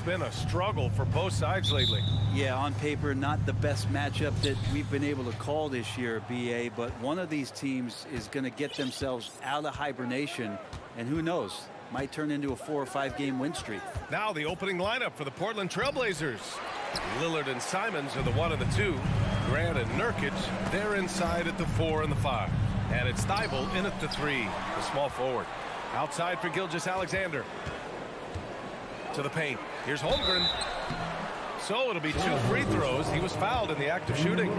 been a struggle for both sides lately. Yeah, on paper, not the best matchup that we've been able to call this year, BA, but one of these teams is going to get themselves out of hibernation, and who knows, might turn into a 4 or 5 game win streak. Now the opening lineup for the Portland Trailblazers. Lillard and Simons are the 1 and the 2. Grant and Nurkic, they're inside at the 4 and the 5. And it's Thibault in at the 3, the small forward. Outside for Gilgeous-Alexander. To the paint. Here's Holmgren. So it'll be 2 free throws. He was fouled in the act of shooting.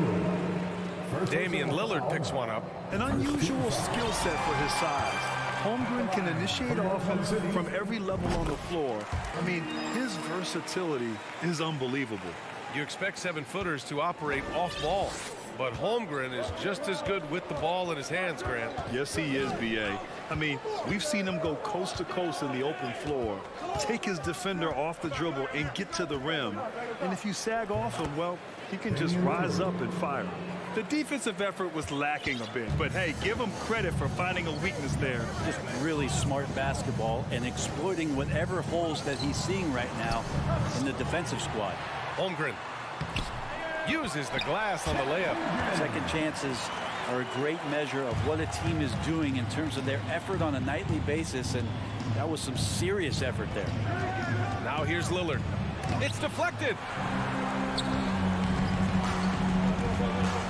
Damian Lillard picks one up. An unusual skill set for his size. Holmgren can initiate offense from every level on the floor. I mean, his versatility is unbelievable. You expect 7-footers to operate off ball, but Holmgren is just as good with the ball in his hands, Grant. Yes, he is, B.A. I mean, we've seen him go coast to coast in the open floor, take his defender off the dribble and get to the rim. And if you sag off him, well, he can just rise up and fire. The defensive effort was lacking a bit, but hey, give him credit for finding a weakness there. Just really smart basketball and exploiting whatever holes that he's seeing right now in the defensive squad. Holmgren uses the glass on the layup. Second chances are a great measure of what a team is doing in terms of their effort on a nightly basis, and that was some serious effort there. Now here's Lillard. It's deflected.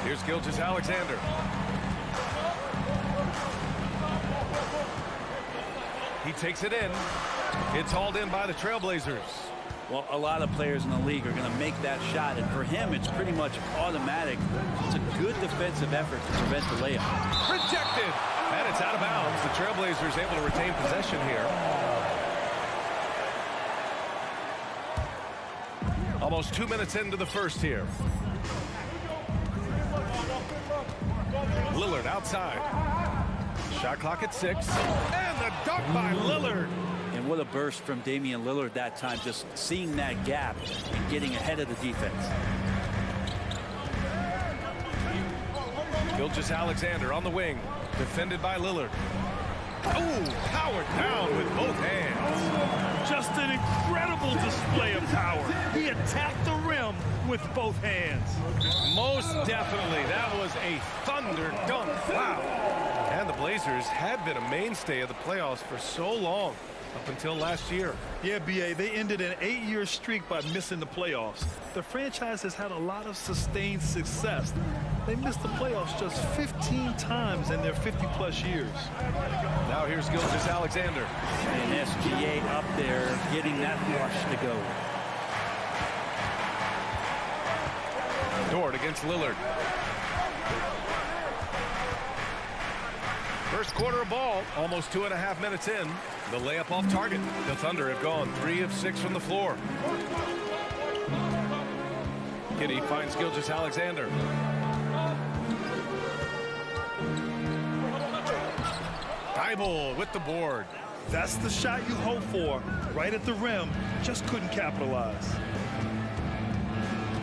Here's Gilgeous-Alexander. He takes it in. It's hauled in by the Trailblazers. Well, a lot of players in the league are going to make that shot, and for him, it's pretty much automatic. It's a good defensive effort to prevent the layup. Rejected, and it's out of bounds. The Trailblazers able to retain possession here. Almost 2 minutes into the first here. Lillard outside. Shot clock at 6, and the dunk by Lillard. And what a burst from Damian Lillard that time, just seeing that gap and getting ahead of the defense. Gilgeous-Alexander on the wing, defended by Lillard. Oh, powered down with both hands. Just an incredible display of power. He attacked the rim with both hands. Most definitely, that was a thunder dunk. Wow. And the Blazers had been a mainstay of the playoffs for so long. Up until last year. Yeah, B.A., they ended an 8-year streak by missing the playoffs. The franchise has had a lot of sustained success. They missed the playoffs just 15 times in their 50-plus years. Now here's Gilgeous-Alexander. And SGA up there getting that rush to go. Dort against Lillard. First quarter of ball, almost 2.5 minutes in. The layup off target. The Thunder have gone 3 of 6 from the floor. Giddey finds Gilgeous-Alexander. Thibault with the board. That's the shot you hope for. Right at the rim, just couldn't capitalize.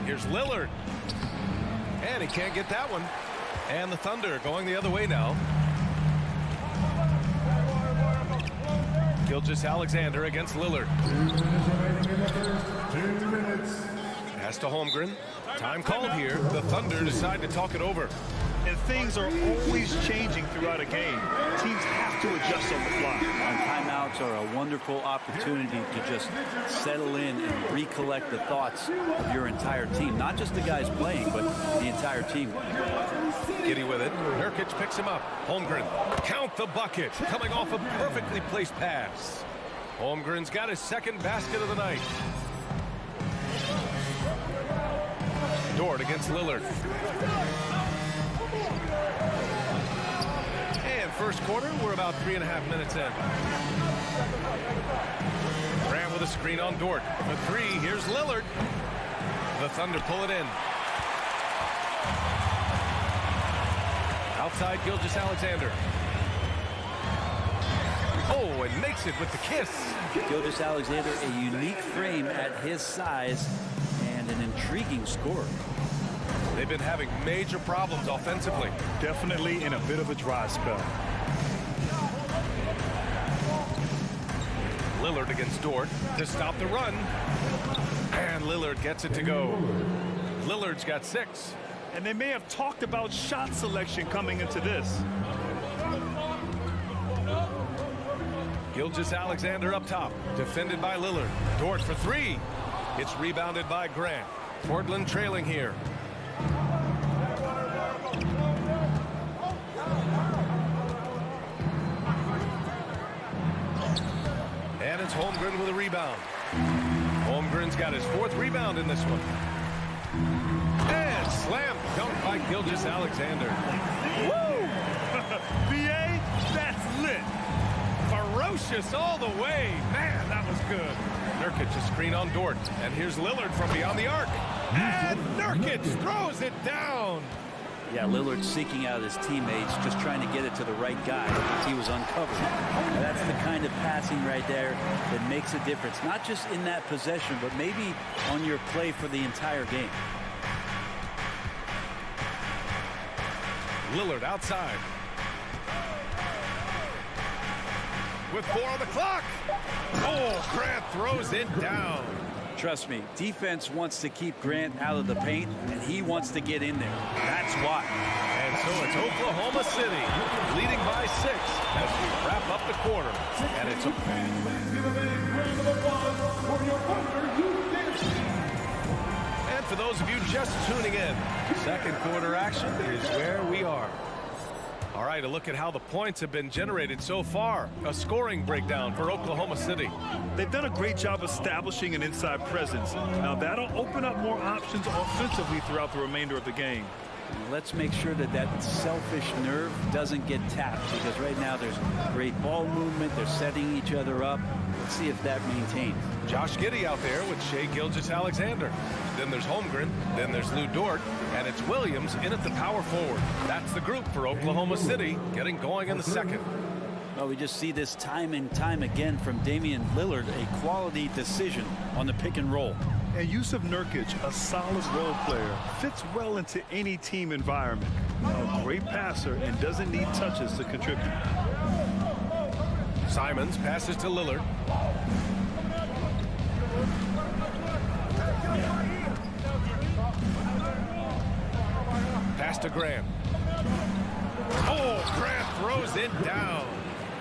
Here's Lillard. And he can't get that one. And the Thunder going the other way now. Gilgeous-Alexander against Lillard. 2 minutes. Pass to Holmgren. Time called here. The Thunder decide to talk it over. And things are always changing throughout a game. Teams have to adjust on the fly. And timeouts are a wonderful opportunity to just settle in and recollect the thoughts of your entire team. Not just the guys playing, but the entire team. Giddey with it. Nurkic picks him up. Holmgren. Count the bucket. Coming off a perfectly placed pass. Holmgren's got his second basket of the night. Dort against Lillard. And first quarter, we're about 3.5 minutes in. Grant with a screen on Dort. For 3, here's Lillard. The Thunder pull it in. Outside Gilgeous-Alexander. Oh, and makes it with the kiss. Gilgeous-Alexander, a unique frame at his size and an intriguing scorer. They've been having major problems offensively. Definitely in a bit of a dry spell. Lillard against Dort to stop the run. And Lillard gets it to go. Lillard's got 6. And they may have talked about shot selection coming into this. Gilgeous-Alexander up top, defended by Lillard. Dort for 3. It's rebounded by Grant. Portland trailing here. And it's Holmgren with a rebound. Holmgren's got his 4th rebound in this one. And slam dunk by Gilgeous-Alexander. Woo! BA, that's lit. Ferocious all the way. Man, that was good. Nurkic a screen on Dort. And here's Lillard from beyond the arc. And Nurkic throws it down. Yeah, Lillard seeking out his teammates, just trying to get it to the right guy because he was uncovered. That's the kind of passing right there that makes a difference, not just in that possession, but maybe on your play for the entire game. Lillard outside. With 4 on the clock. Oh, Grant throws it down. Trust me, defense wants to keep Grant out of the paint, and he wants to get in there. That's why. And so it's Oklahoma City leading by 6 as we wrap up the quarter. And it's and for those of you just tuning in, second quarter action is where we are. All right, a look at how the points have been generated so far. A scoring breakdown for Oklahoma City. They've done a great job establishing an inside presence. Now that'll open up more options offensively throughout the remainder of the game. Let's make sure that that selfish nerve doesn't get tapped, because right now there's great ball movement. They're setting each other up. Let's see if that maintains. Josh Giddey out there with Shai Gilgeous-Alexander. Then there's Holmgren. Then there's Lou Dort. And it's Williams in at the power forward. That's the group for Oklahoma City getting going in the second. Well, we just see this time and time again from Damian Lillard, a quality decision on the pick and roll. And Yusuf Nurkic, a solid role player, fits well into any team environment. A great passer and doesn't need touches to contribute. Simons passes to Lillard. Pass to Grant. Oh, Grant throws it down.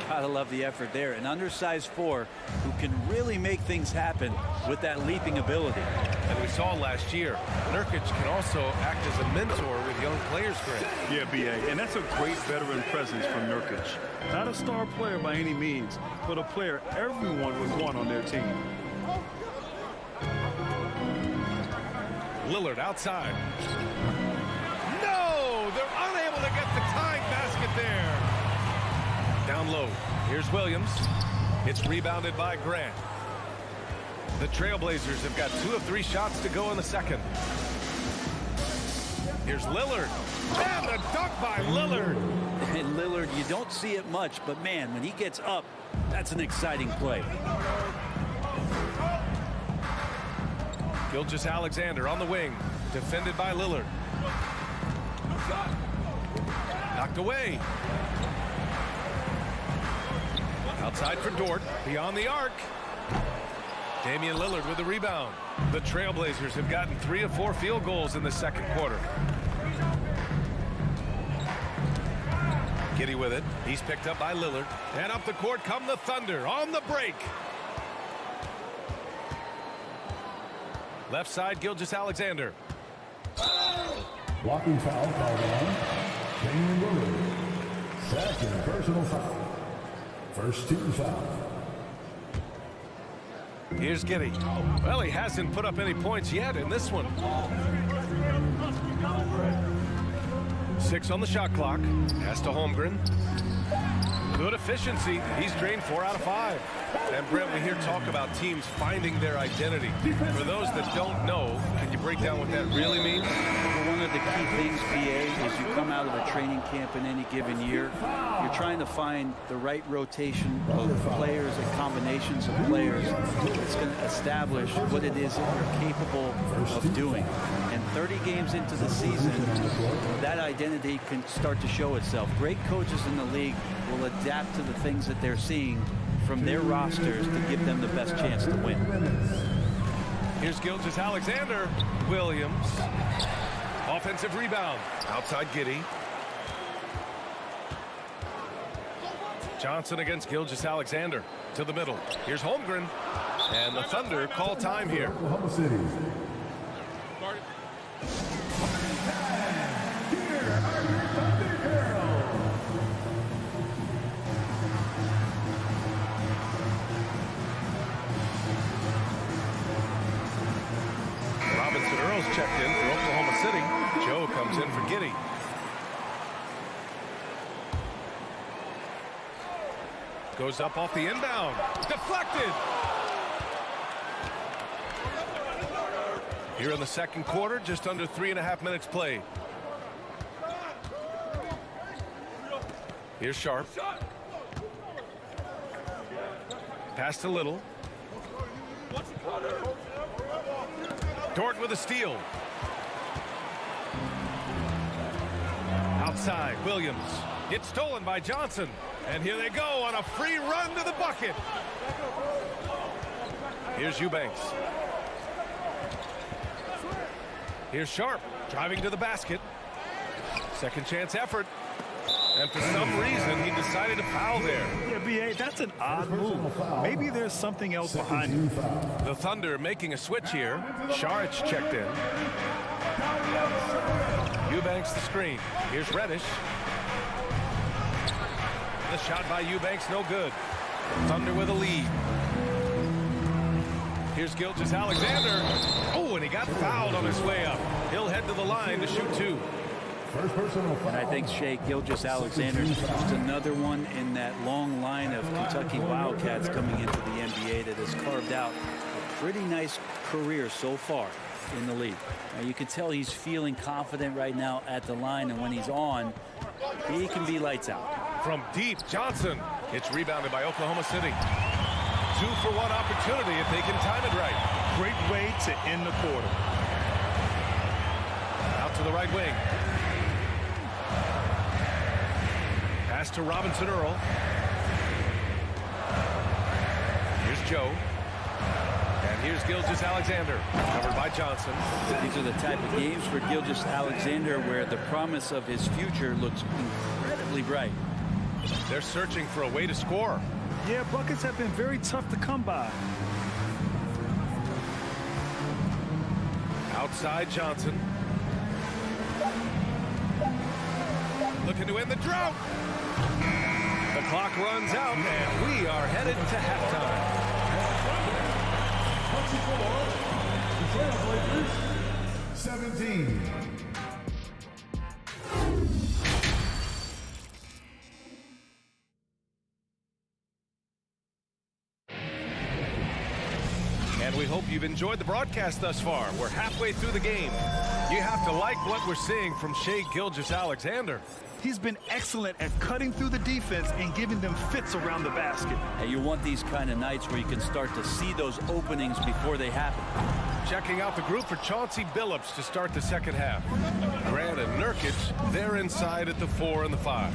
Gotta love the effort there. An undersized 4 who can really make things happen with that leaping ability. And we saw last year, Nurkic can also act as a mentor with young players, Grant. Yeah, BA, and that's a great veteran presence from Nurkic. Not a star player by any means, but a player everyone would want on their team. Lillard outside. No! They're unable to get the tying basket there. Down low. Here's Williams. It's rebounded by Grant. The Trailblazers have got 2 of 3 shots to go in the second. Here's Lillard. And the dunk by Lillard. And Lillard, you don't see it much, but man, when he gets up, that's an exciting play. Gilgeous-Alexander on the wing. Defended by Lillard. Knocked away. Outside for Dort. Beyond the arc. Damian Lillard with the rebound. The Trailblazers have gotten 3 of 4 field goals in the second quarter. Giddey with it. He's picked up by Lillard. And up the court come the Thunder on the break. Left side, Gilgeous-Alexander. Blocking foul on Damian Lillard. Second personal foul. First team foul. Here's Giddey. Well, he hasn't put up any points yet in this one. 6 on the shot clock. Pass to Holmgren. Good efficiency. He's drained 4 out of 5. And Brent, we hear talk about teams finding their identity. For those that don't know, can you break down what that really means? Well, one of the key things, BA, is you come out of a training camp in any given year, you're trying to find the right rotation of players and combinations of players that's going to establish what it is that you're capable of doing. And 30 games into the season, that identity can start to show itself. Great coaches in the league will adapt to the things that they're seeing from their rosters to give them the best chance to win. Here's Gilgeous-Alexander. Williams. Offensive rebound. Outside Giddey. Johnson against Gilgeous-Alexander. To the middle. Here's Holmgren. And the Thunder call time here. Oklahoma City. Robinson Earls checked in for Oklahoma City. Joe comes in for Giddey. Goes up off the inbound. Deflected. Here in the second quarter, just under 3.5 minutes played. Here's Sharp. Pass to Little. Dort with a steal. Outside, Williams. It's stolen by Johnson. And here they go on a free run to the bucket. Here's Eubanks. Here's Sharp driving to the basket. Second chance effort. And for some reason, he decided to foul there. Yeah, B.A., that's an odd move. Maybe there's something else behind it. The Thunder making a switch here. Saric checked in. Eubanks the screen. Here's Reddish. The shot by Eubanks, no good. Thunder with a lead. Here's Gilgeous-Alexander. Oh, and he got fouled on his way up. He'll head to the line to shoot two. First personal foul. And I think Shea Gilgeous-Alexander is just another one in that long line of Kentucky Wildcats coming into the NBA that has carved out a pretty nice career so far in the league. Now, you can tell he's feeling confident right now at the line, and when he's on, he can be lights out. From deep, Johnson. It's rebounded by Oklahoma City. 2-for-1 opportunity if they can time it right. Great way to end the quarter. Out to the right wing. Pass to Robinson Earl. Here's Joe. And here's Gilgeous-Alexander. Covered by Johnson. These are the type of games for Gilgeous-Alexander where the promise of his future looks incredibly bright. They're searching for a way to score. Yeah, buckets have been very tough to come by. Outside Johnson. Looking to end the drought. The clock runs out, and we are headed to halftime. The Trailblazers, 17. And we hope you've enjoyed the broadcast thus far. We're halfway through the game. You have to like what we're seeing from Shea Gilgeous-Alexander. He's been excellent at cutting through the defense and giving them fits around the basket. And you want these kind of nights where you can start to see those openings before they happen. Checking out the group for Chauncey Billups to start the second half. Grant and Nurkic, they're inside at the 4 and the 5.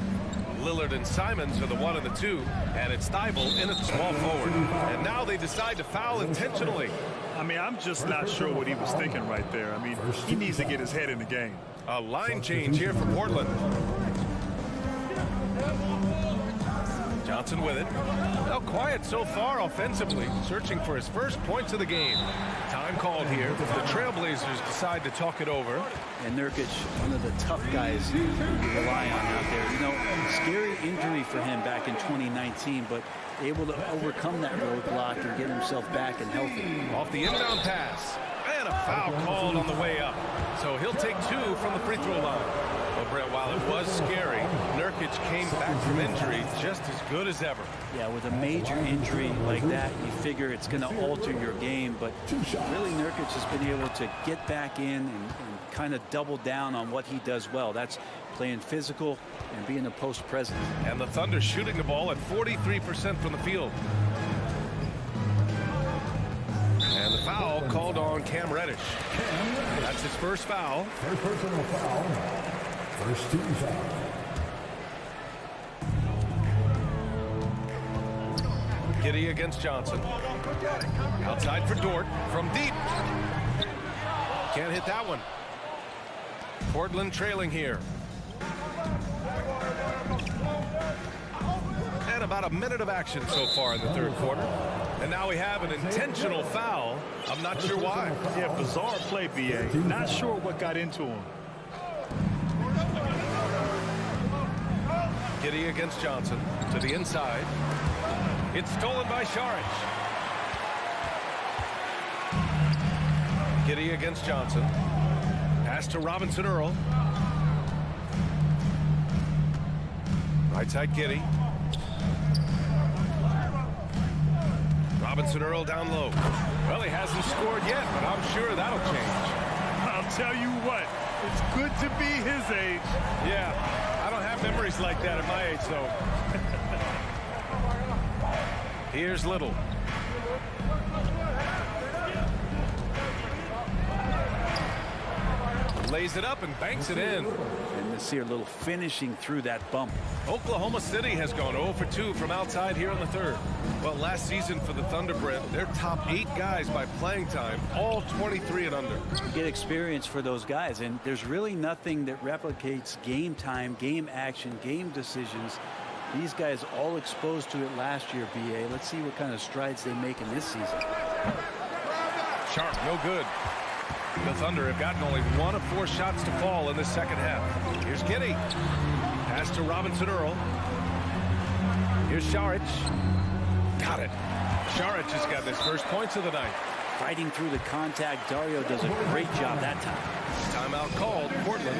Lillard and Simons are the 1 and the 2, and it's Thibault in at the small forward. And now they decide to foul intentionally. I mean, I'm just not sure what he was thinking right there. I mean, he needs to get his head in the game. A line change here for Portland. Johnson with it. Now quiet so far offensively, searching for his first points of the game. Time called here. The Trailblazers decide to talk it over. And Nurkic, one of the tough guys you rely on out there. You know, scary injury for him back in 2019, but able to overcome that roadblock and get himself back and healthy. Off the inbound pass. And a foul called on the way up. So he'll take 2 from the free throw line. Well, Brett, while it was scary, Nurkic came back from injury just as good as ever. Yeah, with a major injury like that, you figure it's going to alter your game. But really, Nurkic has been able to get back in and kind of double down on what he does well. That's playing physical and being a post presence. And the Thunder shooting the ball at 43% from the field. And the foul called on Cam Reddish. That's his first foul. First personal foul. First team foul. Giddey against Johnson. Outside for Dort from deep. Can't hit that one. Portland trailing here. And about a minute of action so far in the third quarter. And now we have an intentional foul. I'm not sure why. Yeah, bizarre play, B.A. Not sure what got into him. Giddey against Johnson to the inside. It's stolen by Saric. Giddey against Johnson. Pass to Robinson Earl. Right side Giddey. Robinson Earl down low. Well, he hasn't scored yet, but I'm sure that'll change. I'll tell you what, it's good to be his age. Yeah, I don't have memories like that at my age, though. Here's Little. Lays it up and banks it in. And let's see a little finishing through that bump. Oklahoma City has gone 0 for 2 from outside here in the third. Well, last season for the Thunderbird, their top 8 guys by playing time, all 23 and under. You get experience for those guys, and there's really nothing that replicates game time, game action, game decisions. These guys all exposed to it last year, B.A. Let's see what kind of strides they make in this season. Sharp, no good. The Thunder have gotten only 1 of 4 shots to fall in the second half. Here's Giddey. Pass to Robinson Earl. Here's Saric. Got it. Saric has got his first points of the night. Fighting through the contact, Dario does a great job that time. Timeout called, Portland.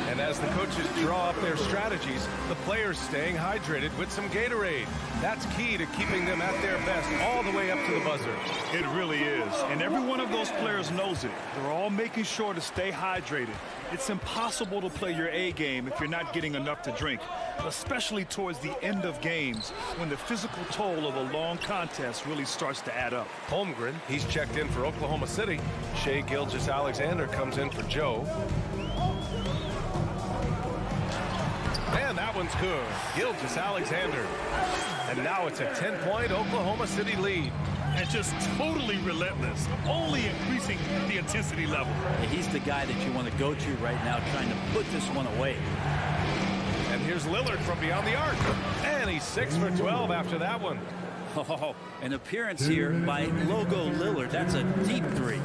And as the coaches draw up their strategies, the players staying hydrated with some Gatorade. That's key to keeping them at their best all the way up to the buzzer. It really is. And every one of those players knows it. They're all making sure to stay hydrated. It's impossible to play your A game if you're not getting enough to drink, especially towards the end of games when the physical toll of a long contest really starts to add up. Holmgren, he's checked in for Oklahoma City. Shai Gilgeous-Alexander comes in for Joe. And that one's good. Gilgeous-Alexander. And now it's a 10-point Oklahoma City lead. And just totally relentless, only increasing the intensity level. And he's the guy that you want to go to right now, trying to put this one away. And here's Lillard from beyond the arc. And he's 6 for 12 after that one. Oh, an appearance here by Logo Lillard. That's a deep three.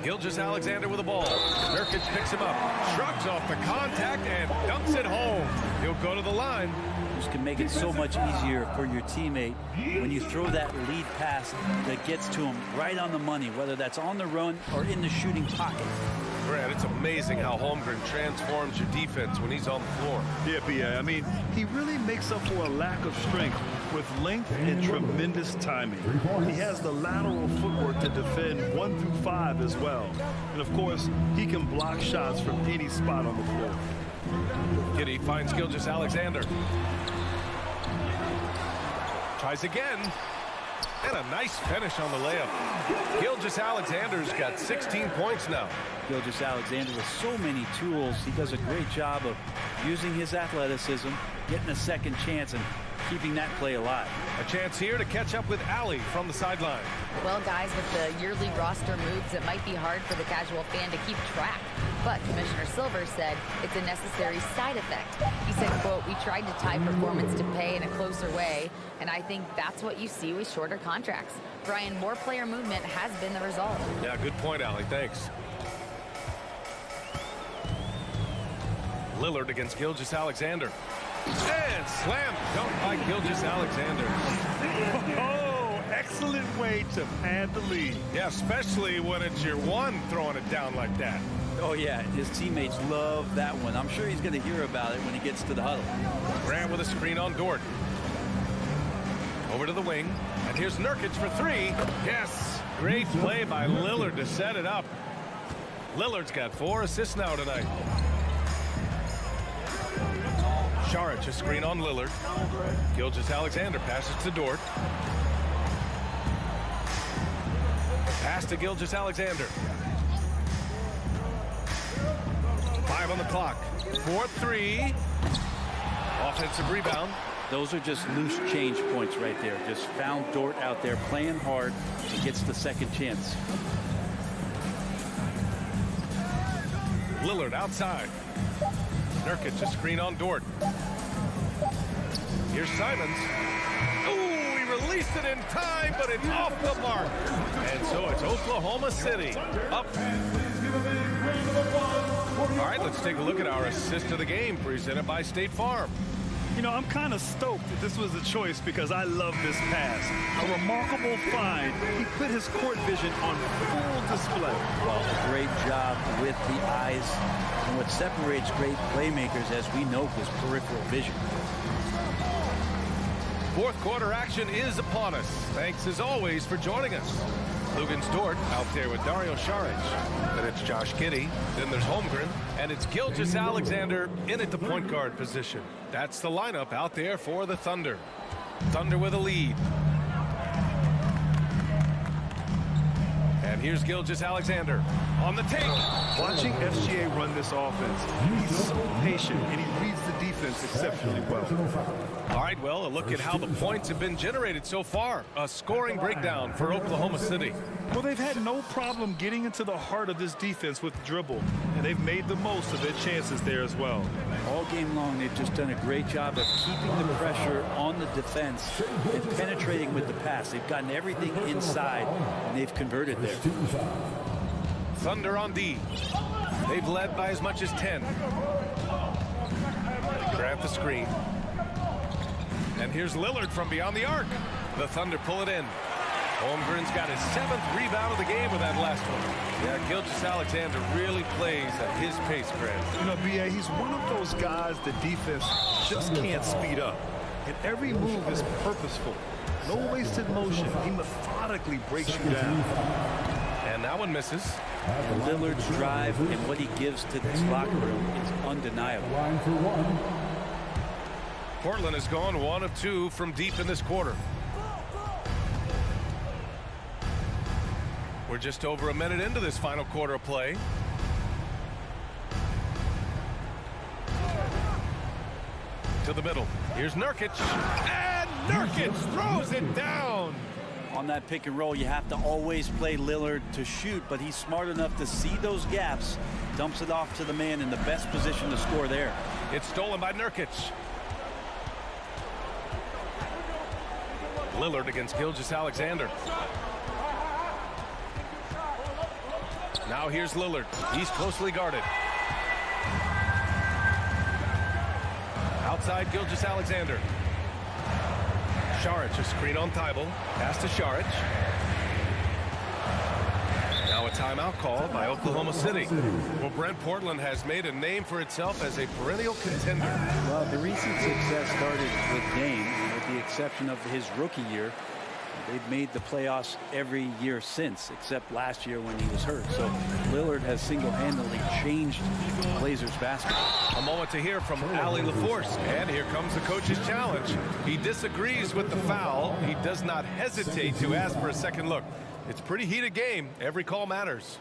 Gilgeous-Alexander with the ball. Nurkic picks him up, shrugs off the contact, and dunks it home. He'll go to the line. This can make it so much easier for your teammate when you throw that lead pass that gets to him right on the money, whether that's on the run or in the shooting pocket. Brad, it's amazing how Holmgren transforms your defense when he's on the floor. Yeah, B.A. I mean, he really makes up for a lack of strength with length and tremendous timing. He has the lateral footwork to defend 1 through 5 as well. And, of course, he can block shots from any spot on the floor. Giddey finds Gilgeous-Alexander. Tries again. And a nice finish on the layup. Gilgeous-Alexander's got 16 points now. Gilgeous-Alexander with so many tools. He does a great job of using his athleticism, getting a second chance, and keeping that play alive. A chance here to catch up with Allie from the sideline. Well, guys, with the yearly roster moves, it might be hard for the casual fan to keep track. But Commissioner Silver said it's a necessary side effect. He said, quote, "We tried to tie performance to pay in a closer way, and I think that's what you see with shorter contracts." Brian, more player movement has been the result. Yeah, good point, Allie. Thanks. Lillard against Gilgeous-Alexander. And slam dunk by Gilgeous-Alexander. Oh, excellent way to pad the lead. Yeah, especially when it's your one throwing it down like that. Oh, yeah, his teammates love that one. I'm sure he's going to hear about it when he gets to the huddle. Grant with a screen on Dort. Over to the wing. And here's Nurkic for 3. Yes, great play by Lillard to set it up. Lillard's got 4 assists now tonight. Saric, a screen on Lillard. Gilgeous-Alexander passes to Dort. Pass to Gilgeous-Alexander. 5 on the clock. 4-3. Offensive rebound. Those are just loose change points right there. Just found Dort out there playing hard and gets the second chance. Lillard outside. Nurkic a screen on Dort. Here's Simons. Ooh, he released it in time, but it's off the mark. And so it's Oklahoma City up. All right, let's take a look at our assist of the game presented by State Farm. You know, I'm kind of stoked that this was a choice because I love this pass. A remarkable find. He put his court vision on full display. Well, a great job with the eyes. And what separates great playmakers, as we know, is peripheral vision. Fourth quarter action is upon us. Thanks as always for joining us. Lugens Dort out there with Dario Saric. Then it's Josh Giddey. Then there's Holmgren. And it's Gilgeous-Alexander in at the point guard position. That's the lineup out there for the Thunder. Thunder with a lead. And here's Gilgeous-Alexander on the take. Watching SGA run this offense, he's so patient and he reads the defense exceptionally well. All right, well, a look at how the points have been generated so far. A scoring breakdown for Oklahoma City. Well, they've had no problem getting into the heart of this defense with the dribble, and they've made the most of their chances there as well. All game long, they've just done a great job of keeping the pressure on the defense and penetrating with the pass. They've gotten everything inside, and they've converted there. Thunder on D. They've led by as much as 10. Grab the screen. And here's Lillard from beyond the arc. The Thunder pull it in. Holmgren's got his 7th rebound of the game with that last one. Yeah, Gilgeous-Alexander really plays at his pace, Grant. You know, B.A., he's one of those guys the defense just can't speed up. And every move is purposeful. No wasted motion. He methodically breaks you down. And that one misses. Lillard's drive and what he gives to this locker room is undeniable. Line for one. Portland has gone 1 of 2 from deep in this quarter. We're just over a minute into this final quarter of play. To the middle. Here's Nurkic. And Nurkic throws it down. On that pick and roll, you have to always play Lillard to shoot, but he's smart enough to see those gaps, dumps it off to the man in the best position to score there. It's stolen by Nurkic. Lillard against Gilgeous-Alexander. Now here's Lillard. He's closely guarded. Outside Gilgeous-Alexander. Saric a screen on Thibault. Pass to Saric. Now a timeout called by Oklahoma City. Well, Brent, Portland has made a name for itself as a perennial contender. Well, the recent success started with Dame, with the exception of his rookie year. They've made the playoffs every year since, except last year when he was hurt. So Lillard has single-handedly changed Blazers basketball. A moment to hear from Ali LaForce. And here comes the coach's challenge. He disagrees with the foul. He does not hesitate to ask for a second look. It's a pretty heated game. Every call matters.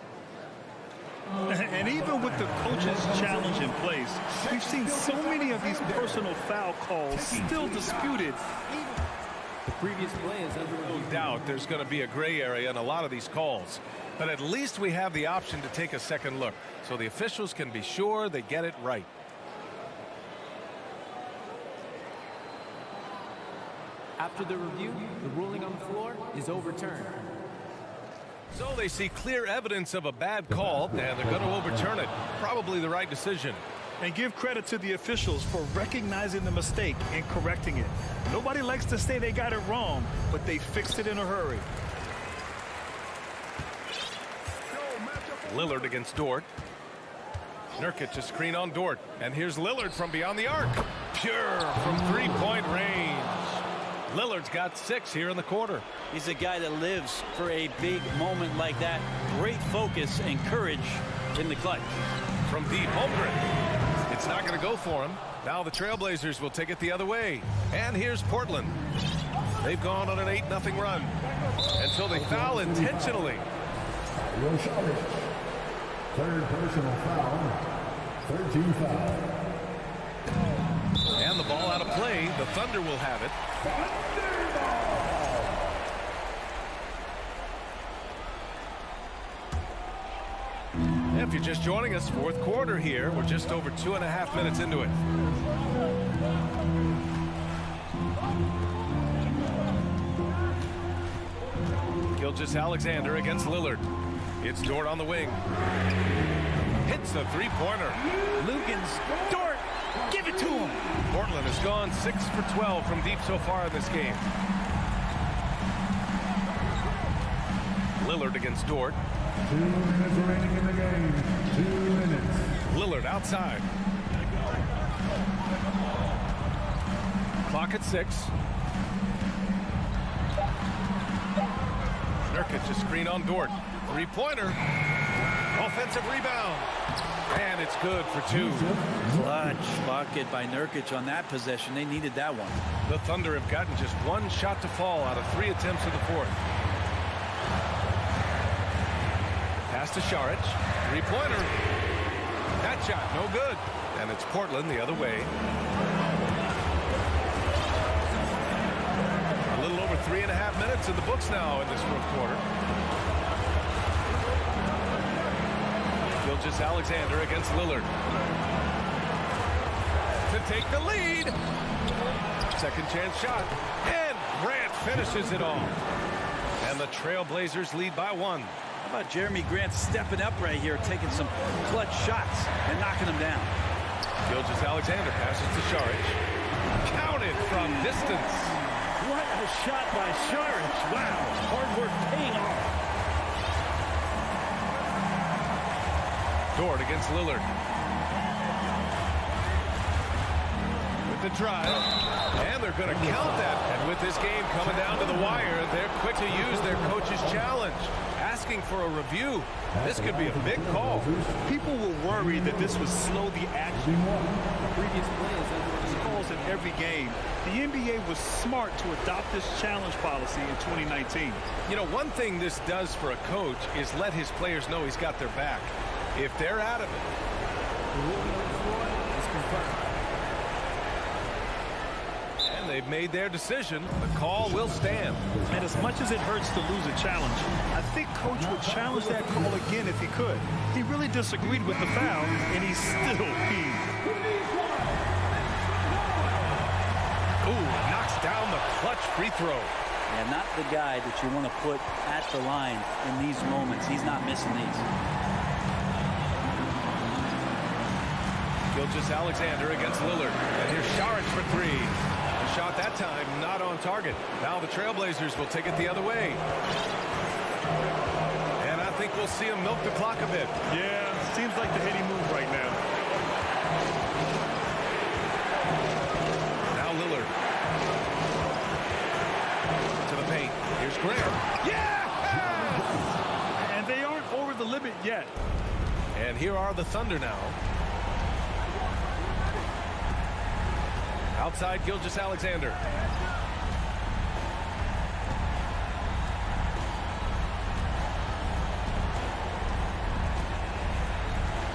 And even with the coach's challenge in place, we've seen so many of these personal foul calls still disputed. The previous play is under No doubt there's going to be a gray area in a lot of these calls. But at least we have the option to take a second look, so the officials can be sure they get it right. After the review, the ruling on the floor is overturned. So they see clear evidence of a bad call, and they're going to overturn it. Probably the right decision. And give credit to the officials for recognizing the mistake and correcting it. Nobody likes to say they got it wrong, but they fixed it in a hurry. Lillard against Dort. Nurkic a screen on Dort. And here's Lillard from beyond the arc. Pure from three-point range. Lillard's got 6 here in the quarter. He's a guy that lives for a big moment like that. Great focus and courage in the clutch. From deep, Holmgren. It's not going to go for him. Now the Trailblazers will take it the other way. And here's Portland. They've gone on an 8-0 run. And so they foul intentionally. Third personal foul. 13 foul. And the ball out of play. The Thunder will have it. If you're just joining us, fourth quarter here. We're just over 2.5 minutes into it. Gilgeous-Alexander against Lillard. It's Dort on the wing. Hits a three-pointer. Lugans, Dort, give it to him. Portland has gone 6 for 12 from deep so far in this game. Lillard against Dort. 2 minutes remaining in the game. 2 minutes. Lillard outside. Clock at 6. Nurkic a screen on Dort. Three-pointer. Offensive rebound. And it's good for 2. Clutch bucket by Nurkic on that possession. They needed that one. The Thunder have gotten just 1 shot to fall out of 3 attempts in the fourth. Pass to Šarić. Three-pointer. That shot, no good. And it's Portland the other way. A little over 3.5 minutes in the books now in this fourth quarter. Gilgeous-Alexander against Lillard. To take the lead. Second chance shot. And Grant finishes it off. And the Trailblazers lead by 1. How about Jeremy Grant stepping up right here, taking some clutch shots and knocking them down. Gilgeous-Alexander passes to Šarić. Counted from distance. What a shot by Šarić. Wow, hard work paying off. Dort against Lillard. With the drive. And they're going to count that. And with this game coming down to the wire, they're quick to use their coach's challenge. Asking for a review. This could be a big call. People were worried that this would slow the action. The previous play is under Calls in every game. The NBA was smart to adopt this challenge policy in 2019. You know, one thing this does for a coach is let his players know he's got their back. If they're out of it. the ruling on the floor is confirmed. And they've made their decision. The call will stand. And as much as it hurts to lose a challenge, I think Coach would challenge that call again if he could. He really disagreed with the foul, and he's still peeved. Ooh, knocks down the clutch free throw. And not the guy that you want to put at the line in these moments. He's not missing these. Gilgeous-Alexander against Lillard. And here's Šarić for 3. The shot that time not on target. Now the Trailblazers will take it the other way. And I think we'll see him milk the clock a bit. Yeah, seems like the heady move right now. Now Lillard. To the paint. Here's Grant. Yeah! And they aren't over the limit yet. And here are the Thunder now. Outside Gilgeous-Alexander.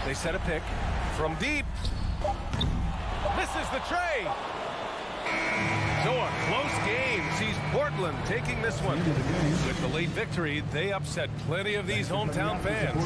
They set a pick from deep. Misses the tray. So a close game sees Portland taking this one. With the late victory, they upset plenty of these hometown fans.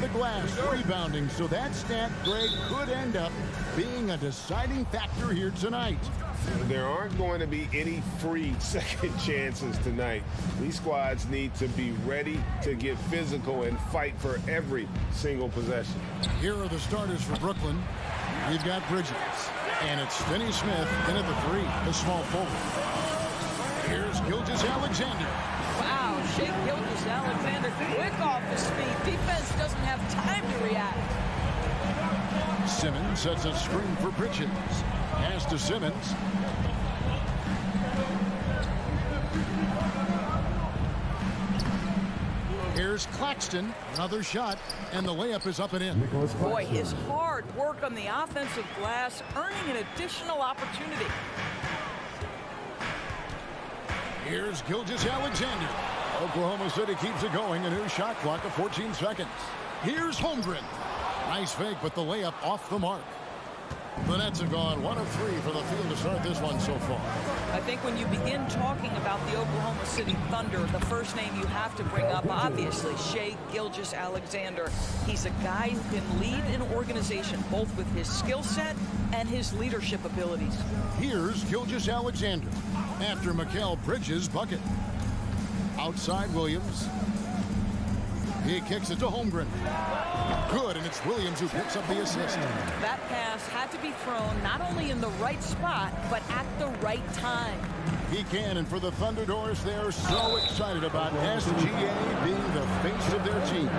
the glass, rebounding. So that stat, Greg, could end up being a deciding factor here tonight. There aren't going to be any free second chances tonight. These squads need to be ready to get physical and fight for every single possession. Here are the starters for Brooklyn. We've got Bridges, and it's Finney Smith in at the 3, the small forward. Here's Gilgeous-Alexander. Wow, Shea Gilgeous-Alexander quick off his feet. Defense doesn't have time to react. Simmons sets a screen for Bridges. Pass to Simmons. Here's Claxton, another shot, and the layup is up and in. Boy, his hard work on the offensive glass earning an additional opportunity. Here's Gilgeous-Alexander. Oklahoma City keeps it going. A new shot clock of 14 seconds. Here's Holmgren. Nice fake, but the layup off the mark. The Nets have gone 1 of 3 for the field to start this one so far. I think when you begin talking about the Oklahoma City Thunder, the first name you have to bring up, obviously, Shea Gilgeous-Alexander. He's a guy who can lead an organization both with his skill set and his leadership abilities. Here's Gilgeous-Alexander after Mikal Bridges' bucket. Outside Williams. He kicks it to Holmgren. Good, and it's Williams who picks up the assist. That pass had to be thrown not only in the right spot, but at the right time. He can, and for the Thunderdors, they're so excited about SGA being the face of their team.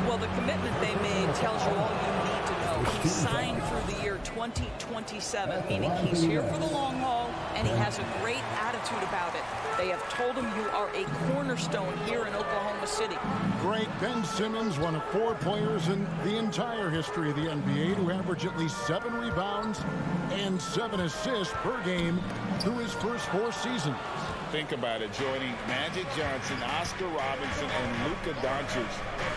Well, the commitment they made tells you all you need to know. He's signed through the year 2027, meaning he's here for the long haul, and he has a great attitude about it. They have told him you are a cornerstone here in Oklahoma City. Great. Ben Simmons, one of 4 players in the entire history of the NBA to average at least 7 rebounds and 7 assists per game through his first 4 seasons. Think about it, joining Magic Johnson, Oscar Robinson, and Luka Doncic.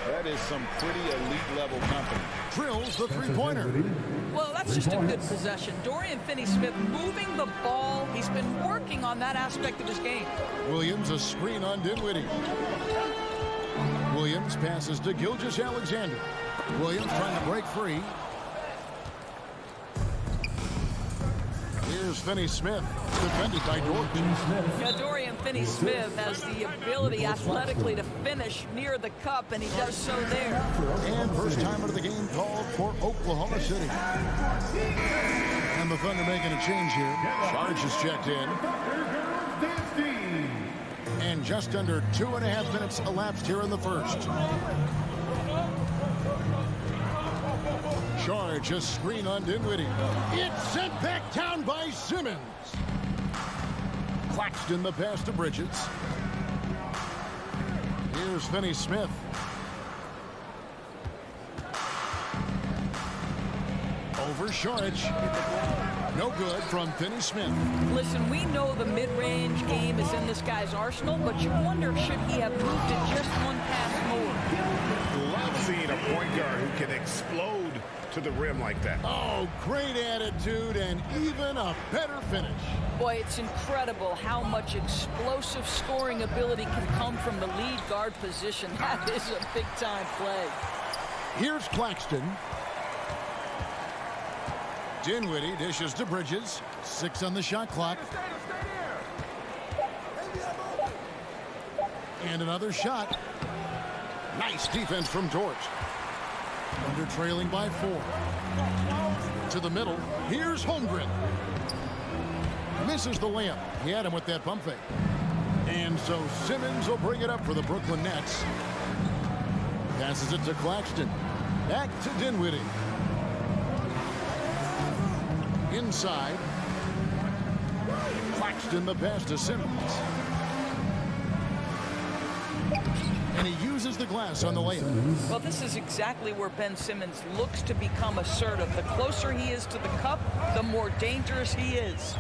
That is some pretty elite level company. Drills the three-pointer. Well, that's just a good possession. Dorian Finney-Smith moving the ball. He's been working on that aspect of his game. Williams, a screen on Dinwiddie. Williams passes to Gilgeous-Alexander. Williams trying to break free. Here's Finney-Smith, defended by Dort. Yeah, Dorian Finney-Smith has the ability athletically to finish near the cup, and he does so there. And first timer of the game called for Oklahoma City. And the Thunder making a change here. Charge is checked in. And just under 2.5 minutes elapsed here in the first. Charge, a screen on Dinwiddie. It's sent back down by Simmons. Claxton the pass to Bridges. Here's Finney-Smith. Over Sharge. No good from Finney-Smith. Listen, we know the mid-range game is in this guy's arsenal, but you wonder, should he have moved it just one pass more? Love seeing a point guard who can explode to the rim like that. Oh, great attitude and even a better finish. Boy, it's incredible how much explosive scoring ability can come from the lead guard position. That is a big-time play. Here's Claxton. Dinwiddie dishes to Bridges. 6 on the shot clock. And another shot. Nice defense from Dort. Under trailing by 4. To the middle. Here's Holmgren. Misses the layup. He had him with that pump fake. And so Simmons will bring it up for the Brooklyn Nets. Passes it to Claxton. Back to Dinwiddie. Inside. Claxton the pass to Simmons. And he uses the glass on the layup. Well, this is exactly where Ben Simmons looks to become assertive. The closer he is to the cup, the more dangerous he is.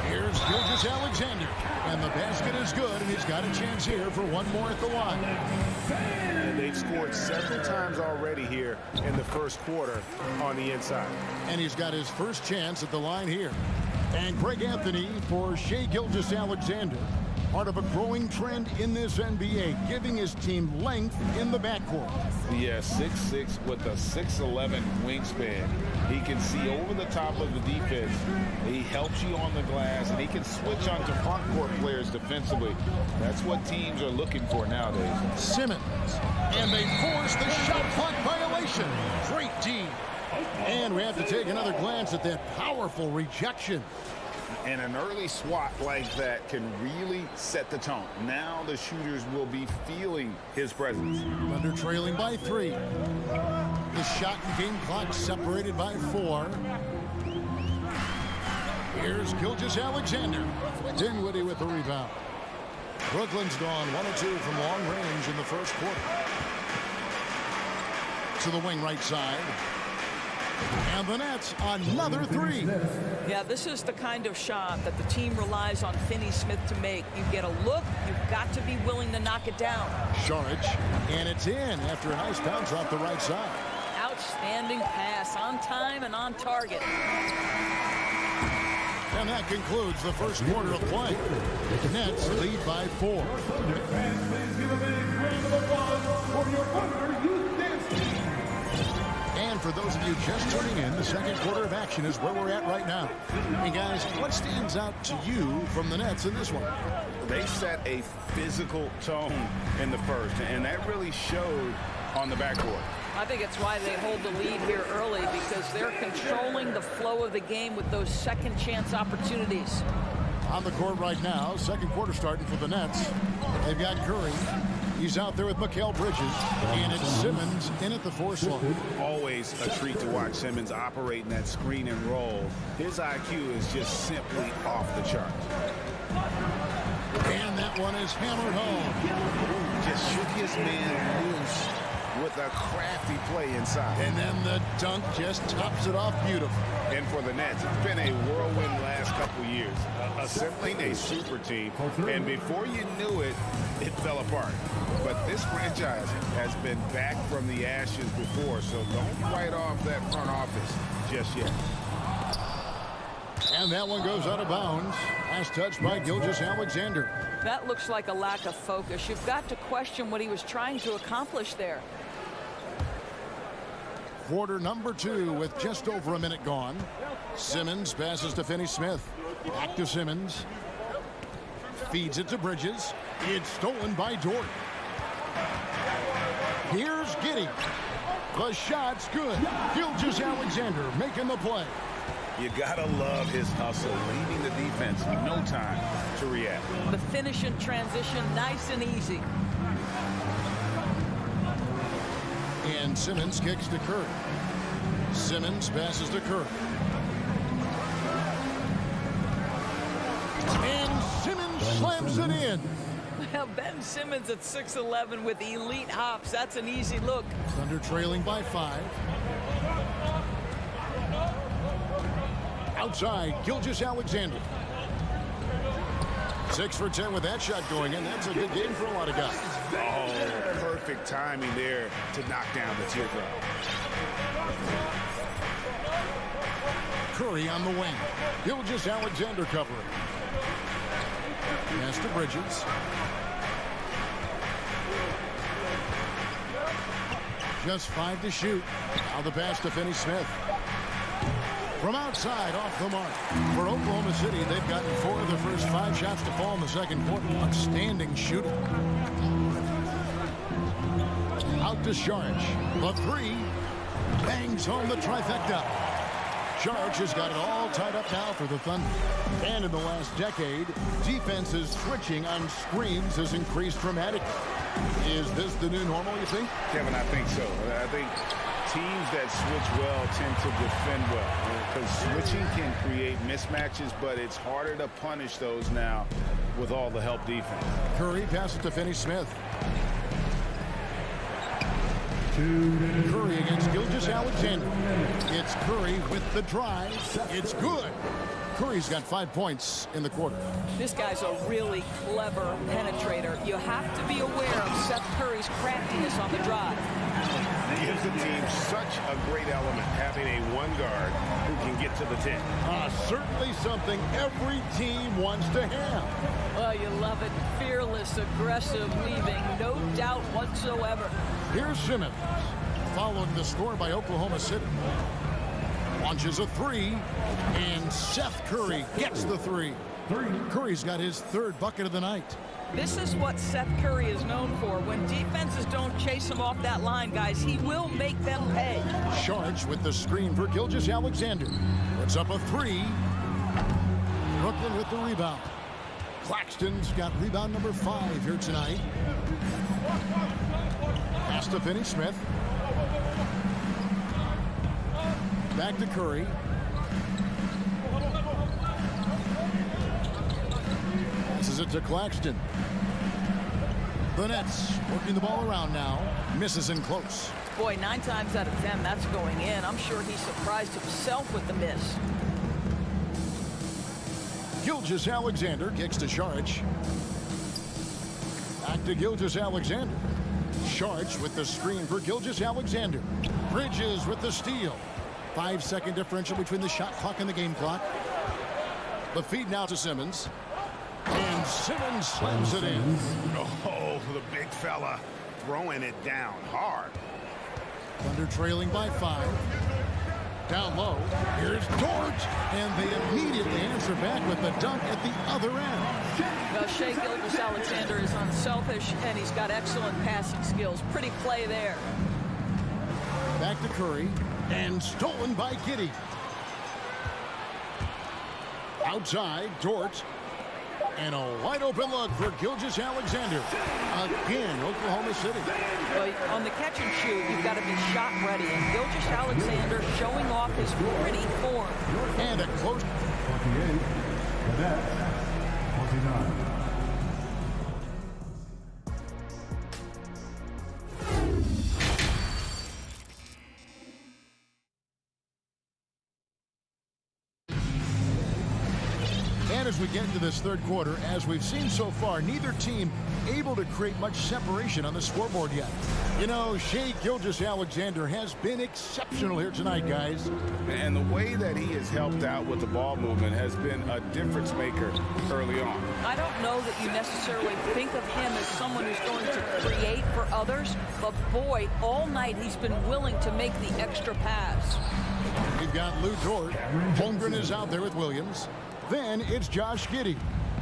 Here's Gilgeous-Alexander. And the basket is good, and he's got a chance here for one more at the line. And they've scored several times already here in the first quarter on the inside. And he's got his first chance at the line here. And Greg Anthony for Shea Gilgeous-Alexander. part of a growing trend in this NBA, giving his team length in the backcourt. Yeah, 6'6" with a 6'11" wingspan. He can see over the top of the defense. He helps you on the glass, and he can switch onto front court players defensively. That's what teams are looking for nowadays. Simmons, and they force the shot clock violation. Great D. And we have to take another glance at that powerful rejection. And an early swat like that can really set the tone. Now the shooters will be feeling his presence. Thunder trailing by 3. The shot and game clock separated by 4. Here's Gilgeous-Alexander. Dinwiddie with the rebound. Brooklyn's gone 1 of 2 from long range in the first quarter. To the wing right side. And the Nets, another 3. Yeah, this is the kind of shot that the team relies on Finney-Smith to make. You get a look, you've got to be willing to knock it down. Saric, and it's in after a nice bounce off the right side. Outstanding pass, on time and on target. And that concludes the first quarter of play. Nets lead by 4. And for those of you just tuning in, the second quarter of action is where we're at right now. And guys, what stands out to you from the Nets in this one? They set a physical tone in the first, and that really showed on the backcourt. I think it's why they hold the lead here early, because they're controlling the flow of the game with those second chance opportunities. On the court right now, second quarter starting for the Nets. They've got Curry. He's out there with Mikal Bridges, and it's Simmons in at the 4 slot. Always a treat to watch Simmons operate in that screen and roll. His IQ is just simply off the chart. And that one is hammered home. Just shook his man loose with a crafty play inside. And then the dunk just tops it off beautiful. And for the Nets, it's been a whirlwind last couple years. Assembling a super team, and before you knew it, it fell apart. But this franchise has been back from the ashes before, so don't write off that front office just yet. And that one goes out of bounds. Last touch by Gilgeous-Alexander. That looks like a lack of focus. You've got to question what he was trying to accomplish there. Quarter number 2 with just over a minute gone. Simmons passes to Finney-Smith. Back to Simmons. Feeds it to Bridges. It's stolen by Dort. Here's Giddey. The shot's good. Gilgeous-Alexander making the play. You gotta love his hustle, leaving the defense no time to react. The finish in transition, nice and easy. And Simmons kicks to Curry. Simmons passes to Curry. And Simmons slams it in. Well, Ben Simmons at 6'11" with elite hops. That's an easy look. Thunder trailing by 5. Outside, Gilgeous-Alexander. 6 for 10 with that shot going in. That's a good game for a lot of guys. Oh, perfect timing there to knock down the teardrop. Curry on the wing. Gilgeous-Alexander covering. Pass to Bridges. Just 5 to shoot. Now the pass to Finney-Smith. From outside, off the mark. For Oklahoma City, they've gotten 4 of their first 5 shots to fall in the second quarter. Outstanding shooting. Out to Saric. The 3. Bangs home the trifecta. Saric has got it all tied up now for the Thunder. And in the last decade, defenses switching on screens has increased dramatically. Is this the new normal, you think? Kevin, I think so. I think teams that switch well tend to defend well, because switching can create mismatches, but it's harder to punish those now with all the help defense. Curry passes to Finney-Smith. Curry against Gilgeous-Alexander. It's Curry with the drive. It's good. Curry's got 5 points in the quarter. This guy's a really clever penetrator. You have to be aware of Seth Curry's craftiness on the drive. gives the team such a great element, having a one guard who can get to the 10. Certainly something every team wants to have. Well, you love it. Fearless, aggressive, leaving no doubt whatsoever. Here's Simmons, following the score by Oklahoma City. Launches a three, and Seth Curry gets the three. Curry's got his third bucket of the night. This is what Seth Curry is known for. When defenses don't chase him off that line, guys, he will make them pay. Sharch with the screen for Gilgeous-Alexander. Puts up a three. Brooklyn with the rebound. Claxton's got rebound number 5 here tonight. Pass to Finney-Smith. Back to Curry. Passes it to Claxton. The Nets working the ball around now. Misses in close. Boy, 9 times out of 10, that's going in. I'm sure he's surprised himself with the miss. Gilgeous-Alexander kicks to Sharch. Back to Gilgeous-Alexander. Sharch with the screen for Gilgeous-Alexander. Bridges with the steal. 5-second differential between the shot clock and the game clock. The feed now to Simmons. And Simmons slams it in. Oh, the big fella throwing it down hard. Thunder trailing by 5. Down low. Here's Dort. And they immediately answer back with the dunk at the other end. Well, Shai Gilgeous-Alexander is unselfish, and he's got excellent passing skills. Pretty play there. Back to Curry. And stolen by Giddey. Outside, Dort. And a wide open look for Gilgeous-Alexander. Again, Oklahoma City. Well, on the catch and shoot, you've got to be shot ready. And Gilgeous-Alexander showing off his pretty form. And a close. 28. That's 29. And as we get into this third quarter, as we've seen so far, neither team able to create much separation on the scoreboard yet. You know, Shai Gilgeous-Alexander has been exceptional here tonight, guys. And the way that he has helped out with the ball movement has been a difference maker early on. I don't know that you necessarily think of him as someone who's going to create for others, but boy, all night he's been willing to make the extra pass. We've got Lou Dort. Holmgren is out there with Williams. Then it's Josh Giddey.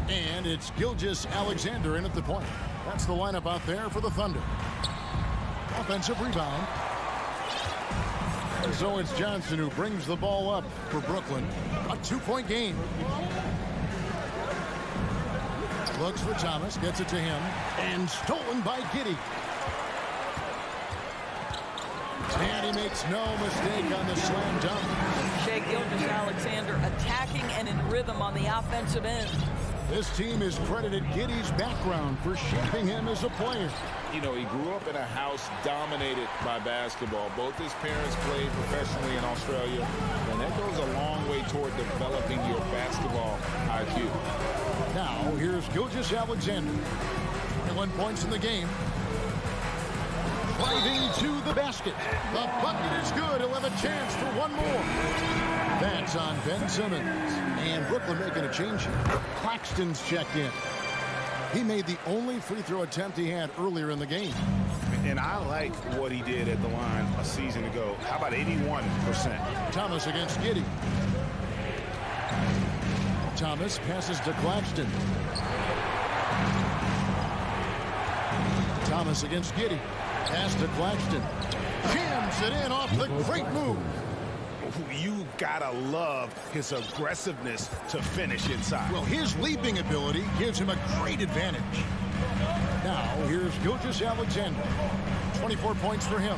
And it's Gilgeous-Alexander in at the point. That's the lineup out there for the Thunder. Offensive rebound. And so it's Johnson who brings the ball up for Brooklyn. A 2-point game. Looks for Thomas, gets it to him, and stolen by Giddey. And he makes no mistake on the slam dunk. Shai Gilgeous-Alexander attacking and in rhythm on the offensive end. This team is credited Giddey's background for shaping him as a player. You know, he grew up in a house dominated by basketball. Both his parents played professionally in Australia, and that goes a long way toward developing your basketball IQ. Now, here's Gilgeous-Alexander. 21 points in the game. Driving to the basket. The bucket is good. He'll have a chance for one more. That's on Ben Simmons. And Brooklyn making a change here. Claxton's checked in. He made the only free throw attempt he had earlier in the game. And I like what he did at the line a season ago. How about 81%? Thomas against Giddey. Thomas passes to Claxton. Thomas against Giddey. Pass to Claxton. Jams it in off the great move. You gotta love his aggressiveness to finish inside. Well, his leaping ability gives him a great advantage. Now, here's Gilgeous-Alexander. 24 points for him.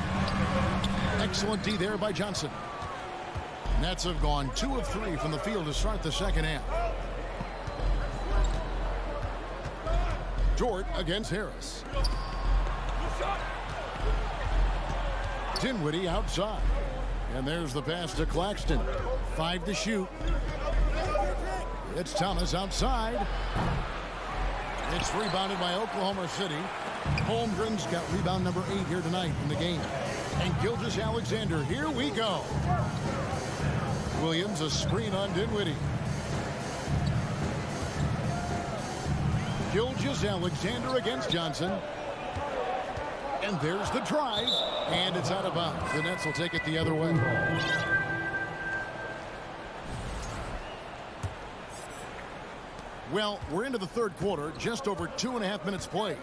Excellent D there by Johnson. Nets have gone 2 of 3 from the field to start the second half. Dort against Harris. Dinwiddie outside. And there's the pass to Claxton. 5 to shoot. It's Thomas outside. It's rebounded by Oklahoma City. Holmgren's got rebound number 8 here tonight in the game. And Gilgeous-Alexander, here we go. Williams, a screen on Dinwiddie. Gilgeous-Alexander against Johnson. And there's the drive. And it's out of bounds. The Nets will take it the other way. Well, we're into the third quarter, just over 2.5 minutes played.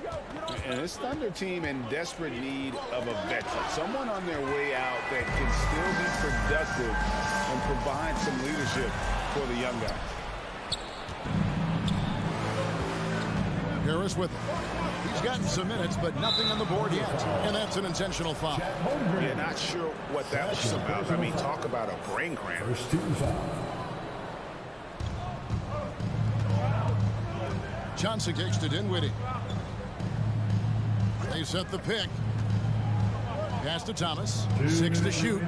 And this Thunder team in desperate need of a veteran, someone on their way out that can still be productive and provide some leadership for the young guys. Harris with it. He's gotten some minutes, but nothing on the board yet. And that's an intentional foul. Yeah, not sure what that was about. I mean, talk about a brain cramp. First team foul. Johnson kicks to Dinwiddie. They set the pick. Pass to Thomas. 6 to shoot.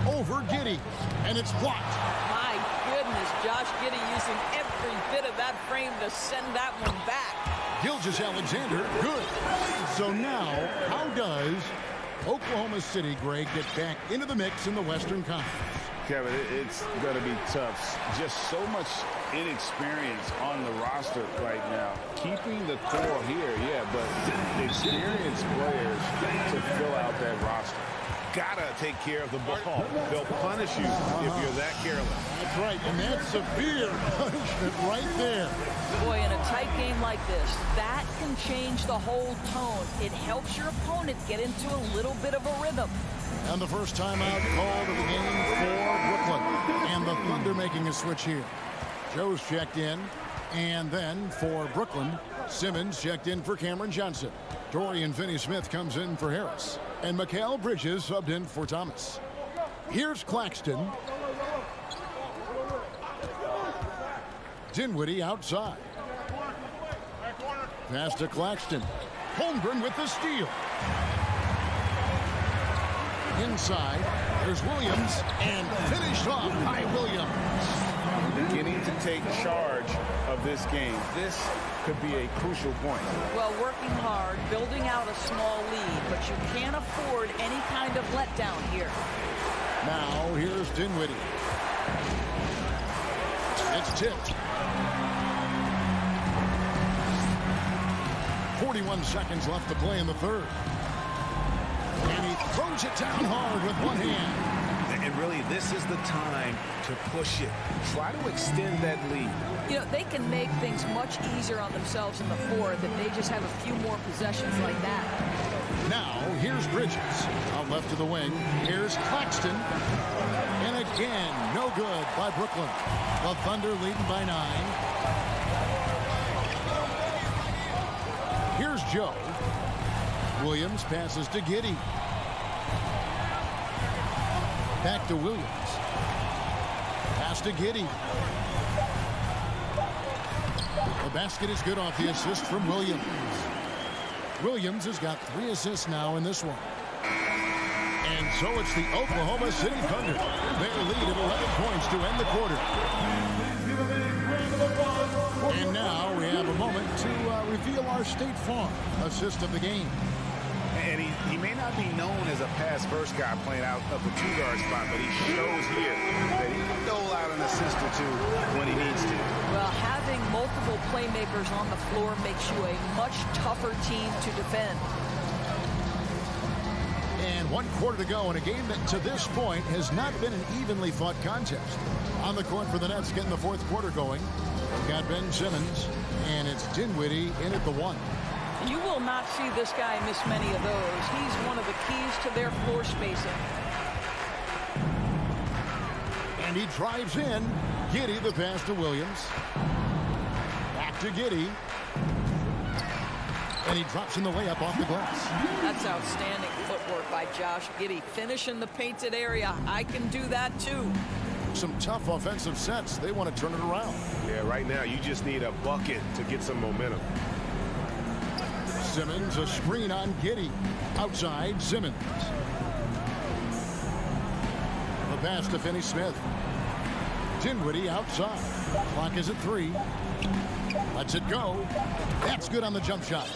Over Giddey. And it's blocked. My goodness, Josh Giddey using every bit of that frame to send that one back. Gilgeous-Alexander, good. So now, how does Oklahoma City, Greg, get back into the mix in the Western Conference? Kevin, it's going to be tough. Just so much inexperience on the roster right now. Keeping the core here, yeah, but experienced players to fill out that roster. Gotta take care of the ball. They'll punish you if you're that careless. That's right, and that's severe punishment right there. Boy, in a tight game like this, that can change the whole tone. It helps your opponent get into a little bit of a rhythm. And the first timeout called of the game for Brooklyn. And the Thunder making a switch here. Joe's checked in. And then for Brooklyn, Simmons checked in for Cameron Johnson. Dorian Finney-Smith comes in for Harris. And Mikal Bridges subbed in for Thomas. Here's Claxton. Dinwiddie outside. Pass to Claxton. Holmgren with the steal. Inside, there's Williams, and finished off by Williams. Beginning to take charge of this game. This could be a crucial point. Well, working hard, building out a small lead, but you can't afford any kind of letdown here. Now, here's Dinwiddie. It's tipped. 41 seconds left to play in the third. And he throws it down hard with one hand. And really, this is the time to push it. Try to extend that lead. You know, they can make things much easier on themselves in the fourth if they just have a few more possessions like that. Now, here's Bridges. Out left to the wing. Here's Claxton. And again, no good by Brooklyn. The Thunder leading by 9. Here's Joe. Williams passes to Giddey. Back to Williams. Pass to Giddey. The basket is good off the assist from Williams. Williams has got 3 assists now in this one. And so it's the Oklahoma City Thunder. Their lead at 11 points to end the quarter. And now we have a moment to reveal our State Farm assist of the game. And he may not be known as a pass-first guy playing out of the 2-guard spot, but he shows here that he can dole out an assist or two when he needs to. Well, having multiple playmakers on the floor makes you a much tougher team to defend. And 1 quarter to go in a game that to this point has not been an evenly fought contest. On the court for the Nets getting the fourth quarter going. We've got Ben Simmons, and it's Dinwiddie in at the 1. You will not see this guy miss many of those. He's one of the keys to their floor spacing. And he drives in. Giddey the pass to Williams. Back to Giddey. And he drops in the layup off the glass. That's outstanding footwork by Josh Giddey. Finish in the painted area. I can do that too. Some tough offensive sets. They want to turn it around. Yeah, right now you just need a bucket to get some momentum. Simmons, a screen on Giddey. Outside, Simmons. The pass to Finney-Smith. Dinwiddie outside. Clock is at 3. Lets it go. That's good on the jump shot.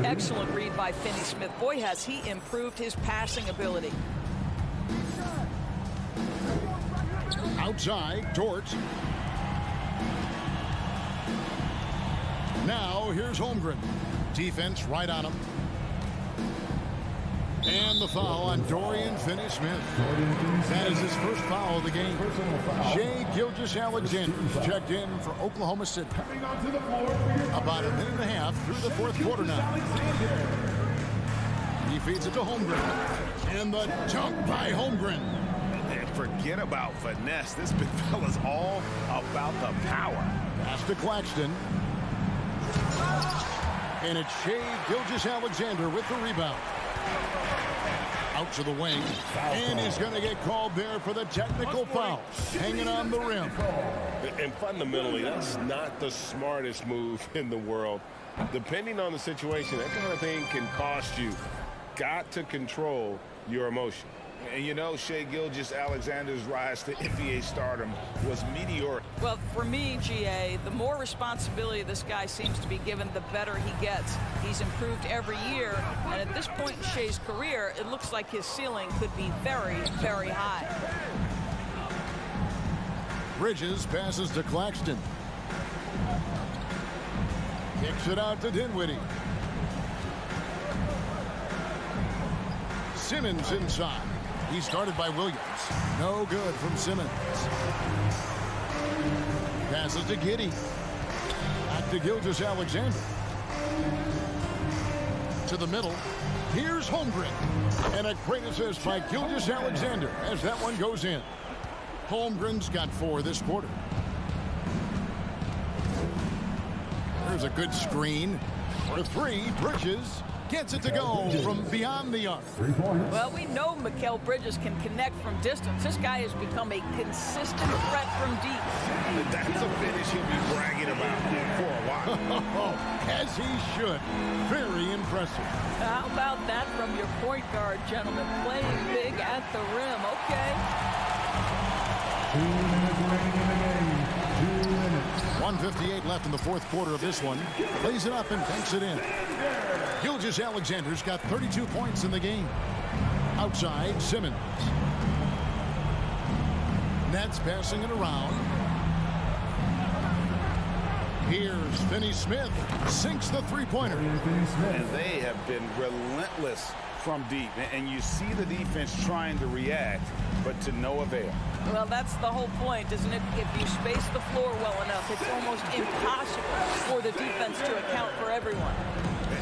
Excellent read by Finney-Smith. Boy, has he improved his passing ability. Outside, Dort. Now, here's Holmgren. Defense right on him. And the foul on Dorian Finney-Smith. That is his first foul of the game. Shai Gilgeous-Alexander checked in for Oklahoma City. About a minute and a half through the fourth quarter now. He feeds it to Holmgren. And the dunk by Holmgren. And forget about finesse. This big fella's all about the power. Pass to Claxton. And it's Shai Gilgeous-Alexander with the rebound. Out to the wing. And he's going to get called there for the technical foul. Hanging on the rim. And fundamentally, that's not the smartest move in the world. Depending on the situation, that kind of thing can cost you. Got to control your emotion. And you know, Shai Gilgeous-Alexander's rise to NBA stardom was meteoric. Well, for me, GA, the more responsibility this guy seems to be given, the better he gets. He's improved every year, and at this point in Shai's career, it looks like his ceiling could be very, very high. Bridges passes to Claxton. Kicks it out to Dinwiddie. Simmons inside. He's guarded by Williams. No good from Simmons. Passes to Giddey. Back to Gilgeous-Alexander. To the middle. Here's Holmgren. And a great assist by Gilgeous-Alexander as that one goes in. Holmgren's got 4 this quarter. There's a good screen. For 3, Bridges gets it to go from beyond the arc. Well, we know Mikal Bridges can connect from distance. This guy has become a consistent threat from deep. That's a finish he'll be bragging about for a while. As he should. Very impressive. How about that from your point guard, gentlemen? Playing big at the rim. Okay. 2 minutes remaining in the game. 2 minutes. 1:58 left in the fourth quarter of this one. Plays it up and banks it in. Gilgeous-Alexander's got 32 points in the game. Outside, Simmons. Nets passing it around. Here's Finney-Smith. Sinks the three-pointer. And they have been relentless from deep. And you see the defense trying to react, but to no avail. Well, that's the whole point, isn't it? If you space the floor well enough, it's almost impossible for the defense to account for everyone.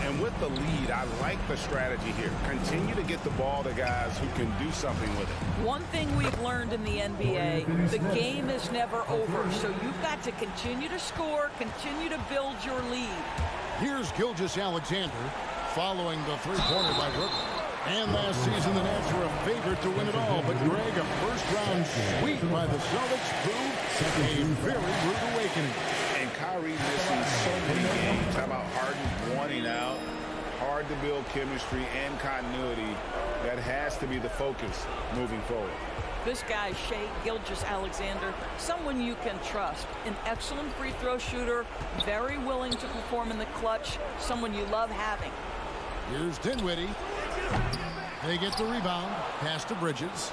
And with the lead, I like the strategy here. Continue to get the ball to guys who can do something with it. One thing we've learned in the NBA, the game is never over. So you've got to continue to score, continue to build your lead. Here's Gilgeous-Alexander following the three-pointer by Brooklyn. And last season, the Nets were a favorite to win it all. But Greg, a first-round sweep by the Celtics proved a very rude awakening. And Kyrie missing so many games. How about Harden wanting out? Hard to build chemistry and continuity. That has to be the focus moving forward. This guy, Shai Gilgeous-Alexander, someone you can trust. An excellent free throw shooter, very willing to perform in the clutch, someone you love having. Here's Dinwiddie. They get the rebound. Pass to Bridges.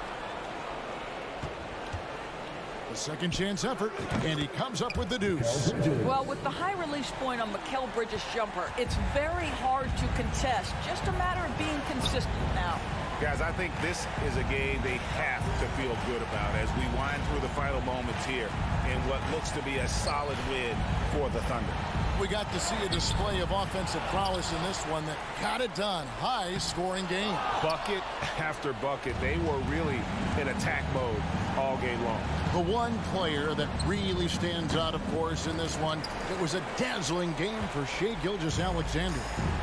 A second chance effort, and he comes up with the deuce. Well, with the high release point on Mikal Bridges' jumper, it's very hard to contest. Just a matter of being consistent now. Guys, I think this is a game they have to feel good about as we wind through the final moments here in what looks to be a solid win for the Thunder. We got to see a display of offensive prowess in this one that got it done. High-scoring game. Bucket after bucket. They were really in attack mode all game long. The one player that really stands out, of course, in this one, it was a dazzling game for Shai Gilgeous-Alexander.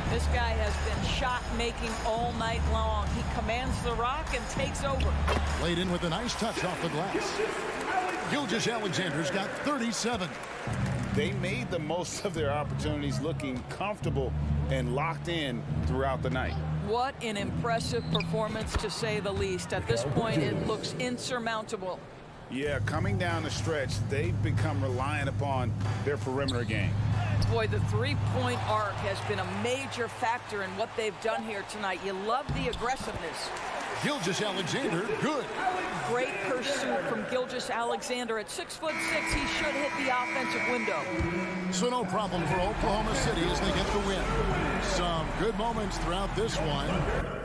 This guy has been shot-making all night long. He commands the rock and takes over. Laid in with a nice touch off the glass. Gilgeous-Alexander's got 37. They made the most of their opportunities, looking comfortable and locked in throughout the night. What an impressive performance, to say the least. At this point, it looks insurmountable. Yeah, coming down the stretch, they've become reliant upon their perimeter game. Boy, the three-point arc has been a major factor in what they've done here tonight. You love the aggressiveness. Gilgeous-Alexander, good. Great pursuit from Gilgeous-Alexander. At 6'6", he should hit the offensive window. So no problem for Oklahoma City as they get the win. Some good moments throughout this one.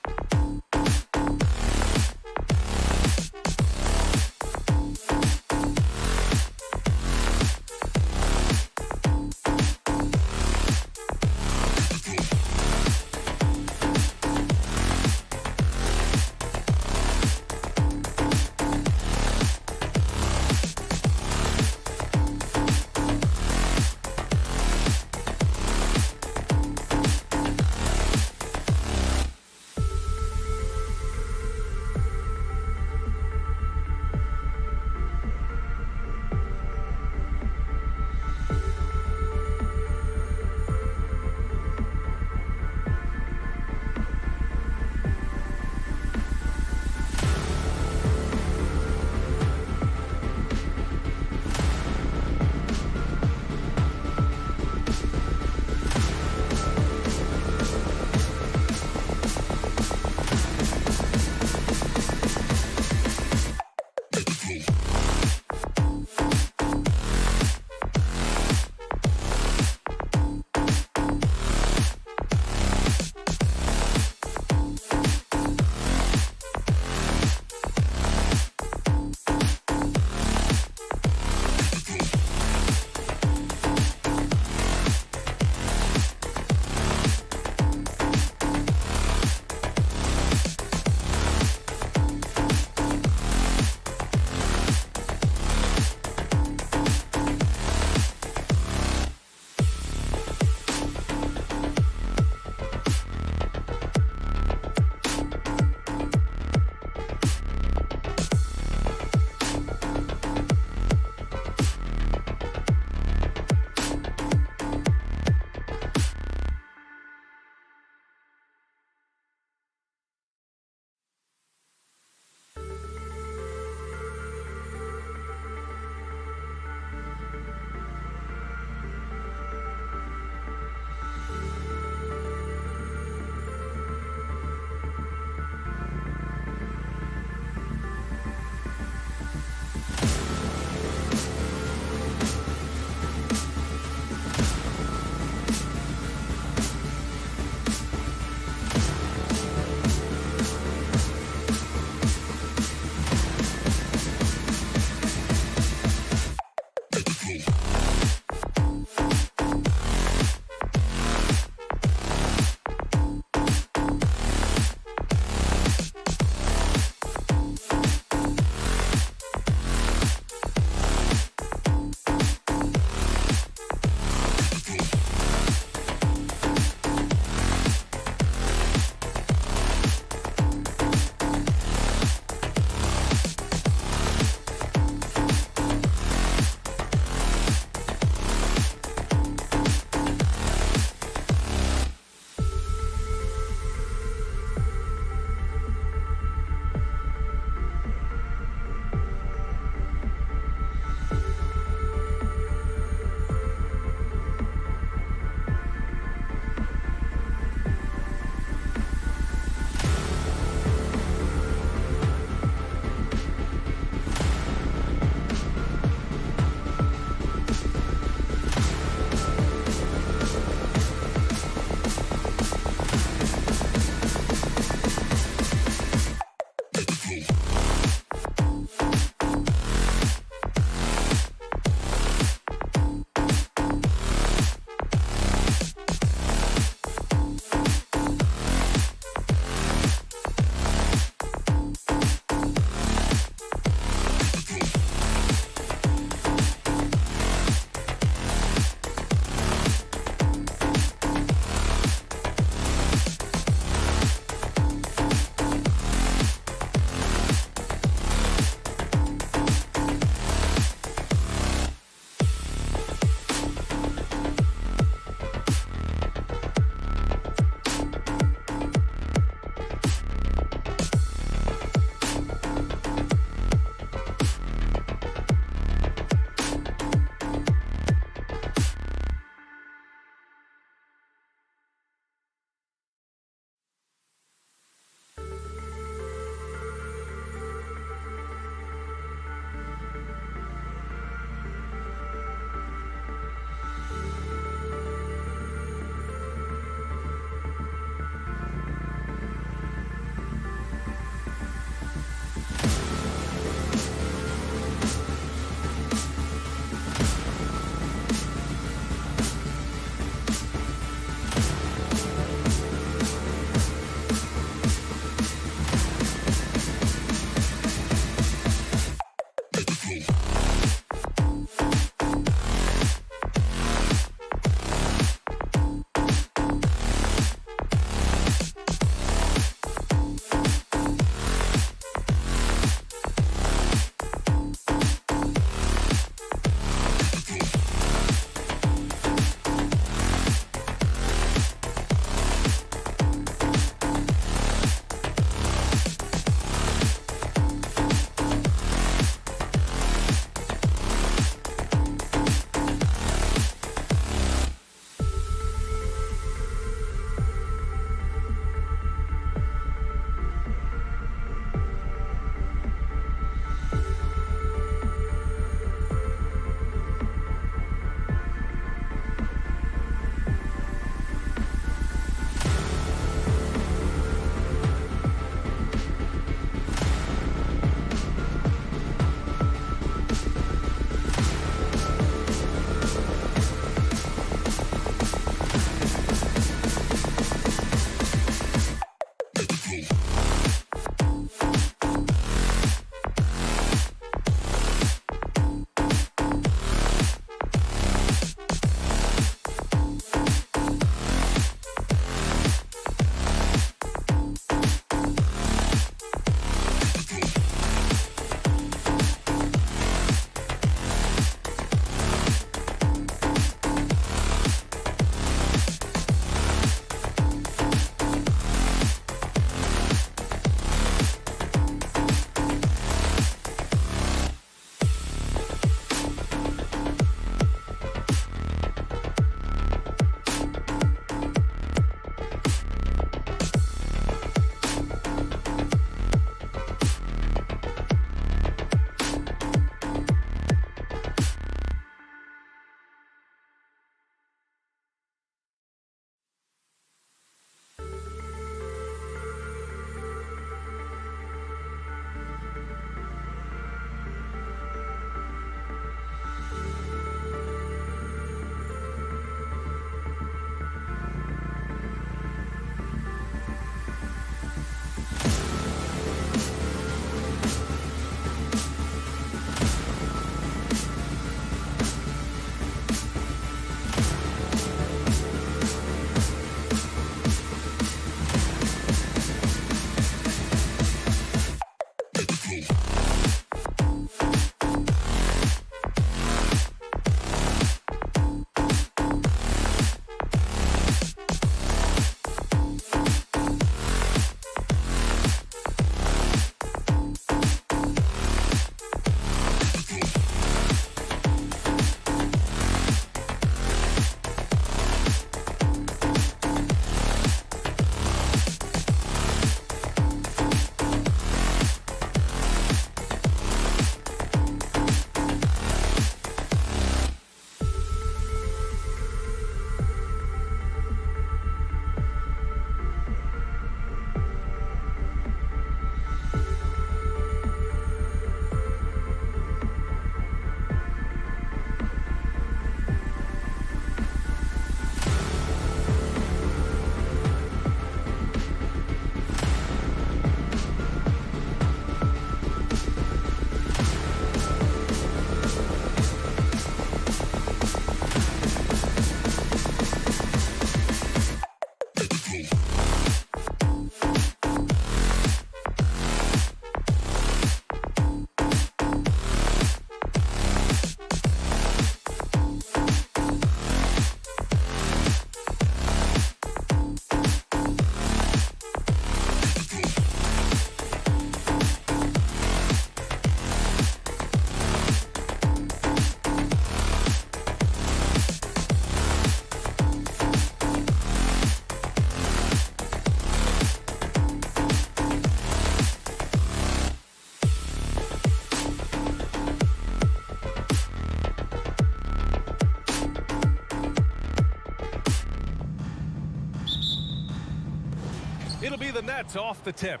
That's off the tip.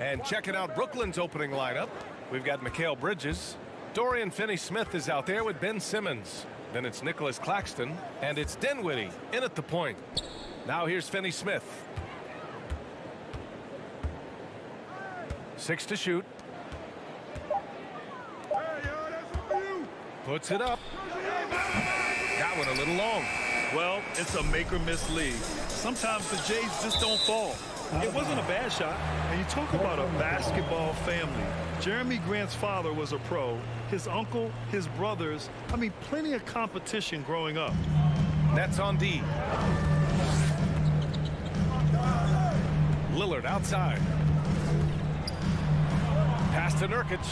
And checking out Brooklyn's opening lineup, we've got Mikal Bridges. Dorian Finney-Smith is out there with Ben Simmons. Then it's Nicholas Claxton, and it's Dinwiddie in at the point. Now here's Finney-Smith. 6 to shoot. Puts it up. That one a little long. Well, it's a make or miss league. Sometimes the Jays just don't fall. It wasn't a bad shot. And you talk about a basketball family. Jeremy Grant's father was a pro. His uncle, his brothers. I mean, plenty of competition growing up. Nets on D. Lillard outside. Pass to Nurkic.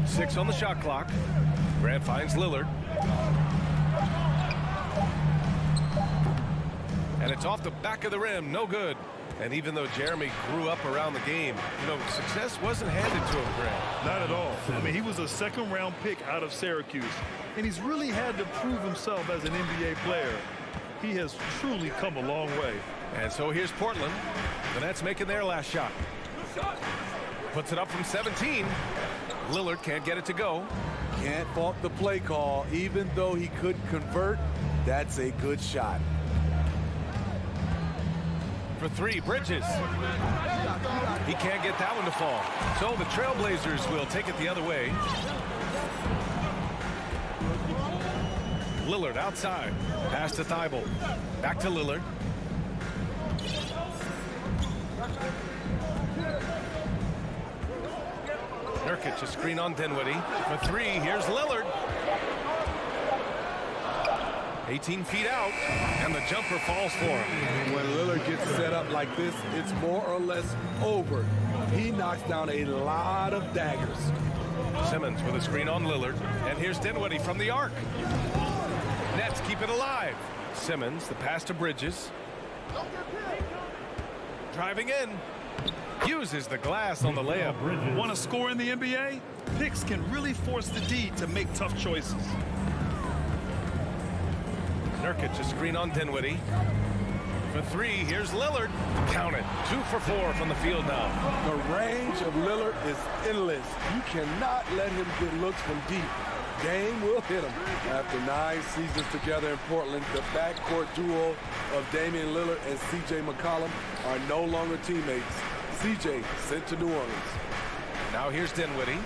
6 on the shot clock. Grant finds Lillard. And it's off the back of the rim. No good. And even though Jeremy grew up around the game, you know, success wasn't handed to him, Grant. Not at all. I mean, he was a second-round pick out of Syracuse. And he's really had to prove himself as an NBA player. He has truly come a long way. And so here's Portland. The Nets making their last shot. Puts it up from 17. Lillard can't get it to go. Can't fault the play call. Even though he couldn't convert, that's a good shot. For 3, Bridges. He can't get that one to fall. So the Trailblazers will take it the other way. Lillard outside. Pass to Thibault. Back to Lillard. Nurkic, a screen on Dinwiddie. For 3, here's Lillard. 18 feet out, and the jumper falls for him. When Lillard gets set up like this, it's more or less over. He knocks down a lot of daggers. Simmons with a screen on Lillard, and here's Dinwiddie from the arc. Nets keep it alive. Simmons, the pass to Bridges. Driving in. Uses the glass on the layup. Want to score in the NBA? Picks can really force the D to make tough choices. Nurkic, a screen on Dinwiddie. For 3, here's Lillard. Count it. 2 for 4 from the field now. The range of Lillard is endless. You cannot let him get looks from deep. Game will hit him. After 9 seasons together in Portland, the backcourt duo of Damian Lillard and C.J. McCollum are no longer teammates. C.J. sent to New Orleans. Now here's Dinwiddie.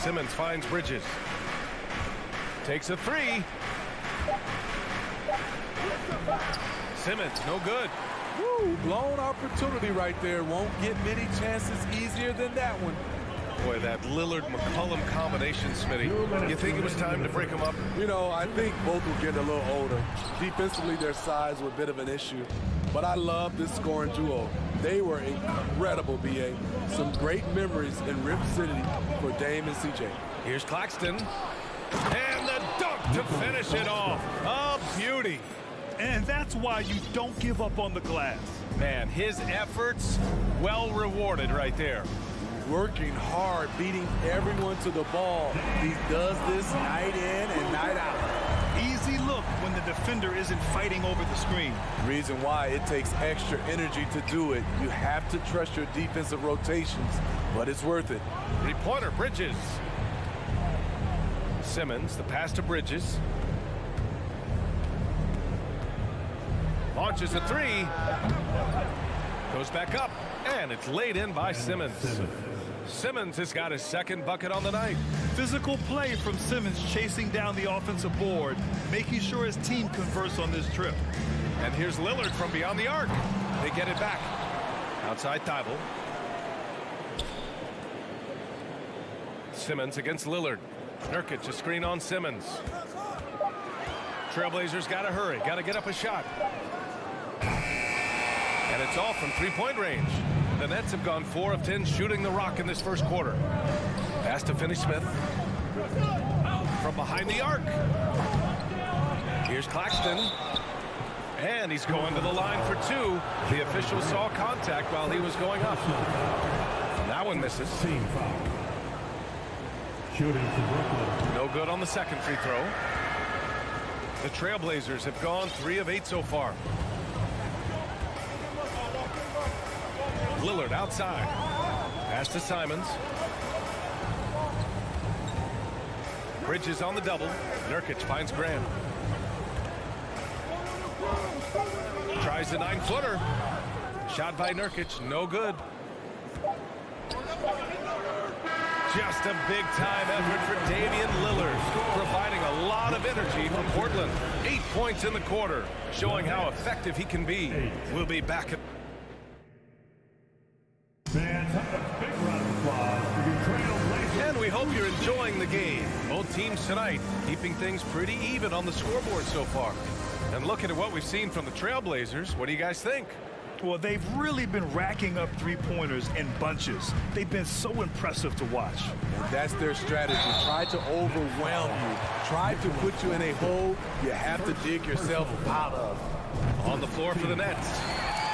Simmons finds Bridges. Takes a 3. Simmons, no good. Woo, blown opportunity right there. Won't get many chances easier than that one. Boy, that Lillard-McCollum combination, Smitty. You think it was time to break them up? You know, I think both will get a little older. Defensively, their size were a bit of an issue. But I love this scoring duo. They were incredible, B.A. Some great memories in Rip City for Dame and C.J. Here's Claxton. And the dunk to finish it off. A beauty. And that's why you don't give up on the glass. Man, his efforts well rewarded right there. Working hard, beating everyone to the ball. He does this night in and night out. Easy look when the defender isn't fighting over the screen. Reason why it takes extra energy to do it. You have to trust your defensive rotations, but it's worth it. 3-pointer, Bridges. Simmons, the pass to Bridges. Launches a 3. Goes back up, and it's laid in by Simmons. Simmons has got his second bucket on the night. Physical play from Simmons chasing down the offensive board, making sure his team converts on this trip. And here's Lillard from beyond the arc. They get it back. Outside Thibault. Simmons against Lillard. Nurkic, a screen on Simmons. Trailblazers got to hurry, got to get up a shot. And it's off from 3-point range. The Nets have gone 4 of 10 shooting the rock in this first quarter. Pass to Finney-Smith. From behind the arc. Here's Claxton. And he's going to the line for 2. The official saw contact while he was going up. That one misses. Team foul. Shooting for Brooklyn. No good on the second free throw. The Trailblazers have gone 3 of 8 so far. Lillard outside. Pass to Simons. Bridges on the double. Nurkic finds Grant. Tries the 9-footer. Shot by Nurkic, no good. Just a big-time effort for Damian Lillard, providing a lot of energy for Portland. 8 points in the quarter, showing how effective he can be. We'll be back at... Fans, a big round of applause for your Trailblazers. And we hope you're enjoying the game. Both teams tonight keeping things pretty even on the scoreboard so far. And looking at what we've seen from the Trailblazers, what do you guys think? Well, they've really been racking up three-pointers in bunches. They've been so impressive to watch. And that's their strategy. Try to overwhelm you. Try to put you in a hole you have to dig yourself out of. On the floor for the Nets.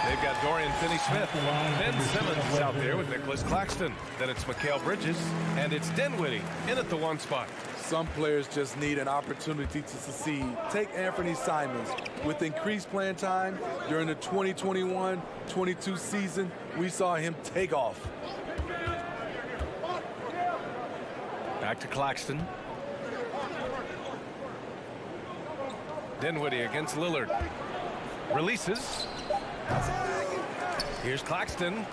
They've got Dorian Finney-Smith. Ben Simmons is out there with Nicholas Claxton. Then it's Mikal Bridges. And it's Dinwiddie in at the 1 spot. Some players just need an opportunity to succeed. Take Anthony Simons. With increased playing time during the 2021-22 season, we saw him take off. Back to Claxton. Dinwiddie against Lillard. Releases. Here's Claxton.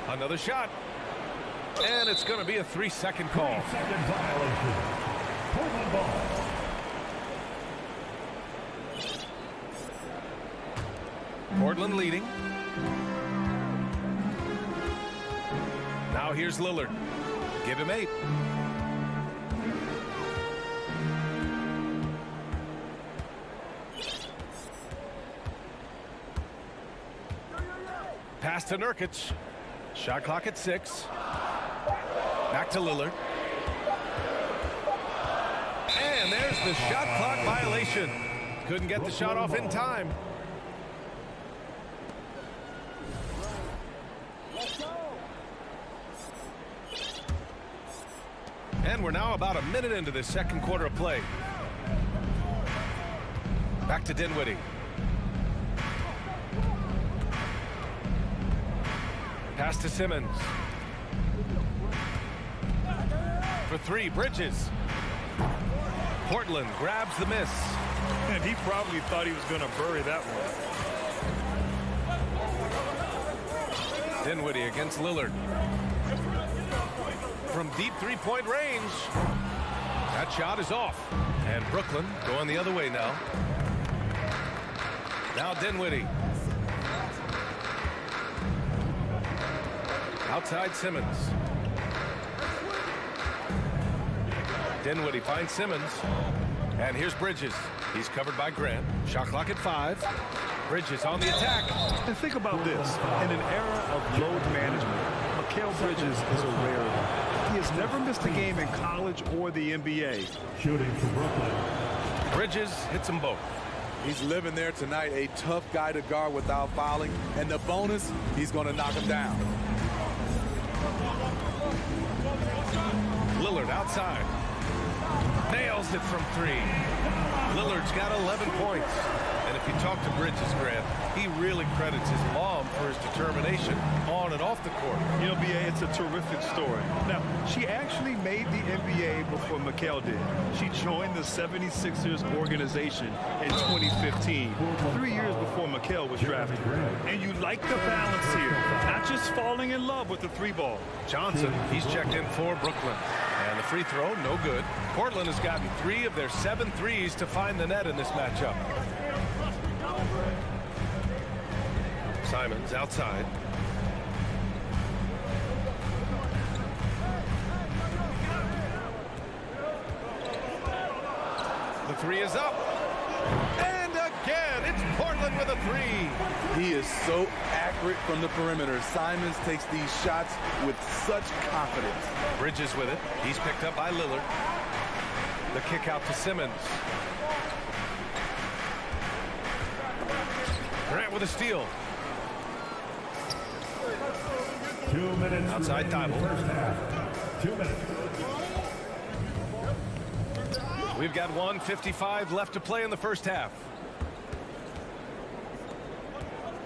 Another shot. And it's going to be a 3-second call. 3-second violation. Portland ball. Portland leading. Now here's Lillard. Give him 8. Pass to Nurkic. Shot clock at 6. Back to Lillard. And there's the shot clock violation. Couldn't get the shot off in time. And we're now about a minute into the second quarter of play. Back to Dinwiddie. Pass to Simmons. For 3, Bridges. Portland grabs the miss. And he probably thought he was going to bury that one. Dinwiddie against Lillard. From deep 3-point range. That shot is off. And Brooklyn going the other way now. Now Dinwiddie. Outside Simmons. Dinwiddie finds Simmons. And here's Bridges. He's covered by Grant. Shot clock at 5. Bridges on the attack. And think about this. In an era of load management, Mikal Bridges is a rarity. He has never missed a game in college or the NBA. Shooting for Brooklyn. Bridges hits them both. He's living there tonight, a tough guy to guard without fouling. And the bonus, he's going to knock him down. Lillard outside. Nails it from 3. Lillard's got 11 points. And if you talk to Bridges, Grant, he really credits his mom for his determination on and off the court. You know, BA, it's a terrific story. Now, she actually made the NBA before Mikal did. She joined the 76ers organization in 2015, 3 years before Mikal was drafted. And you like the balance here, not just falling in love with the 3-ball. Johnson, he's checked in for Brooklyn. And the free throw, no good. Portland has gotten 3 of their 7 threes to find the net in this matchup. Simons outside. The 3 is up. And again, it's Portland with a 3. He is so accurate from the perimeter. Simons takes these shots with such confidence. Bridges with it. He's picked up by Lillard. The kick out to Simmons. Grant with a steal. 2 minutes Outside remaining in the Thibault. first half. 2 minutes. We've got 1:55 left to play in the first half.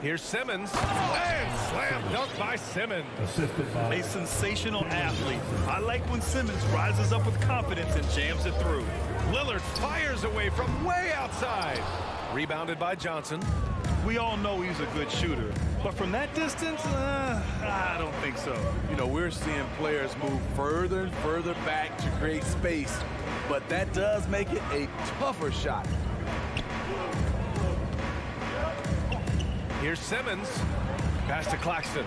Here's Simmons. And slam dunk by Simmons. Assisted by A sensational athlete. I like when Simmons rises up with confidence and jams it through. Lillard fires away from way outside. Rebounded by Johnson. We all know he's a good shooter, but from that distance, I don't think so. You know, we're seeing players move further and further back to create space, but that does make it a tougher shot. Here's Simmons. Pass to Claxton.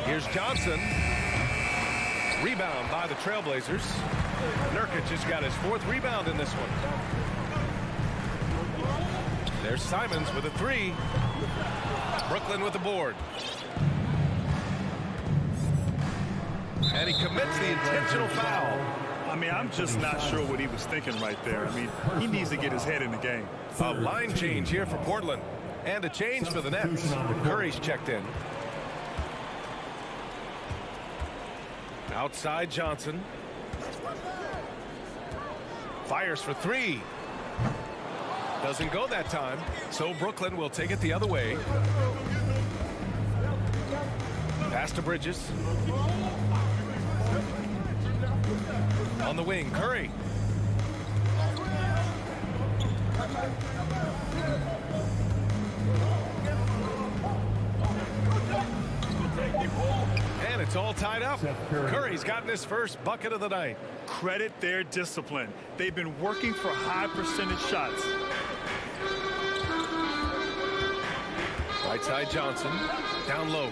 Here's Johnson. Rebound by the Trailblazers. Nurkic has got his 4th rebound in this one. There's Simons with a 3. Brooklyn with the board. And he commits the intentional foul. I mean, I'm just not sure what he was thinking right there. I mean, he needs to get his head in the game. A line change here for Portland. And a change for the Nets. Curry's checked in. Outside Johnson. Fires for 3. Doesn't go that time. So Brooklyn will take it the other way. Pass to Bridges. On the wing, Curry. And it's all tied up. Curry's gotten his first bucket of the night. Credit their discipline. They've been working for high percentage shots. Right side Johnson. Down low.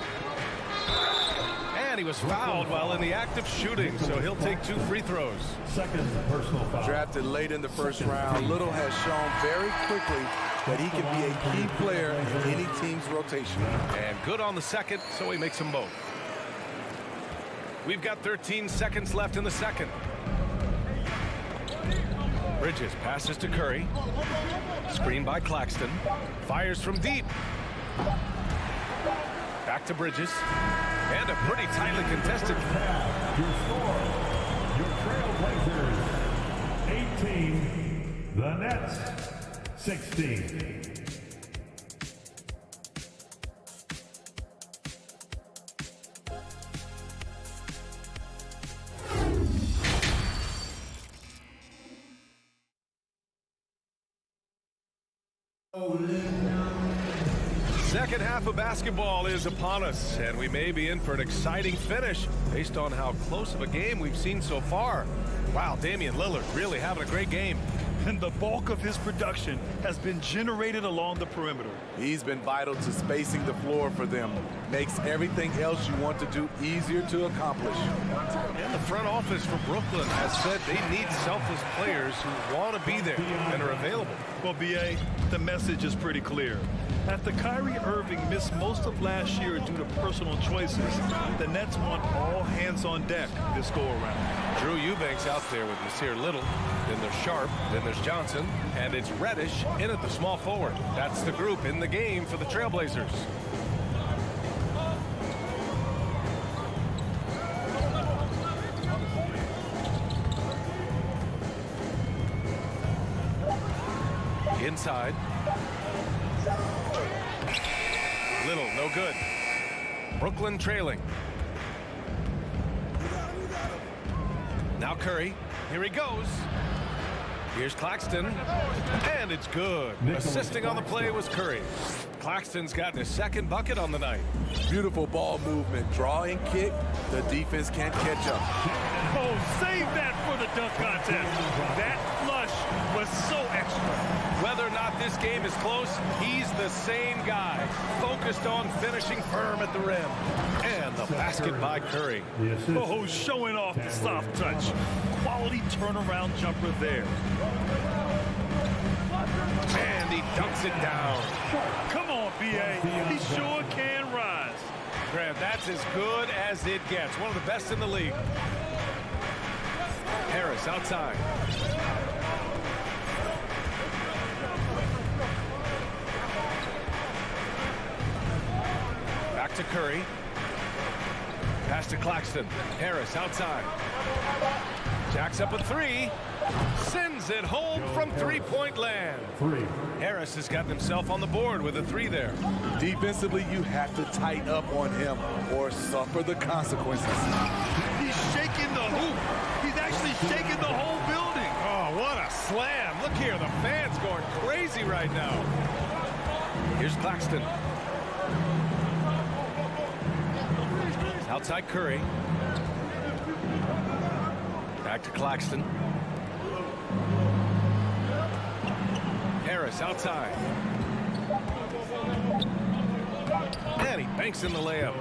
And he was fouled while in the act of shooting, so he'll take 2 free throws. second personal foul. Drafted late in the first round, Little has shown very quickly that he can be a key player in any team's rotation. And good on the second, so he makes them both. We've got 13 seconds left in the second. Bridges passes to Curry. Screen by Claxton. Fires from deep. Back to Bridges. And a pretty tightly contested. Your score, your Trailblazers, 18, the Nets, 16. Second half of basketball is upon us, and we may be in for an exciting finish based on how close of a game we've seen so far. Wow, Damian Lillard really having a great game. And the bulk of his production has been generated along the perimeter. He's been vital to spacing the floor for them. Makes everything else you want to do easier to accomplish. And the front office for Brooklyn has said they need selfless players who want to be there and are available. Well, B.A., the message is pretty clear. After Kyrie Irving missed most of last year due to personal choices, the Nets want all hands on deck this go-around. Drew Eubanks out there with Nasir Little. Then there's Sharp. Then there's Johnson. And it's Reddish in at the small forward. That's the group in the game for the Trailblazers. Inside. Little, no good. Brooklyn trailing. Now Curry. Here he goes. Here's Claxton. And it's good. Assisting on the play was Curry. Claxton's gotten his second bucket on the night. Beautiful ball movement. Draw and kick. The defense can't catch up. Oh, save that for the dunk contest. That flush was so extra. Whether or not this game is close, he's the same guy. Focused on finishing firm at the rim. And the basket by Curry. Oh, showing off the soft touch. Quality turnaround jumper there. And he dunks it down. Come on, B.A. He sure can rise. Grant, that's as good as it gets. One of the best in the league. Harris outside. Back to Curry. Pass to Claxton. Harris outside. Jacks up a 3. Sends it home from three-point land. Harris has gotten himself on the board with a 3 there. Defensively, you have to tighten up on him or suffer the consequences. He's shaking the hoop. He's actually shaking the whole building. Oh, what a slam. Look here, the fans going crazy right now. Here's Claxton. Outside Curry. Back to Claxton. Harris outside. And he banks in the layup.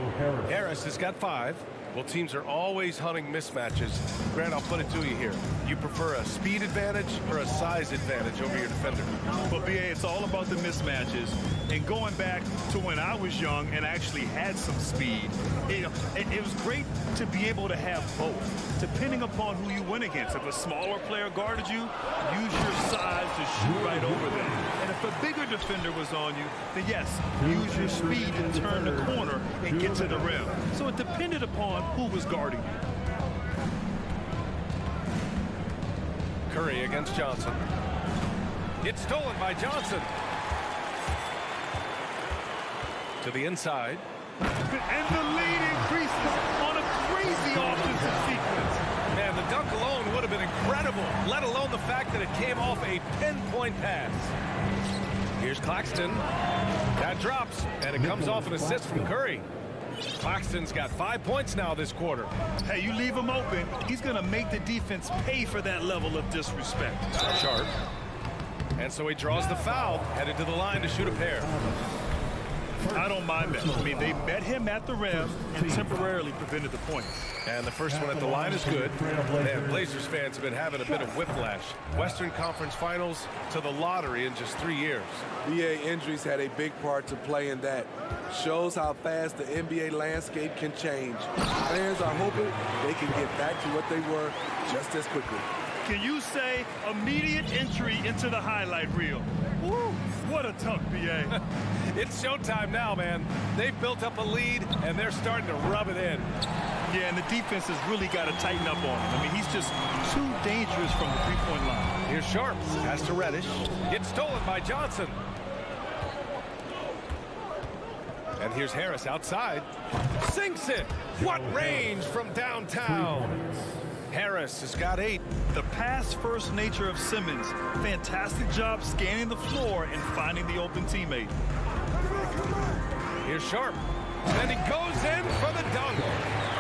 Harris has got 5. Well, teams are always hunting mismatches. Grant, I'll put it to you here. You prefer a speed advantage or a size advantage over your defender? Well, BA, it's all about the mismatches. And going back to when I was young and actually had some speed, it was great to be able to have both, depending upon who you went against. If a smaller player guarded you, use your size to shoot right over them. And if a bigger defender was on you, then yes, use your speed to turn the corner and get to the rim. So it depended upon who was guarding you. Curry against Johnson. It's stolen by Johnson. To the inside. And the lead increases on a crazy offensive sequence. Man, the dunk alone would have been incredible, let alone the fact that it came off a pinpoint pass. Here's Claxton. That drops, and it comes off an assist from Curry. Claxton's got 5 points now this quarter. Hey, you leave him open, he's going to make the defense pay for that level of disrespect. Sharp. And so he draws the foul, headed to the line to shoot a pair. I don't mind that. I mean, they met him at the rim and temporarily prevented the points. And the first one at the line is good. Man, Blazers fans have been having a bit of whiplash. Western Conference Finals to the lottery in just 3 years. BA injuries had a big part to play in that. Shows how fast the NBA landscape can change. Fans are hoping they can get back to what they were just as quickly. Can you say immediate entry into the highlight reel? Woo, what a dunk, BA. It's showtime now, man. They've built up a lead, and they're starting to rub it in. Yeah, and the defense has really got to tighten up on him. I mean, he's just too dangerous from the three-point line. Here's Sharp. Pass to Reddish. It's stolen by Johnson. And here's Harris outside. Sinks it. What range from downtown. Harris has got 8. The pass-first nature of Simmons. Fantastic job scanning the floor and finding the open teammate. Here's Sharp. And he goes in for the dunk.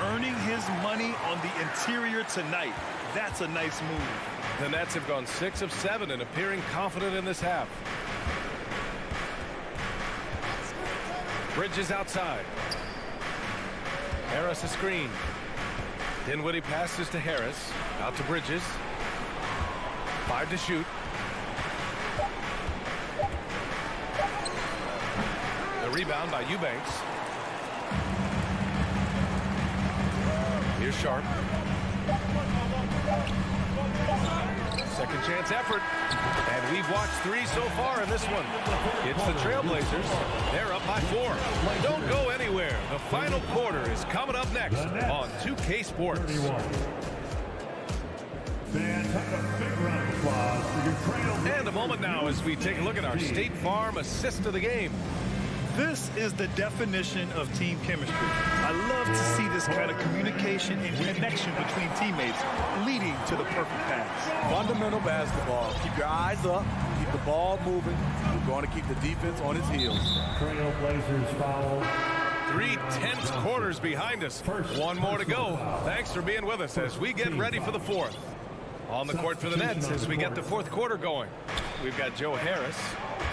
Earning his money on the interior tonight. That's a nice move. The Nets have gone 6 of 7 and appearing confident in this half. Bridges outside. Harris a screen. Dinwiddie passes to Harris. Out to Bridges. 5 to shoot. The rebound by Eubanks. Here's Sharp. Second chance effort. And we've watched 3 so far in this one. It's the Trailblazers. They're up by 4. Don't go anywhere. The final quarter is coming up next on 2K Sports. And a moment now as we take a look at our State Farm assist of the game. This is the definition of team chemistry. I love to see this kind of communication and connection between teammates leading to the perfect pass. Fundamental basketball. Keep your eyes up. Keep the ball moving. We're going to keep the defense on its heels. Trailblazers foul. 3 tense quarters behind us. 1 more to go. Thanks for being with us as we get ready for the 4th. On the court for the Nets as we get the 4th quarter going. We've got Joe Harris.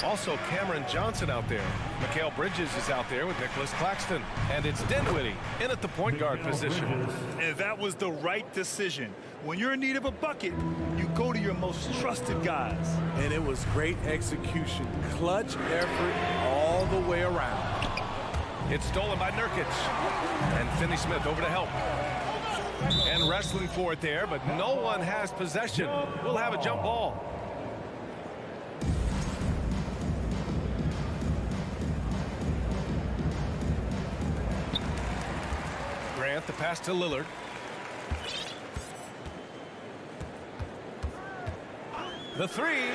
Also Cameron Johnson out there. Mikal Bridges is out there with Nicholas Claxton. And it's Dinwiddie in at the point guard position. And that was the right decision. When you're in need of a bucket, you go to your most trusted guys. And it was great execution. Clutch effort all the way around. It's stolen by Nurkic. And Finney-Smith over to help. And wrestling for it there, but no one has possession. We'll have a jump ball. Grant, the pass to Lillard. The three.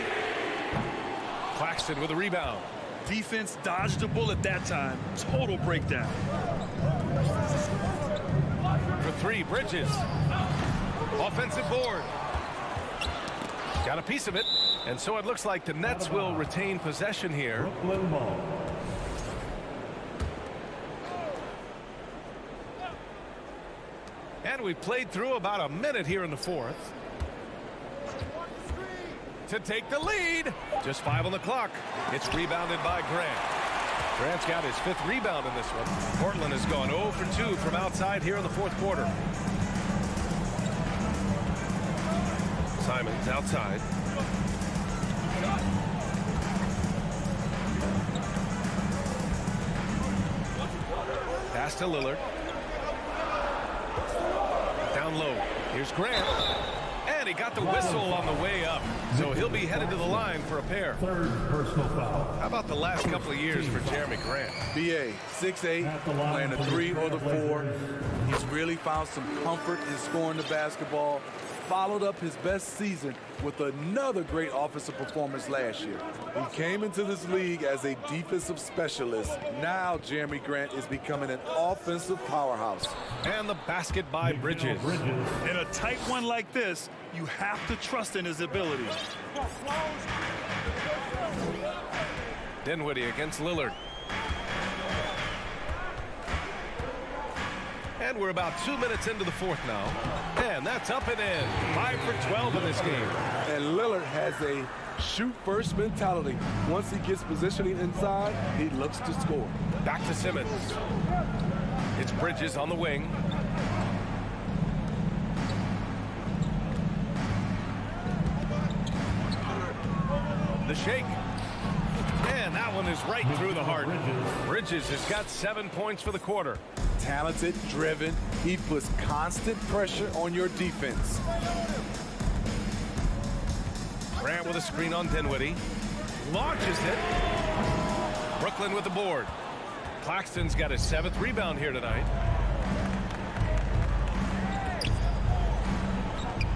Claxton with a rebound. Defense dodged the bullet that time. Total breakdown. For three, Bridges. Offensive board. Got a piece of it. And so it looks like the Nets will retain possession here. Brooklyn ball. And we played through about a minute here in the fourth. To take the lead. Just 5 on the clock. It's rebounded by Grant. Grant's got his 5th rebound in this one. Portland has gone 0 for 2 from outside here in the fourth quarter. Simons outside. Pass to Lillard. Down low. Here's Grant. And he got the whistle on the way up. So he'll be headed to the line for a pair. 3rd personal foul. How about the last couple of years for Jeremy Grant? BA, 6'8", playing the 3 or the 4. He's really found some comfort in scoring the basketball. Followed up his best season with another great offensive performance last year. He came into this league as a defensive specialist. Now Jeremy Grant is becoming an offensive powerhouse. And the basket by Bridges. In a tight one like this, you have to trust in his ability. Dinwiddie against Lillard. And we're about 2 minutes into the fourth now. And that's up and in. 5 for 12 in this game. And Lillard has a shoot-first mentality. Once he gets positioning inside, he looks to score. Back to Simmons. It's Bridges on the wing. The shake. And that one is right through the heart. Bridges has got 7 points for the quarter. Talented, driven. He puts constant pressure on your defense. Grant with a screen on Dinwiddie. Launches it. Brooklyn with the board. Claxton's got his 7th rebound here tonight.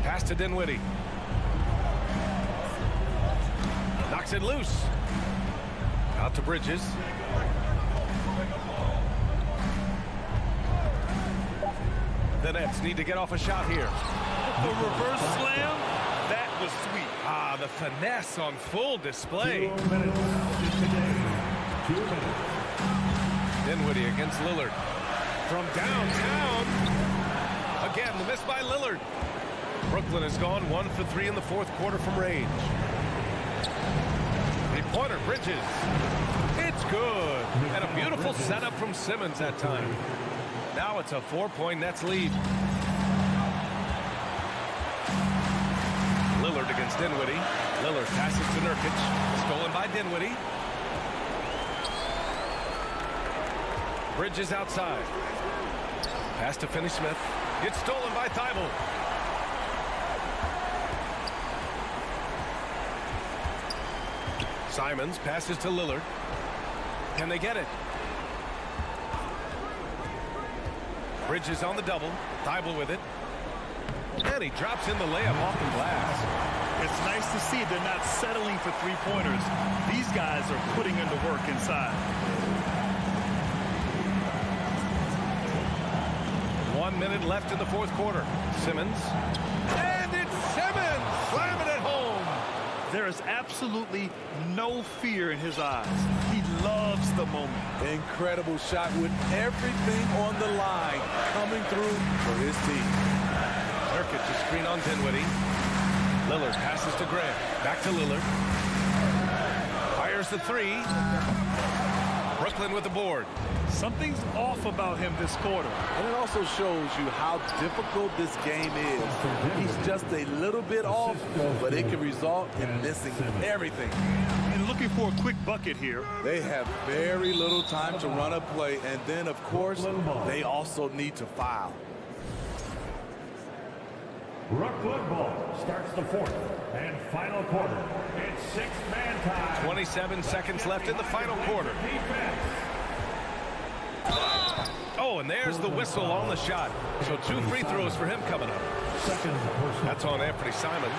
Pass to Dinwiddie. Knocks it loose. Out to Bridges. The Nets need to get off a shot here. The reverse slam, that was sweet. Ah, the finesse on full display. 2 minutes. 2 minutes. Dinwiddie against Lillard. From downtown. Again, the miss by Lillard. Brooklyn has gone 1 for 3 in the fourth quarter from range. Three-pointer, Bridges. It's good. And a beautiful setup from Simmons that time. Now it's a 4-point Nets lead. Lillard against Dinwiddie. Lillard passes to Nurkic. Stolen by Dinwiddie. Bridges outside. Pass to Finney-Smith. It's stolen by Thibault. Simons passes to Lillard. Can they get it? Bridges on the double. Thibault with it. And he drops in the layup off the glass. It's nice to see they're not settling for three-pointers. These guys are putting in the work inside. 1 minute left in the fourth quarter. Simmons. And it's Simmons! Slamming it home! There is absolutely no fear in his eyes. He loves the moment. Incredible shot with everything on the line coming through for his team. Nurkic to screen on Dinwiddie. Lillard passes to Grant. Back to Lillard. Fires the three. Brooklyn with the board. Something's off about him this quarter. And it also shows you how difficult this game is. He's just a little bit off, but it can result in missing everything. And looking for a quick bucket here. They have very little time to run a play, and then, of course, they also need to foul. Brooklyn ball starts the fourth and final quarter. It's six-man time. 27 seconds left in the final quarter. Oh, and there's the whistle on the shot. So 2 free throws for him coming up. Second personal. That's on Anthony Simons.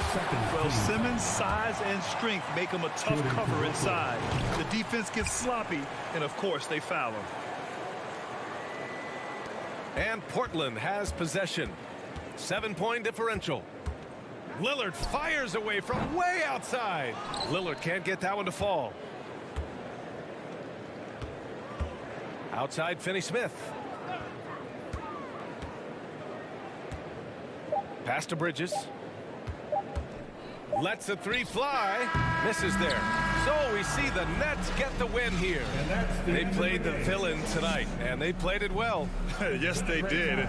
Well, Simmons' size and strength make him a tough cover inside. The defense gets sloppy, and of course they foul him. And Portland has possession. 7-point differential. Lillard fires away from way outside. Lillard can't get that one to fall. Outside Finney-Smith. Pass to Bridges. Lets the three fly. Misses there. So we see the Nets get the win here. They played the villain tonight, and they played it well. Yes, they did.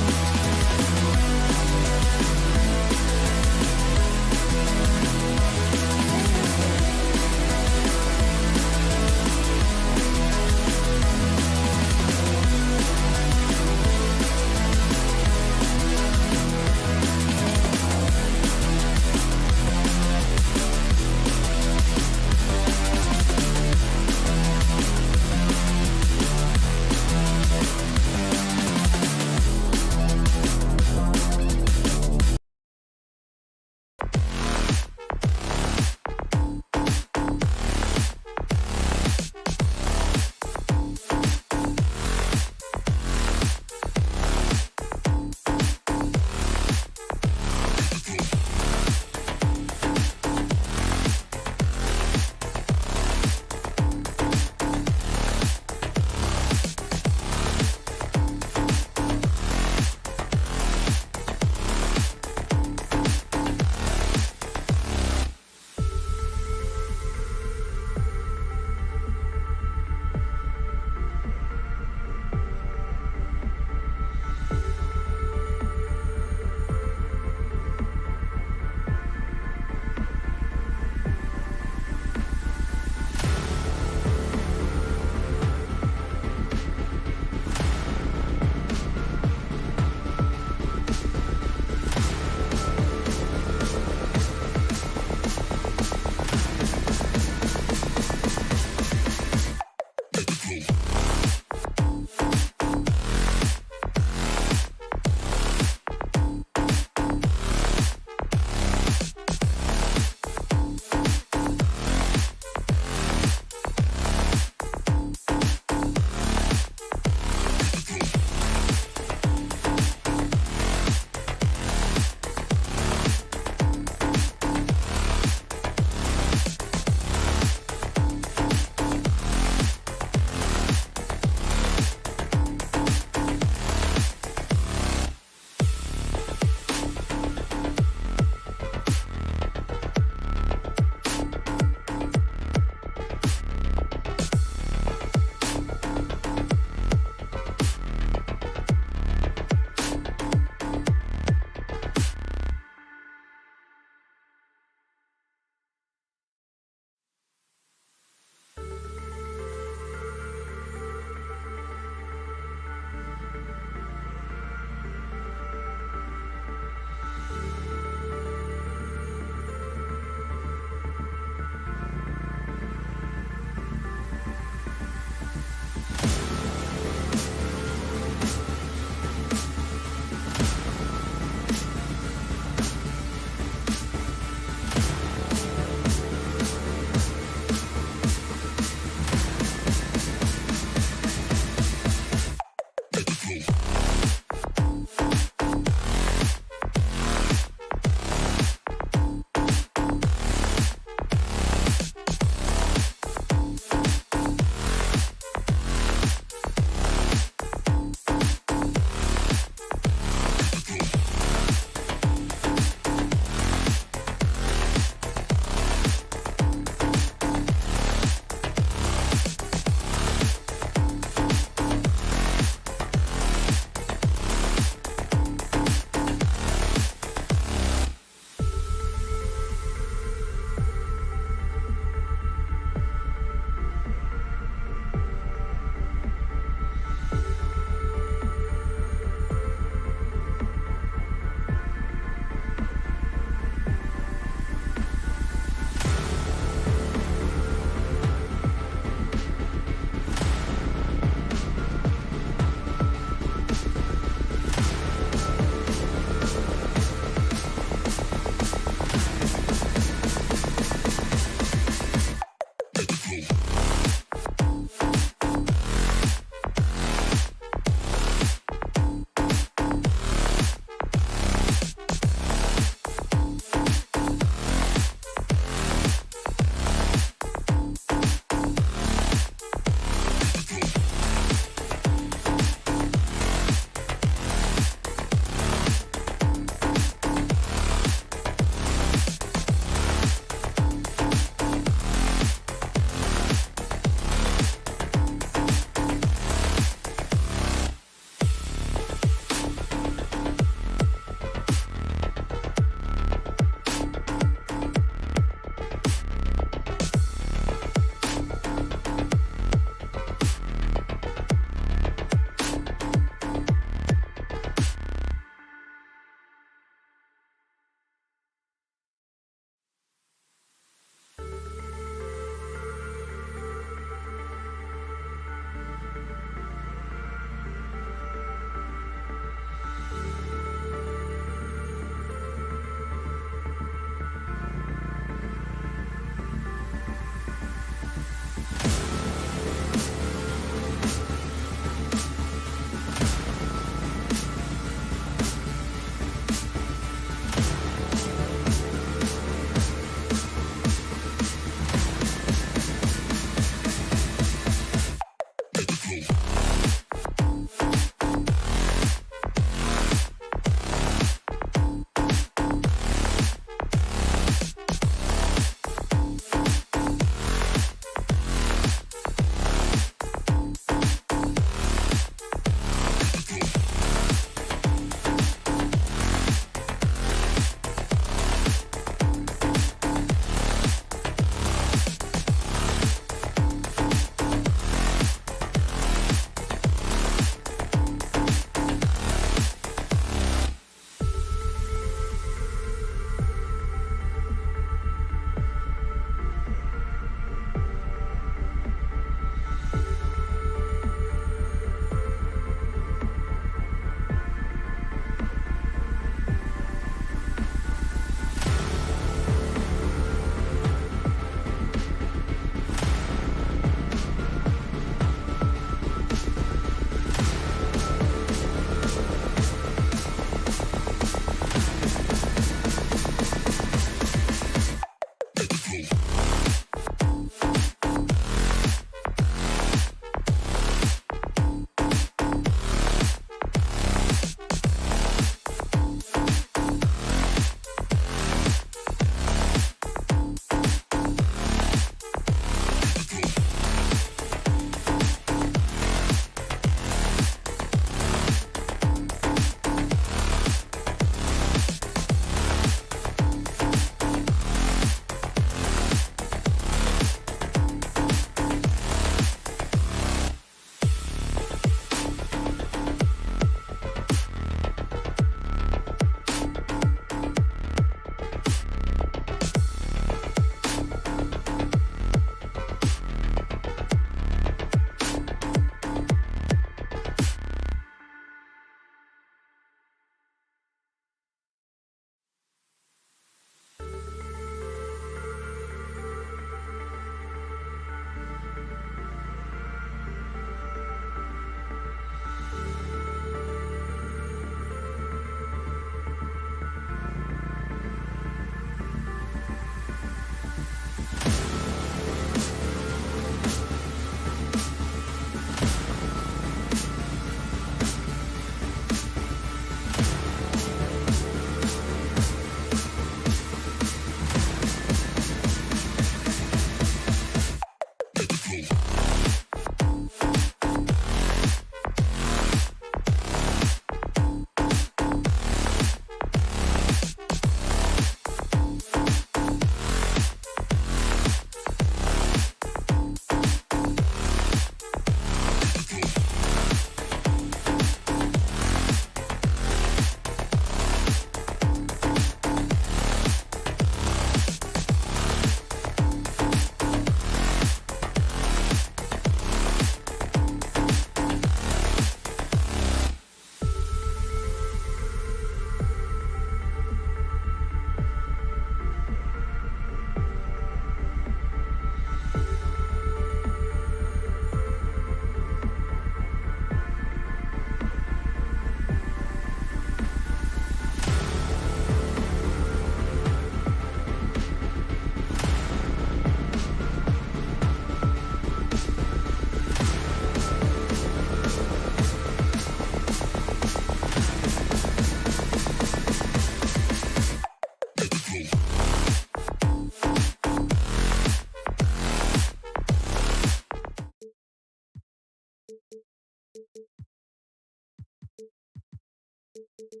We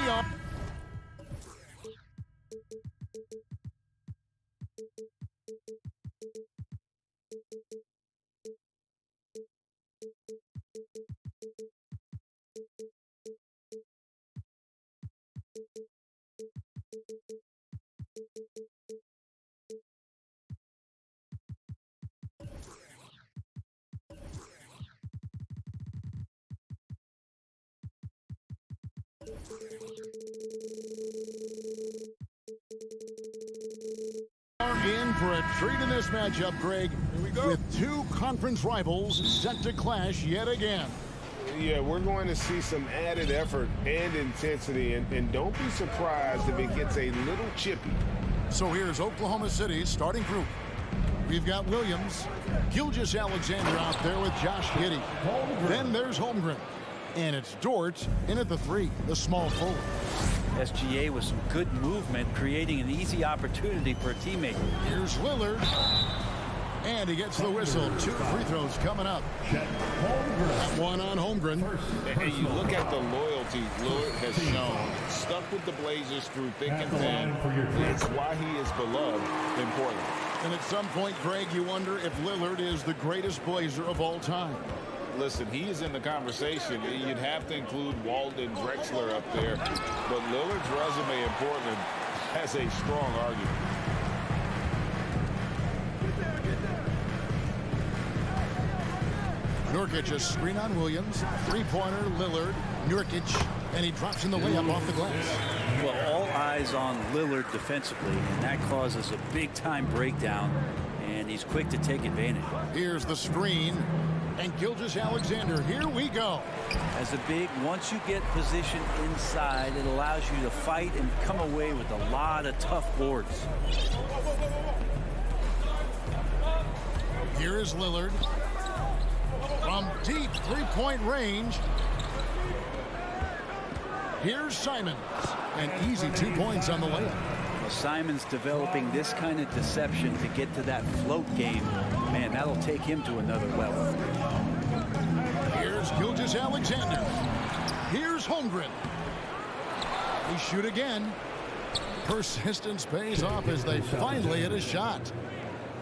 are... in for a treat in this matchup, Greg. Here we go. With two conference rivals set to clash yet again. Yeah, we're going to see some added effort and intensity, and don't be surprised if it gets a little chippy. So here's Oklahoma City's starting group. We've got Williams, Gilgeous-Alexander out there with Josh Giddey. Then there's Holmgren. And it's Dort in at the 3, the small forward. SGA with some good movement, creating an easy opportunity for a teammate. Here's Lillard. And he gets the whistle. 2 free throws coming up. That one on Holmgren. And you look at the loyalty Lillard has shown. Stuck with the Blazers through thick and thin. It's why he is beloved in Portland. And at some point, Greg, you wonder if Lillard is the greatest Blazer of all time. Listen, he is in the conversation. You'd have to include Walden Drexler up there. But Lillard's resume in Portland has a strong argument. Nurkic, a screen on Williams. 3-pointer, Lillard, Nurkic, and he drops in the layup off the glass. Well, all eyes on Lillard defensively, and that causes a big-time breakdown, and he's quick to take advantage. Here's the screen, and Gilgeous-Alexander, here we go. As a big, once you get position inside, it allows you to fight and come away with a lot of tough boards. Here is Lillard. From deep three-point range. Here's Simons. And easy 2 points on the layup. Well, Simons developing this kind of deception to get to that float game. Man, that'll take him to another level. Here's Gilgeous-Alexander. Here's Holmgren. He shoot again. Persistence pays off as they finally hit a shot.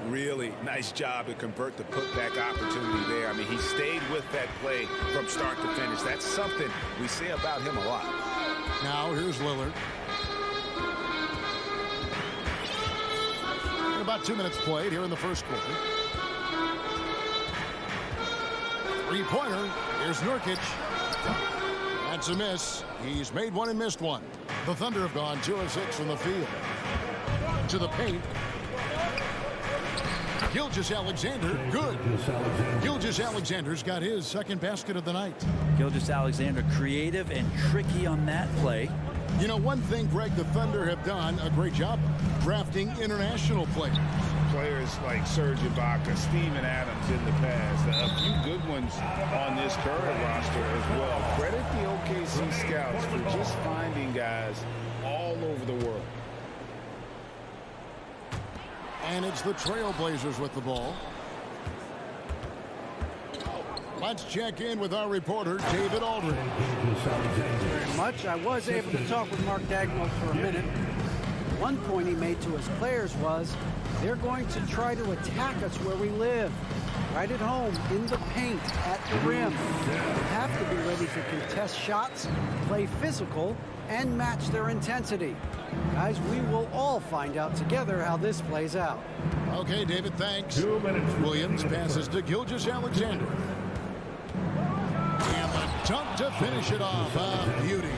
Really nice job to convert the putback opportunity there. I mean, he stayed with that play from start to finish. That's something we say about him a lot. Now here's Lillard. And about 2 minutes played here in the first quarter. 3-pointer. Here's Nurkic. That's a miss. He's made one and missed one. The Thunder have gone 2 of 6 from the field. To the paint. Gilgeous-Alexander, good. Gilgeous-Alexander's got his second basket of the night. Gilgeous-Alexander creative and tricky on that play. You know, one thing, Greg, the Thunder have done a great job drafting international players. Players like Serge Ibaka, Steven Adams in the past. A few good ones on this current roster as well. Credit the OKC scouts for just finding guys all over the world. And it's the Trailblazers with the ball. Let's check in with our reporter, David Aldridge. Very much. I was able to talk with Mark Daigneault for a minute. One point he made to his players was, they're going to try to attack us where we live. Right at home, in the paint, at the rim. They have to be ready to contest shots, play physical, and match their intensity. Guys, we will all find out together how this plays out. Okay, David, thanks. 2 minutes. Williams passes to Gilgeous-Alexander. And the dunk to finish it off. Beauty.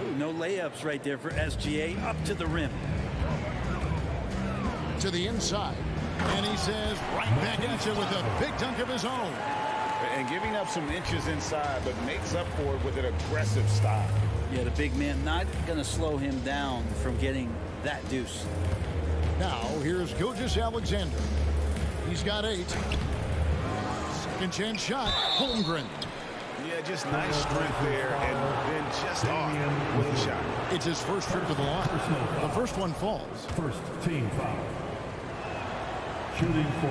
Ooh, no layups right there for SGA. Up to the rim. To the inside. And he says, right back at you with a big dunk of his own. And giving up some inches inside, but makes up for it with an aggressive style. Yeah, the big man not going to slow him down from getting that deuce. Now, here's Gilgeous-Alexander. He's got 8. Second chance shot, Holmgren. Yeah, just nice strength there, and then just off with the shot. It's his first trip to the line. The first one falls. First team foul.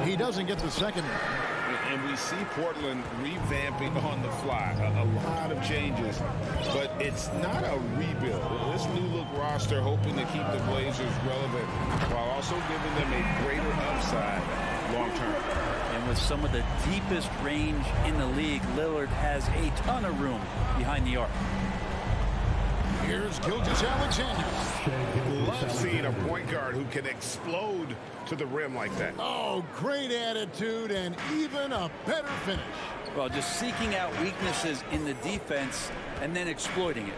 He doesn't get the second one. And we see Portland revamping on the fly. A lot of changes, but it's not a rebuild. This new look roster hoping to keep the Blazers relevant while also giving them a greater upside long term. And with some of the deepest range in the league, Lillard has a ton of room behind the arc. Here's Gilgeous-Alexander. Love seeing a point guard who can explode to the rim like that. Oh, great attitude and even a better finish. Well, just seeking out weaknesses in the defense and then exploiting it.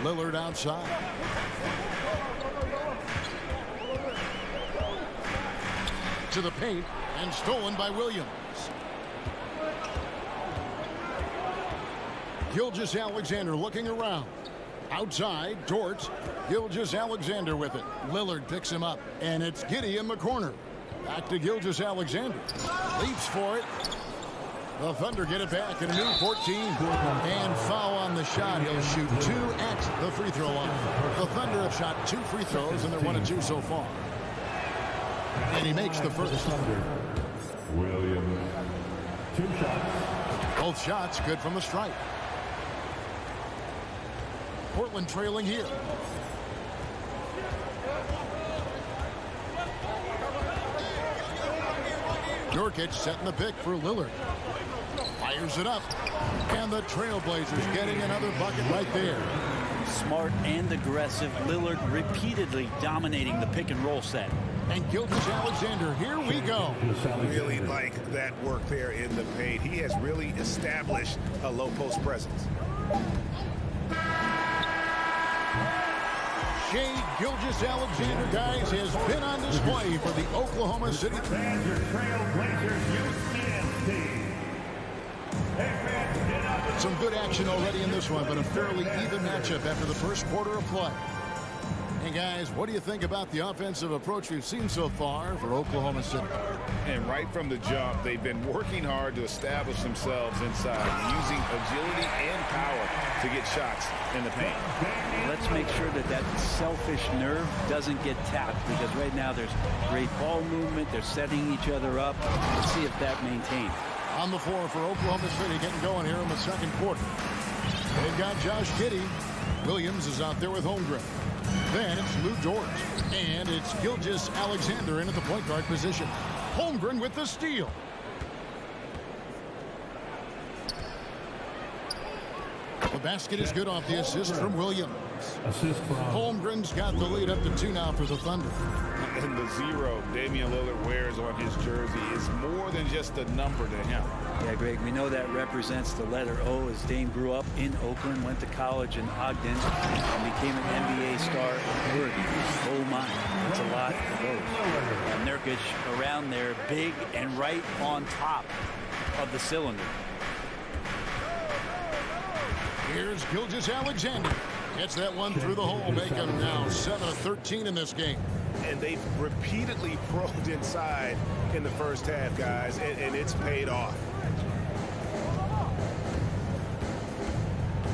Lillard outside. To the paint and stolen by Williams. Gilgeous-Alexander looking around. Outside, Dort. Gilgeous-Alexander with it. Lillard picks him up, and it's Giddey in the corner. Back to Gilgeous-Alexander. Leaps for it. The Thunder get it back in a new 14. And foul on the shot. He'll shoot 2 at the free throw line. The Thunder have shot 2 free throws, and they're 1 of 2 so far. And he makes the first. Williams. 2 shots. Both shots good from the stripe. Portland trailing here. Nurkic setting the pick for Lillard. Fires it up. And the Trailblazers getting another bucket right there. Smart and aggressive. Lillard repeatedly dominating the pick and roll set. And Gilgeous-Alexander, here we go. Really like that work there in the paint. He has really established a low post presence. Shai Gilgeous-Alexander, guys, has been on display for the Oklahoma City Trailblazers youth team. Some good action already in this one, but a fairly even matchup after the first quarter of play. Hey, guys, what do you think about the offensive approach we've seen so far for Oklahoma City? And right from the jump, they've been working hard to establish themselves inside, using agility and power to get shots in the paint. Let's make sure that that selfish nerve doesn't get tapped, because right now there's great ball movement. They're setting each other up. Let's see if that maintains. On the floor for Oklahoma City, getting going here in the second quarter. They've got Josh Giddey. Williams is out there with Holmgren. Then it's Lou Dort. And it's Gilgeous-Alexander in at the point guard position. Holmgren with the steal. The basket is good off the assist from Williams. Assist from Holmgren's got the lead up to 2 now for the Thunder. And the 0 Damian Lillard wears on his jersey is more than just a number to him. Yeah, Greg, we know that represents the letter O, as Dame grew up in Oakland, went to college in Ogden, and became an NBA star in Oregon. Oh my, that's a lot of those. And Nurkic around there, big and right on top of the cylinder. Here's Gilgeous-Alexander. Gets that one through the hole, making him now 7 of 13 in this game. And they've repeatedly probed inside in the first half, guys, and it's paid off.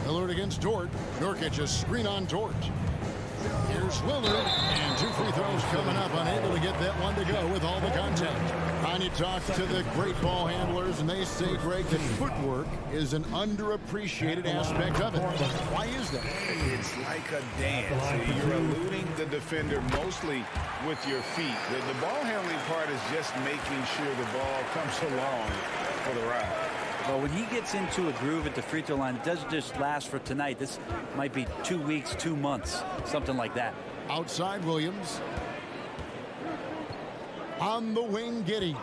Lillard against Dort. Nurkic a screen on Dort. Here's Lillard, and 2 free throws coming up, unable to get that one to go with all the contact. And you talk to the great ball handlers, and they say, Greg, that footwork is an underappreciated aspect of it. Why is that? It's like a dance. You're eluding the defender mostly with your feet. The ball handling part is just making sure the ball comes along for the ride. Well, when he gets into a groove at the free throw line, it doesn't just last for tonight. This might be 2 weeks, 2 months, something like that. Outside Williams. On the wing, Giddey.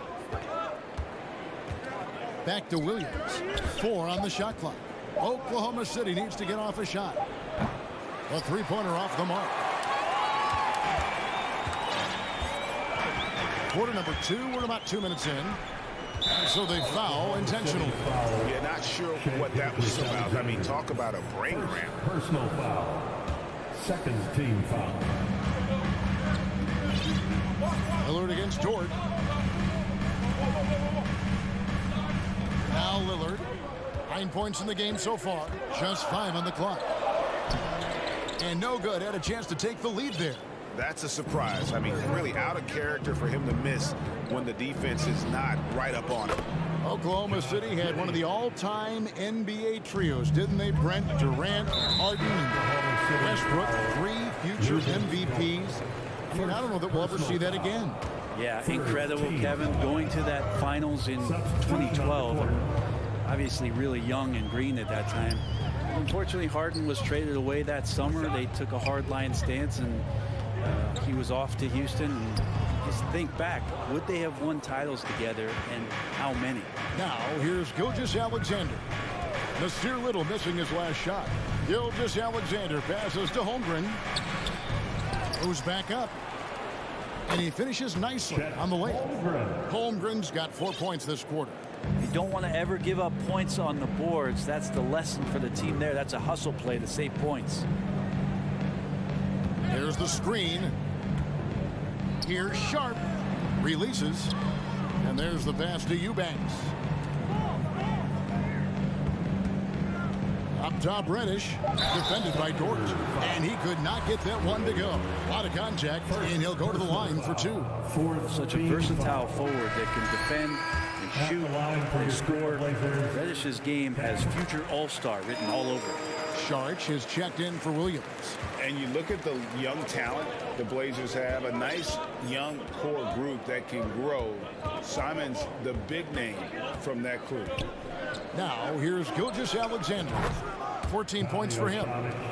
Back to Williams. 4 on the shot clock. Oklahoma City needs to get off a shot. A three-pointer off the mark. Quarter number 2. We're about 2 minutes in. So they foul intentionally. Yeah, not sure what that was about. I mean, talk about a brain cramp. personal foul. Second team foul. Lillard against Dort. Now Lillard. 9 points in the game so far. Just 5 on the clock. And no good. Had a chance to take the lead there. That's a surprise. I mean, really out of character for him to miss when the defense is not right up on him. Oklahoma City had one of the all-time NBA trios, didn't they, Brent? Durant, Harden, and Westbrook, 3 future MVPs. I mean, I don't know that we'll ever see that again. Yeah, incredible, Kevin. Going to that finals in 2012. Obviously really young and green at that time. Unfortunately, Harden was traded away that summer. They took a hardline stance, and he was off to Houston. And just think back, would they have won titles together, and how many? Now, here's Gilgeous-Alexander. Nasir Little missing his last shot. Gilgeous-Alexander passes to Holmgren, who's back up. And he finishes nicely on the layup. Holmgren's got 4 points this quarter. You don't want to ever give up points on the boards. That's the lesson for the team there. That's a hustle play to save points. There's the screen. Here's Sharp. Releases. And there's the pass to Eubanks. Up top, Reddish, defended by Dort, and he could not get that one to go. A lot of contact, and he'll go to the line for 2. Such a versatile forward that can defend and shoot and score. Reddish's game has future all-star written all over it. Sharch is checked in for Williams. And you look at the young talent the Blazers have, a nice young core group that can grow. Simon's the big name from that group. Now, here's Gilgeous-Alexander. 14 points for him.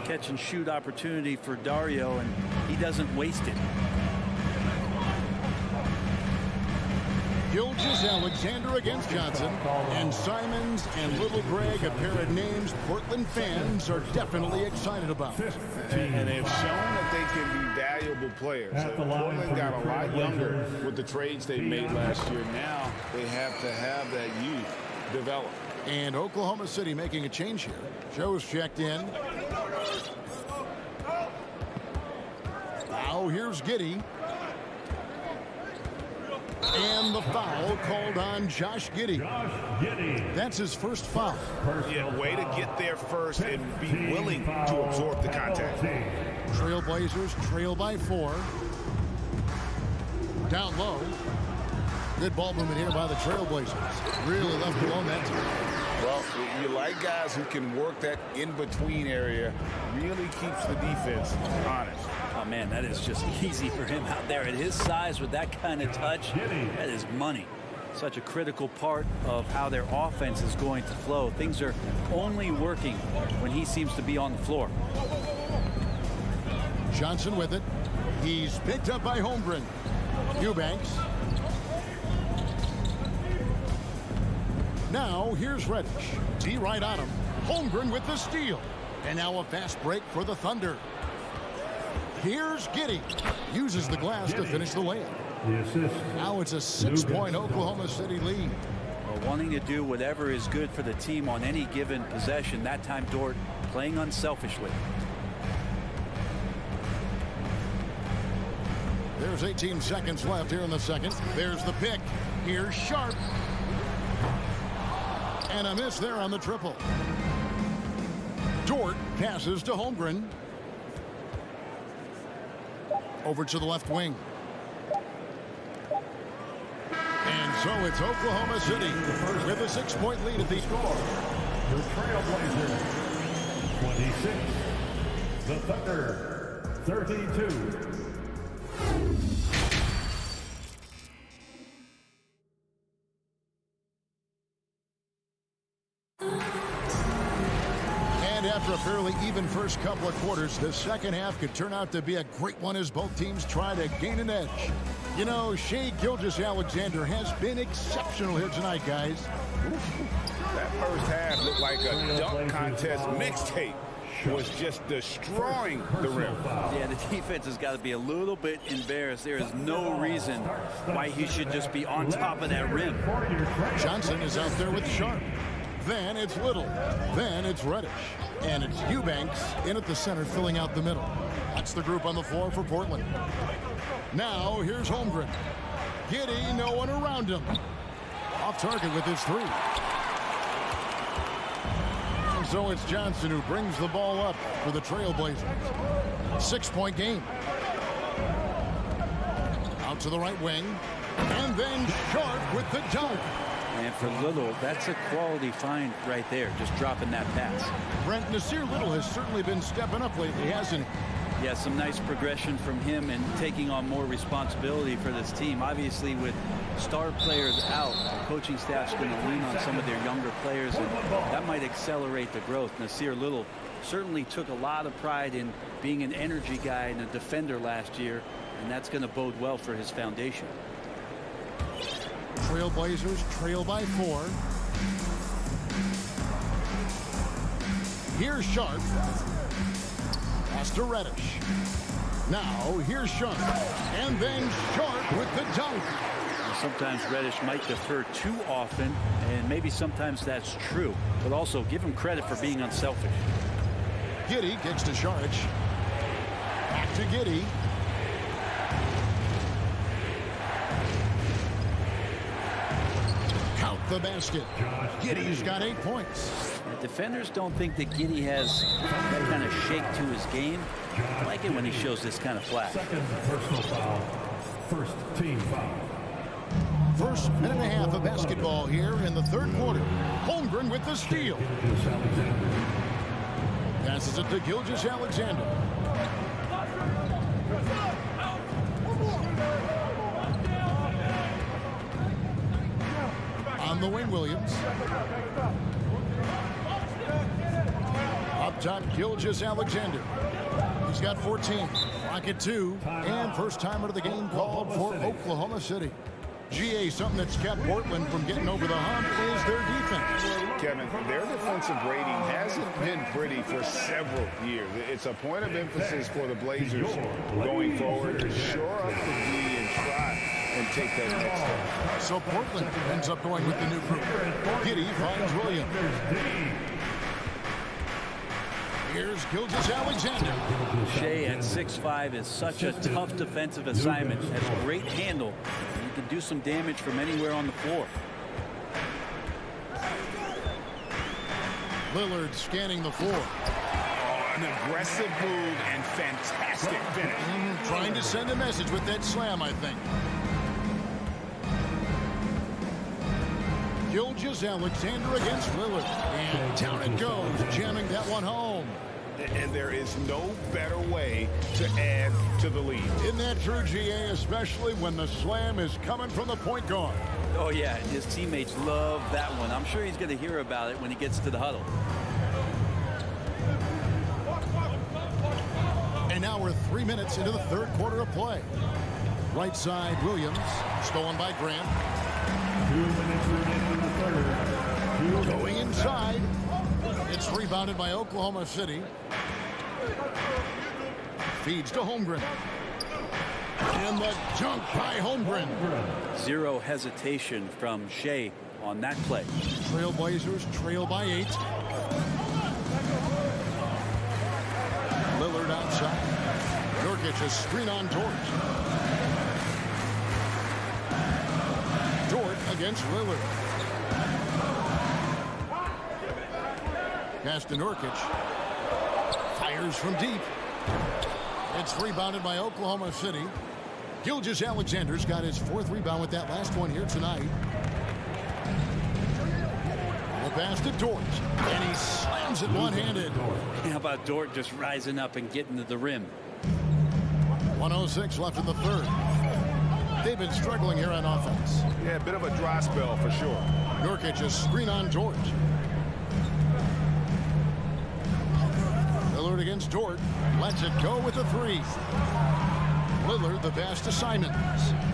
Catch and shoot opportunity for Dario, and he doesn't waste it. Gilgeous-Alexander against Johnson. And Simons and Little Greg, a pair of names Portland fans are definitely excited about. And they've shown that they can be valuable players. Portland got a lot younger with the trades they made last year. Now they have to have that youth develop. And Oklahoma City making a change here. Joe's checked in. Now here's Giddey. And the foul called on Josh Giddey. That's his first foul. Yeah, way to get there first and be willing to absorb the contact. Trailblazers trail by 4. Down low. Good ball movement here by the Trailblazers. Really left alone that time. Well, you like guys who can work that in-between area. Really keeps the defense honest. Oh, man, that is just easy for him out there. At his size with that kind of touch, that is money. Such a critical part of how their offense is going to flow. Things are only working when he seems to be on the floor. Johnson with it. He's picked up by Holmgren. Eubanks. Now here's Reddish. D right on him. Holmgren with the steal. And now a fast break for the Thunder. Here's Giddey. Uses the glass to finish the layup. Now it's a 6-point Oklahoma City lead. Well, wanting to do whatever is good for the team on any given possession. That time Dort playing unselfishly. There's 18 seconds left here in the second. There's the pick. Here's Sharp. And a miss there on the triple. Dort passes to Holmgren. Over to the left wing. And so it's Oklahoma City with a 6-point lead at the score. The Trailblazers 26. The Thunder 32. After a fairly even first couple of quarters, the second half could turn out to be a great one as both teams try to gain an edge. You know, Shai Gilgeous-Alexander has been exceptional here tonight, guys. That first half looked like a dunk contest mixtape. Was just destroying the rim. Yeah, the defense has got to be a little bit embarrassed. There is no reason why he should just be on top of that rim. Johnson is out there with Sharp. Then it's Little. Then it's Reddish. And it's Eubanks in at the center, filling out the middle. That's the group on the floor for Portland. Now, here's Holmgren. Giddey, no one around him. Off target with his 3. And so it's Johnson who brings the ball up for the Trailblazers. 6-point game. Out to the right wing. And then Sharp with the dunk. And for Little, that's a quality find right there, just dropping that pass. Brent, Nasir Little has certainly been stepping up lately, hasn't he? Yeah, some nice progression from him and taking on more responsibility for this team. Obviously, with star players out, the coaching staff's going to lean on some of their younger players, and that might accelerate the growth. Nasir Little certainly took a lot of pride in being an energy guy and a defender last year, and that's going to bode well for his foundation. Trailblazers trail by 4. Here's Sharp. Pass to Reddish. Now here's Sharp. And then Sharp with the dunk. Sometimes Reddish might defer too often, and maybe sometimes that's true. But also give him credit for being unselfish. Giddey gets to Sharp. Back to Giddey. Count the basket. Giddey's got 8 points. And defenders don't think that Giddey has that kind of shake to his game. I like it when he shows this kind of flash. Second personal foul. First team foul. First minute and a half of basketball here in the third quarter. Holmgren with the steal. Passes it to Gilgeous-Alexander. On the wing, Williams. Up top, Gilgeous-Alexander. He's got 14. Clock at 2. And first timer of the game called for Oklahoma City. GA, something that's kept Portland from getting over the hump is their defense. Kevin, their defensive rating hasn't been pretty for several years. It's a point of emphasis for the Blazers going forward to shore up the D and try and take that next step. So Portland ends up going with the new group. Giddey finds Williams. Here's Gilgeous-Alexander. Shea at 6'5" is such a tough defensive assignment. Has a great handle. He can do some damage from anywhere on the floor. Lillard scanning the floor. Oh, an aggressive move and fantastic finish. Trying to send a message with that slam, I think. Gilgeous-Alexander against Lillard. And down it goes, jamming that one home. And there is no better way to add to the lead. Isn't that true, GA, especially when the slam is coming from the point guard? Oh, yeah, his teammates love that one. I'm sure he's going to hear about it when he gets to the huddle. And now we're 3 minutes into the third quarter of play. Right side, Williams, stolen by Grant. 2 minutes remaining in the third. Going inside. It's rebounded by Oklahoma City. Feeds to Holmgren. And the dunk by Holmgren. Zero hesitation from Shea on that play. Trailblazers trail by 8. Lillard outside. Nurkic a screen on Dort. Dort against Lillard. Pass to Nurkic. Fires from deep. It's rebounded by Oklahoma City. Gilgeous-Alexander's got his 4th rebound with that last one here tonight. The pass to Dort. And he slams it one-handed. How about Dort just rising up and getting to the rim? 1:06 left in the third. They've been struggling here on offense. Yeah, a bit of a dry spell for sure. Nurkic a screen on Dort. Lillard against Dort. Lets it go with a 3. Lillard the pass to Simons.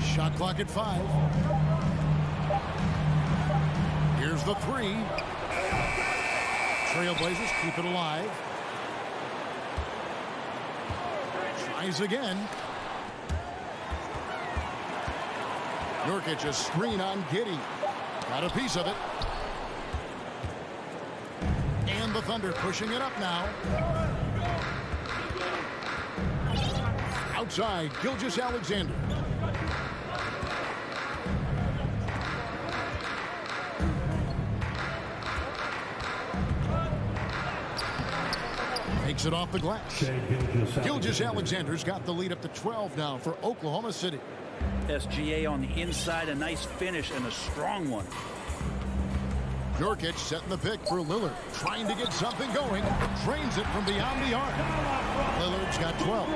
Shot clock at 5. Here's the 3. Trailblazers keep it alive. Tries again. Nurkic a screen on Giddey. Got a piece of it. And the Thunder pushing it up now. Outside, Gilgeous-Alexander. Takes it off the glass. Gilgeous-Alexander's got the lead up to 12 now for Oklahoma City. SGA on the inside, a nice finish and a strong one. Nurkic setting the pick for Lillard, trying to get something going. Drains it from beyond the arc. Lillard's got 12.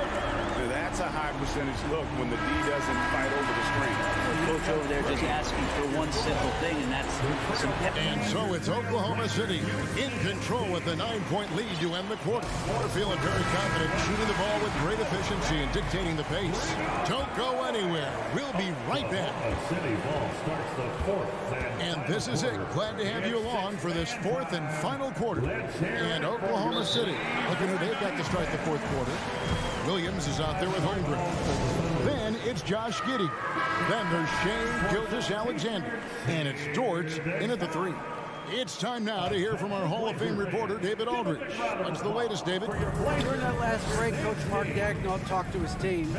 That's a high percentage look when the D doesn't fight over the screen. Coach over there just asking for one simple thing, and that's some pep. And so it's Oklahoma City in control with a 9-point lead to end the quarter. They're feeling very confident, shooting the ball with great efficiency and dictating the pace. Don't go anywhere. We'll be right back. City ball starts the fourth. And this is it. Glad to have you along for this fourth and final quarter. And Oklahoma City looking who they've got to start the fourth quarter. Williams is out there with Holmgren. Then it's Josh Giddey. Then there's Shai Gilgeous-Alexander. And it's George in at the 3. It's time now to hear from our Hall of Fame reporter, David Aldridge. What's the latest, David? During that last break, Coach Mark Daigneault talked to his team.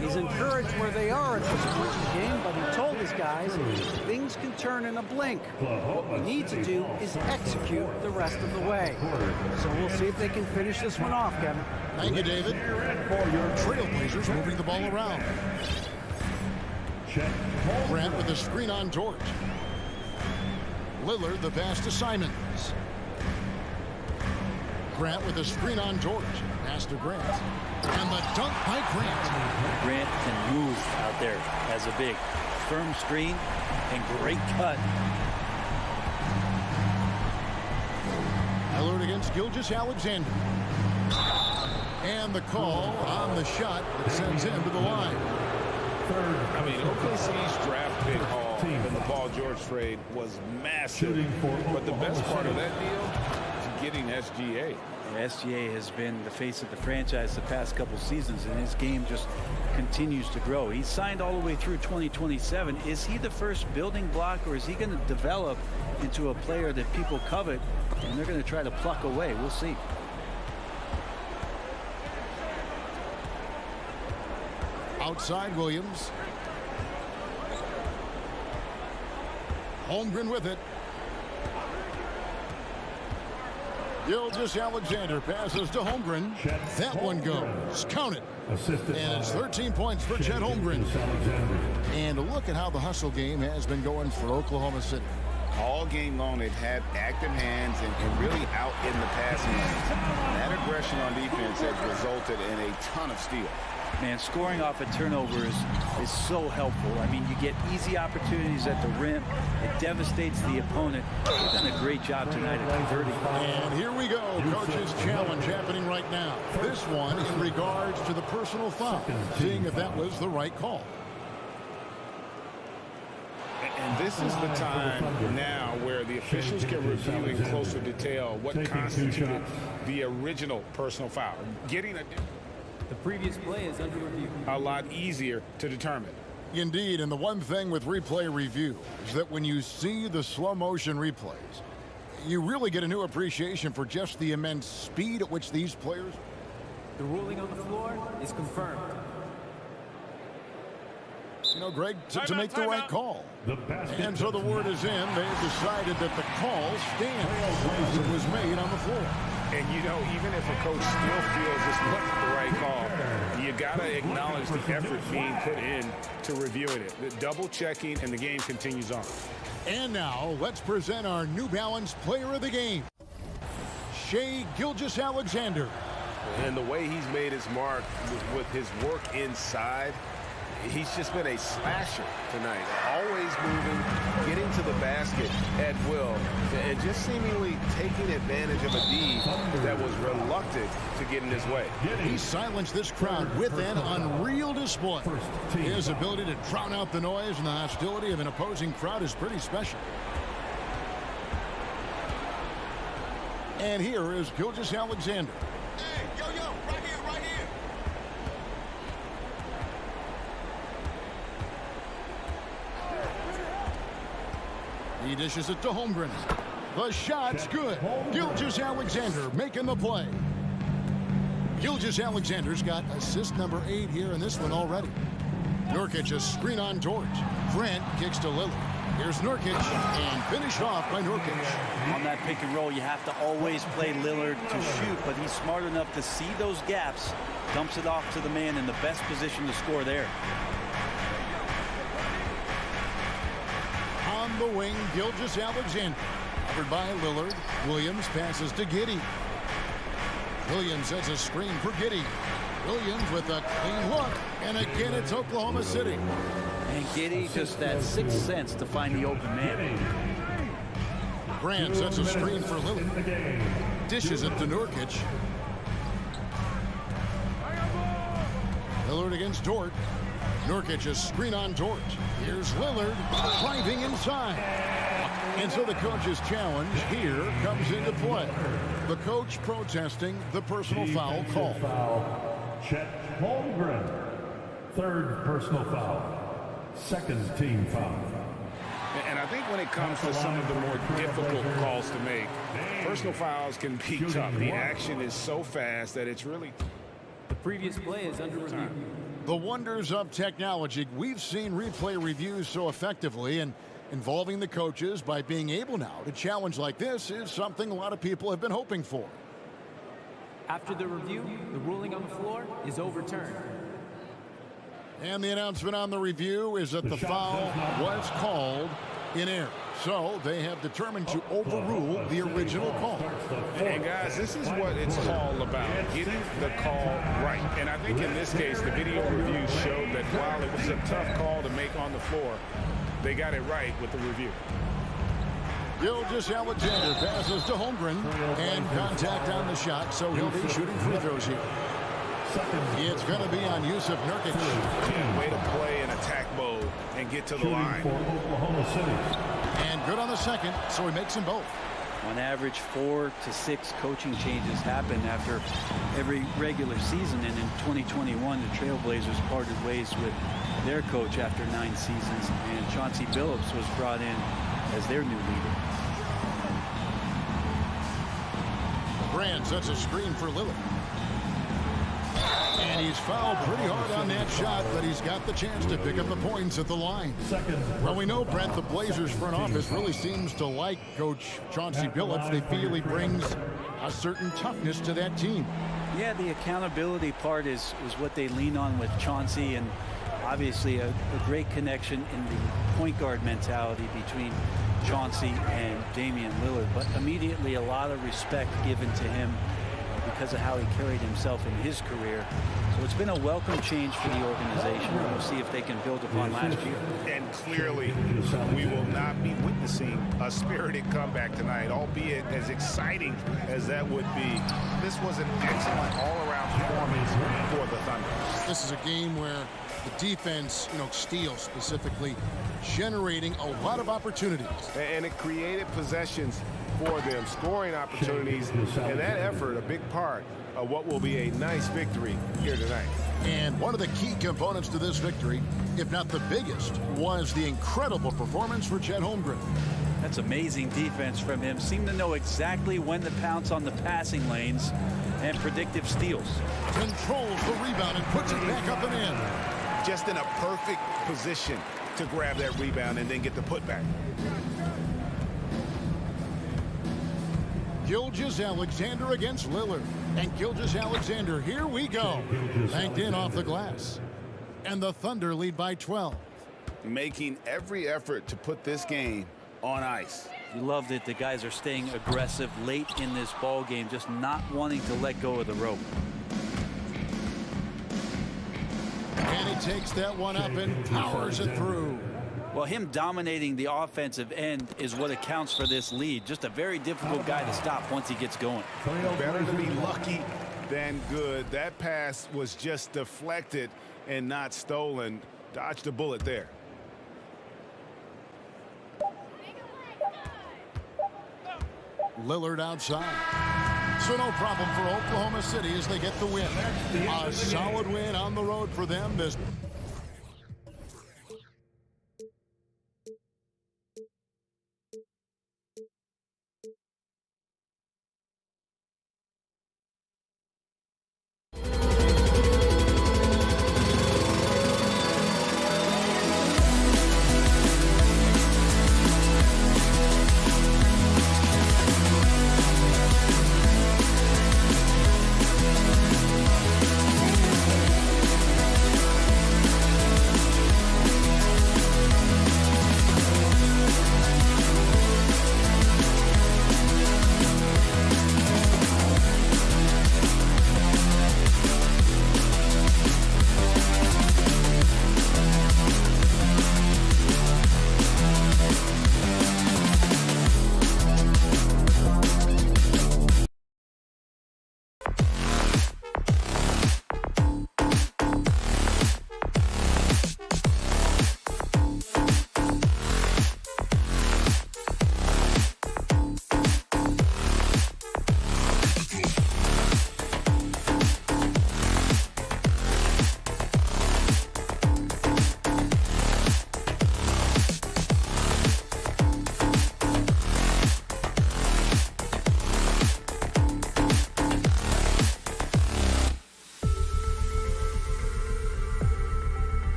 He's encouraged where they are at this point in the game, but he told his guys things can turn in a blink. What we need to do is execute the rest of the way. So we'll see if they can finish this one off, Kevin. Thank you, David. For your Trailblazers moving the ball around. Grant with a screen on George. Lillard the pass to Simons. Grant with a screen on George. Pass to Grant. And the dunk by Grant. Grant can move out there as a big. Firm screen and great cut. Lillard against Gilgeous-Alexander. And the call on the shot that sends him to the line. I mean, OKC's draft pick haul in the Paul George trade was massive. But the best part of that deal is getting SGA. SGA has been the face of the franchise the past couple seasons, and his game just continues to grow. He's signed all the way through 2027. Is he the first building block, or is he going to develop into a player that people covet, and they're going to try to pluck away? We'll see. Outside Williams. Holmgren with it. Gilgeous-Alexander passes to Holmgren. That one goes. Count it. And it's 13 points for Chet Holmgren. And look at how the hustle game has been going for Oklahoma City. All game long, they've had active hands and really out in the passing lanes. That aggression on defense has resulted in a ton of steals. Man, scoring off of turnovers is so helpful. I mean, you get easy opportunities at the rim. It devastates the opponent. They've done a great job tonight at converting. And here we go. Coach's challenge happening right now. This one in regards to the personal foul. Seeing if that was the right call. And this is the time now where the officials can review in closer detail what constituted the original personal foul. Getting the previous play is under review. A lot easier to determine. Indeed, and the one thing with replay review is that when you see the slow motion replays, you really get a new appreciation for just the immense speed at which these players. The ruling on the floor is confirmed. You know, Greg, to make the right call. And so the word is in. They've decided that the call stands. It was made on the floor. And, you know, even if a coach still feels this wasn't the right call, you got to acknowledge the effort being put in to reviewing it. The double checking, and the game continues on. And now let's present our New Balance player of the game, Shai Gilgeous-Alexander. And the way he's made his mark with his work inside, he's just been a slasher tonight. Always moving, getting to the basket at will, and just seemingly taking advantage of a D that was reluctant to get in his way. He silenced this crowd with an unreal display. His ability to drown out the noise and the hostility of an opposing crowd is pretty special. And here is Gilgeous-Alexander. Hey, yo, right here, right here. He dishes it to Holmgren. The shot's good. Gilgeous-Alexander making the play. Gilgeous-Alexander's got assist number 8 here in this one already. Nurkic a screen on George. Grant kicks to Lillard. Here's Nurkic, and finished off by Nurkic. On that pick and roll, you have to always play Lillard to shoot, but he's smart enough to see those gaps, dumps it off to the man in the best position to score there. On the wing, Gilgeous-Alexander. Covered by Lillard. Williams passes to Giddey. Williams has a screen for Giddey. Williams with a clean look, and again it's Oklahoma City. And Giddey just that sixth sense to find the open man. Grant sets a screen for Lillard. Dishes it to Nurkic. Lillard against Dort. Nurkic a screen on Dort. Here's Lillard driving inside. And so the coach's challenge here comes into play. The coach protesting the personal foul call. Chet Holmgren. Third personal foul. Second team foul. And I think when it comes to some of the more difficult calls to make, personal fouls can be tough. The action is so fast that it's really... The previous play is under review. The wonders of technology. We've seen replay reviews so effectively, and involving the coaches by being able now to challenge like this is something a lot of people have been hoping for. After the review, the ruling on the floor is overturned. And the announcement on the review is that the foul was called in error. So they have determined to overrule the original call. And guys, this is what it's all about, getting the call right. And I think in this case, the video review showed that while it was a tough call to make on the floor, they got it right with the review. Gilgeous-Alexander passes to Holmgren, and contact on the shot, so he'll be shooting free throws here. It's going to be on Yusuf Nurkic. Way to play in attack mode and get to the line. And good on the second, so he makes them both. On average, 4 to 6 coaching changes happen after every regular season, and in 2021, the Trailblazers parted ways with their coach after 9 seasons, and Chauncey Billups was brought in as their new leader. Grant sets a screen for Lillard. And he's fouled pretty hard on that shot, but he's got the chance to pick up the points at the line. Well, we know, Brent, the Blazers front office really seems to like Coach Chauncey Billups. They feel he brings a certain toughness to that team. Yeah, the accountability part is what they lean on with Chauncey, and obviously a great connection in the point guard mentality between Chauncey and Damian Lillard, but immediately a lot of respect given to him because of how he carried himself in his career. So it's been a welcome change for the organization. We'll see if they can build upon last year. And clearly, we will not be witnessing a spirited comeback tonight, albeit as exciting as that would be. This was an excellent all-around performance for the Thunder. This is a game where the defense, steals specifically, generating a lot of opportunities. And it created possessions for them, scoring opportunities, and that effort a big part of what will be a nice victory here tonight. And one of the key components to this victory, if not the biggest, was the incredible performance for Chet Holmgren. That's amazing defense from him. Seemed to know exactly when to pounce on the passing lanes and predictive steals. Controls the rebound and puts it back up and in. Just in a perfect position to grab that rebound and then get the putback. Gilgeous-Alexander against Lillard. And Gilgeous-Alexander, here we go. Banked in off the glass. And the Thunder lead by 12. Making every effort to put this game on ice. You loved it. The guys are staying aggressive late in this ball game, just not wanting to let go of the rope. And he takes that one up and powers it through. Well, him dominating the offensive end is what accounts for this lead. Just a very difficult guy to stop once he gets going. Better to be lucky than good. That pass was just deflected and not stolen. Dodged a bullet there. Lillard outside. So no problem for Oklahoma City as they get the win. A solid win on the road for them. This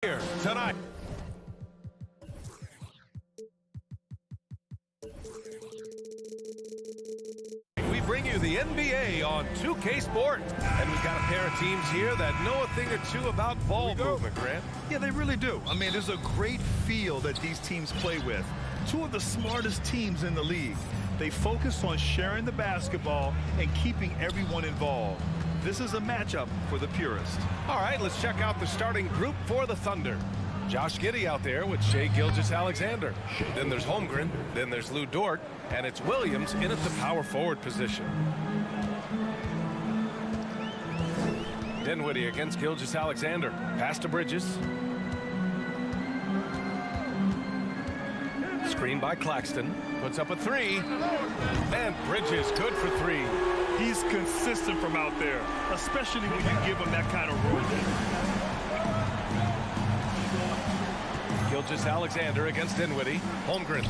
here tonight. We bring you the NBA on 2K Sports. And we've got a pair of teams here that know a thing or two about ball movement, Grant. Yeah, they really do. I mean, there's a great feel that these teams play with. Two of the smartest teams in the league. They focus on sharing the basketball and keeping everyone involved. This is a matchup for the purist. All right, let's check out the starting group for the Thunder. Josh Giddey out there with Shai Gilgeous-Alexander. Then there's Holmgren. Then there's Lou Dort. And it's Williams in at the power forward position. Dinwiddie against Gilgeous-Alexander. Pass to Bridges. Screen by Claxton. Puts up a three. And Bridges good for three. He's consistent from out there, especially when you give him that kind of room. Gilgeous-Alexander against Dinwiddie. Holmgren.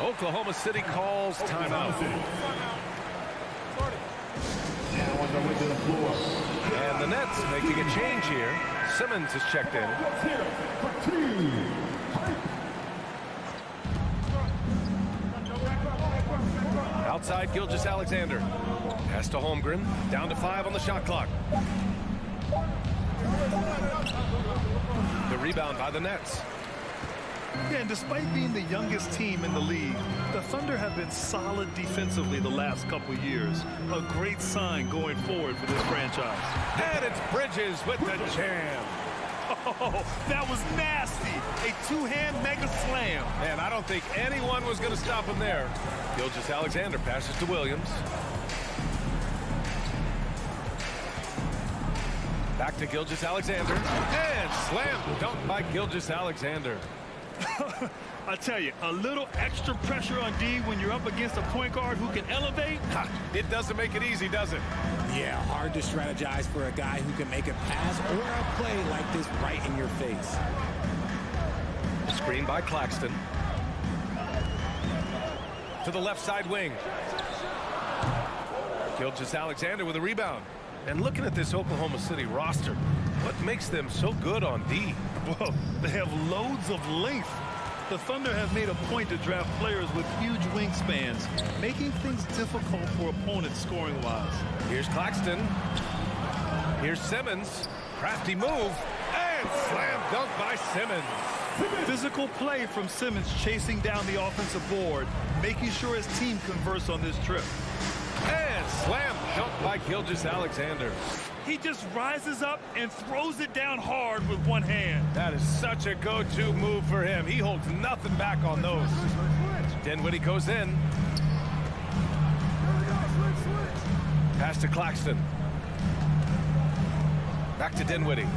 Oklahoma City calls timeout. And the Nets making a change here. Simmons is checked in. Outside Gilgeous-Alexander. Pass to Holmgren. Down to 5 on the shot clock. The rebound by the Nets. Yeah, and despite being the youngest team in the league, the Thunder have been solid defensively the last couple years. A great sign going forward for this franchise. And it's Bridges with the jam. Oh, that was nasty. A two-hand mega slam. Man, I don't think anyone was going to stop him there. Gilgeous-Alexander passes to Williams. Back to Gilgeous-Alexander. And slam dunk by Gilgeous-Alexander. I tell you, a little extra pressure on D when you're up against a point guard who can elevate. It doesn't make it easy, does it? Yeah, hard to strategize for a guy who can make a pass or a play like this right in your face. Screen by Claxton. To the left side wing. Gilgeous-Alexander with a rebound. And looking at this Oklahoma City roster, what makes them so good on D? Well, they have loads of length. The Thunder have made a point to draft players with huge wingspans, making things difficult for opponents scoring-wise. Here's Claxton. Here's Simmons. Crafty move. And slam dunk by Simmons. Physical play from Simmons chasing down the offensive board, making sure his team converts on this trip. And slam dunk by Gilgeous-Alexander. He just rises up and throws it down hard with one hand. That is such a go-to move for him. He holds nothing back on those. Dinwiddie goes in. Pass to Claxton. Back to Dinwiddie.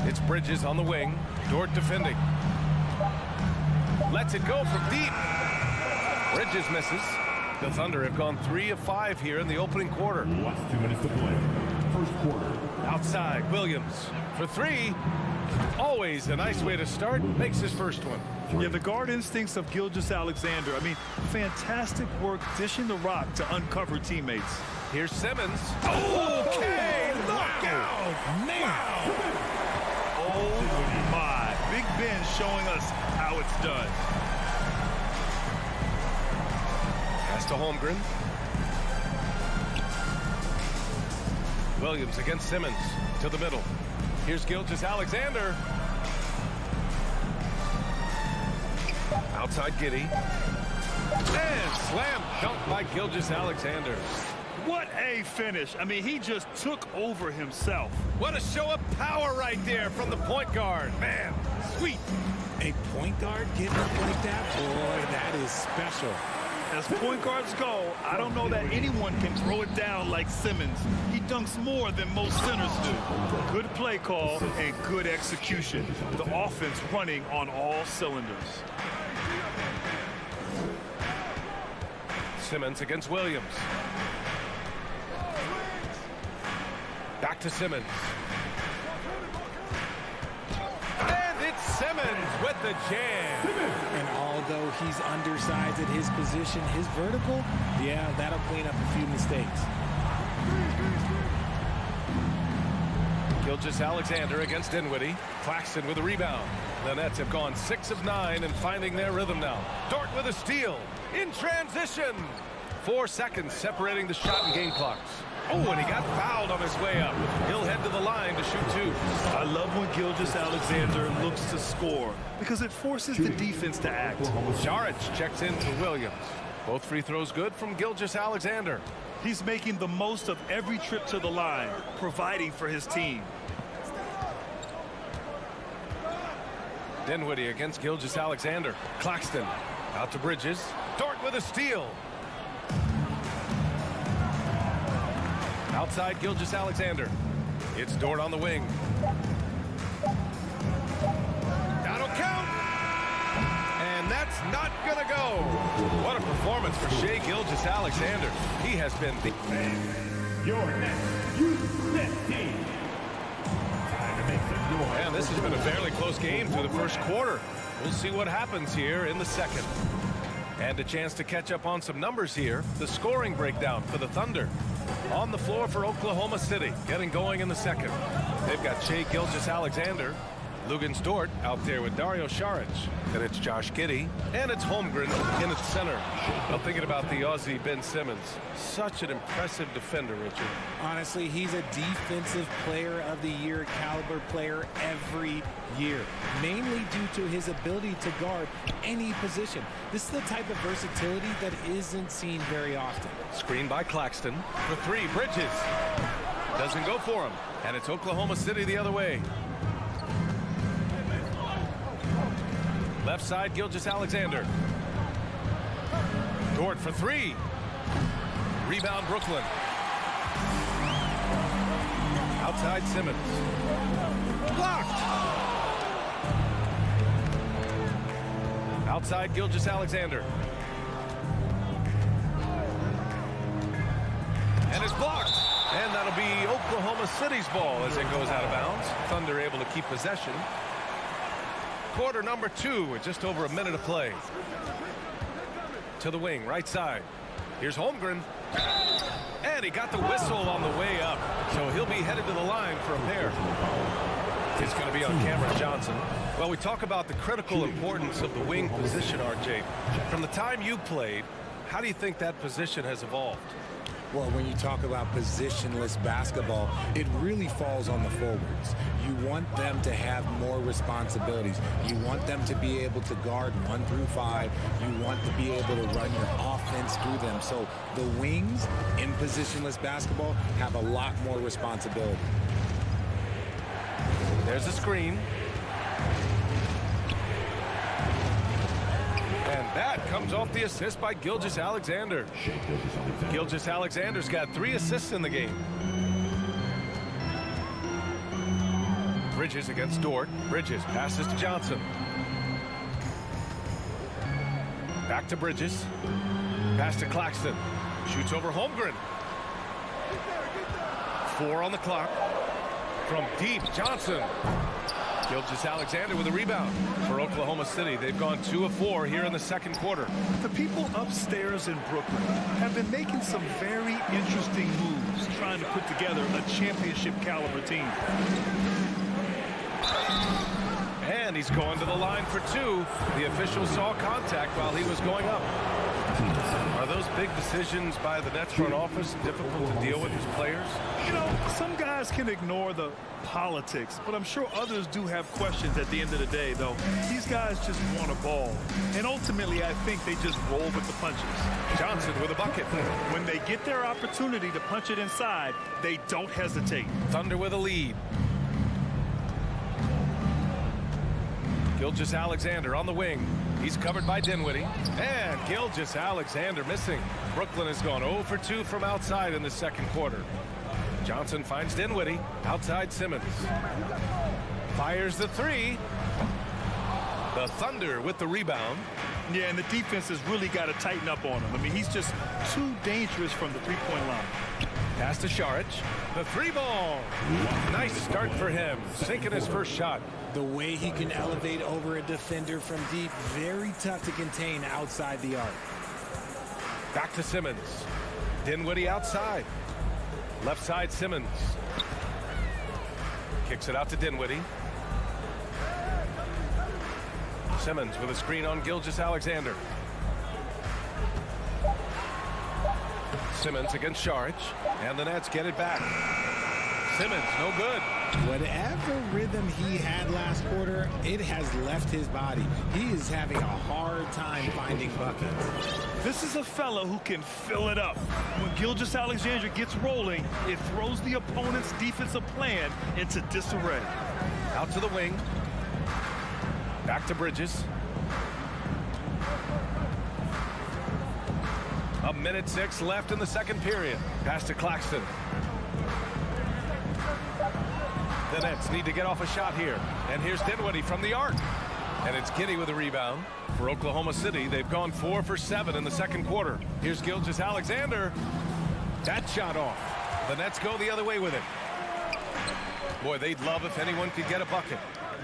It's Bridges on the wing. Dort defending. Lets it go from deep. Bridges misses. The Thunder have gone 3 of 5 here in the opening quarter. Last 2 minutes to play. First quarter. Outside, Williams for 3. Always a nice way to start. Makes his first one. Yeah, the guard instincts of Gilgeous-Alexander. I mean, fantastic work dishing the rock to uncover teammates. Here's Simmons. Okay, knockout. Wow. Oh, my. Big Ben showing us how it's done. Pass to Holmgren. Williams against Simmons to the middle. Here's Gilgeous-Alexander. Outside Giddey. And slam dunk by Gilgeous-Alexander. What a finish. I mean, he just took over himself. What a show of power right there from the point guard. Man, sweet. A point guard getting up like that? Boy, that is special. As point guards go, I don't know that anyone can throw it down like Simmons. He dunks more than most centers do. Good play call and good execution. The offense running on all cylinders. Simmons against Williams. Back to Simmons. And it's Simmons with the jam. And although he's undersized at his position, his vertical, yeah, that'll clean up a few mistakes. Gilgeous-Alexander against Dinwiddie. Claxton with a rebound. The Nets have gone 6 of 9 and finding their rhythm now. Dort with a steal. In transition. 4 seconds separating the shot and game clocks. Oh, and he got fouled on his way up. He'll head to the line to shoot 2. I love when Gilgeous-Alexander looks to score because it forces the defense to act. Saric checks in for Williams. Both free throws good from Gilgeous-Alexander. He's making the most of every trip to the line, providing for his team. Dinwiddie against Gilgeous-Alexander. Claxton out to Bridges. Dort with a steal. Outside Gilgeous-Alexander. It's Dort on the wing. That'll count. And that's not going to go. What a performance for Shai Gilgeous-Alexander. He has been the... Your next U15. And this has been a fairly close game through the first quarter. We'll see what happens here in the second. And a chance to catch up on some numbers here. The scoring breakdown for the Thunder. On the floor for Oklahoma City, getting going in the second. They've got Shai Gilgeous-Alexander, Luguentz Dort out there with Dario Saric. Then it's Josh Giddey, and it's Holmgren in its center. I'm thinking about the Aussie Ben Simmons. Such an impressive defender, Richard. Honestly, he's a defensive player of the year caliber player every year, mainly due to his ability to guard any position. This is the type of versatility that isn't seen very often. Screen by Claxton. For 3, Bridges. Doesn't go for him. And it's Oklahoma City the other way. Left side, Gilgeous-Alexander. Dort for 3. Rebound, Brooklyn. Outside, Simmons. Blocked. Outside, Gilgeous-Alexander. And it's blocked. And that'll be Oklahoma City's ball as it goes out of bounds. Thunder able to keep possession. Quarter number 2 with just over a minute of play. To the wing, right side. Here's Holmgren. And he got the whistle on the way up. So he'll be headed to the line for a pair. It's going to be on Cameron Johnson. Well, we talk about the critical importance of the wing position, RJ. From the time you played, how do you think that position has evolved? Well, when you talk about positionless basketball, it really falls on the forwards. You want them to have more responsibilities. You want them to be able to guard 1 through 5. You want to be able to run your offense through them. So the wings in positionless basketball have a lot more responsibility. There's a screen. And that comes off the assist by Gilgeous-Alexander. Gilgeous-Alexander's got 3 assists in the game. Bridges against Dort. Bridges passes to Johnson. Back to Bridges. Pass to Claxton. Shoots over Holmgren. 4 on the clock. From deep, Johnson. Gilgeous-Alexander with a rebound for Oklahoma City. They've gone 2 of 4 here in the second quarter. The people upstairs in Brooklyn have been making some very interesting moves trying to put together a championship caliber team. And he's going to the line for 2. The official saw contact while he was going up. Are those big decisions by the Nets front office difficult to deal with as players? You know, some guys can ignore the politics, but I'm sure others do have questions at the end of the day, though. These guys just want a ball. And ultimately, I think they just roll with the punches. Johnson with a bucket. When they get their opportunity to punch it inside, they don't hesitate. Thunder with a lead. Gilgeous-Alexander on the wing. He's covered by Dinwiddie. And Gilgeous-Alexander missing. Brooklyn has gone 0 for 2 from outside in the second quarter. Johnson finds Dinwiddie. Outside Simmons. Fires the 3. The Thunder with the rebound. Yeah, and the defense has really got to tighten up on him. I mean, he's just too dangerous from the three-point line. Pass to Saric. The three ball. Nice start for him. Sinking his first shot. The way he can elevate over a defender from deep, very tough to contain outside the arc. Back to Simmons. Dinwiddie outside. Left side Simmons. Kicks it out to Dinwiddie. Simmons with a screen on Gilgeous-Alexander. Simmons against Saric, and the Nets get it back. Simmons, no good. Whatever rhythm he had last quarter, it has left his body. He is having a hard time finding buckets. This is a fellow who can fill it up. When Gilgeous-Alexander gets rolling, it throws the opponent's defensive plan into disarray. Out to the wing. Back to Bridges. A minute 6 left in the second period. Pass to Claxton. The Nets need to get off a shot here. And here's Dinwiddie from the arc. And it's Giddey with a rebound. For Oklahoma City, they've gone 4 for 7 in the second quarter. Here's Gilgeous-Alexander. That shot off. The Nets go the other way with it. Boy, they'd love if anyone could get a bucket.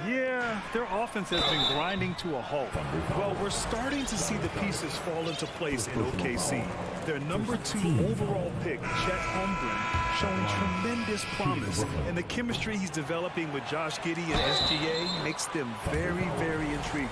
Yeah, their offense has been grinding to a halt. Well, we're starting to see the pieces fall into place in OKC. Their number 2 overall pick, Chet Holmgren, showing tremendous promise. And the chemistry he's developing with Josh Giddey and SGA makes them very, very intriguing.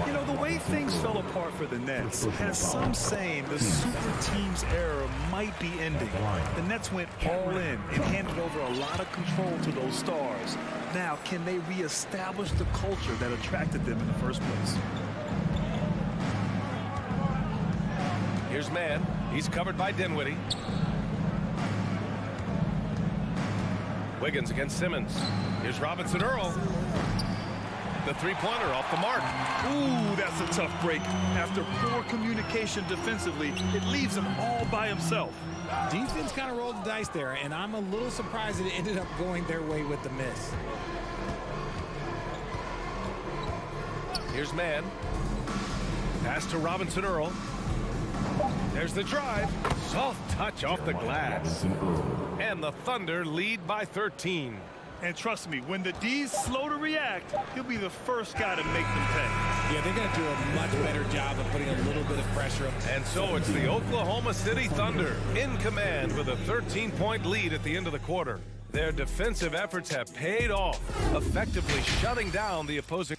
You know, the way things fell apart for the Nets has some saying the super team's era might be ending. The Nets went all in and handed over a lot of control to those stars. Now, can they reestablish the culture that attracted them in the first place? Here's Mann. He's covered by Dinwiddie. Wiggins against Simmons. Here's Robinson Earl. The three-pointer off the mark. Ooh, that's a tough break. After poor communication defensively, it leaves him all by himself. Defense kind of rolled the dice there, and I'm a little surprised that it ended up going their way with the miss. Here's Mann. Pass to Robinson Earl. There's the drive. Soft touch off the glass. And the Thunder lead by 13. And trust me, when the D's slow to react, he'll be the first guy to make them pay. Yeah, they're going to do a much better job of putting a little bit of pressure on. And so it's the Oklahoma City Thunder in command with a 13-point lead at the end of the quarter. Their defensive efforts have paid off, effectively shutting down the opposing.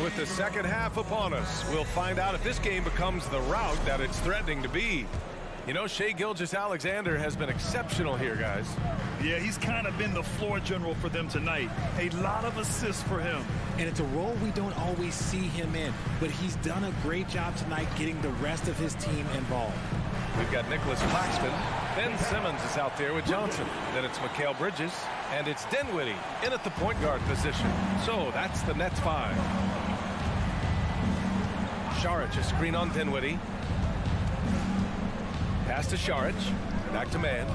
With the second half upon us, we'll find out if this game becomes the rout that it's threatening to be. You know, Shai Gilgeous-Alexander has been exceptional here, guys. Yeah, he's kind of been the floor general for them tonight. A lot of assists for him. And it's a role we don't always see him in, but he's done a great job tonight getting the rest of his team involved. We've got Nicholas Claxton. Ben Simmons is out there with Johnson. Then it's Mikal Bridges, and it's Dinwiddie in at the point guard position. So that's the Nets 5. Saric, a screen on Dinwiddie. Pass to Saric. Back to Mann.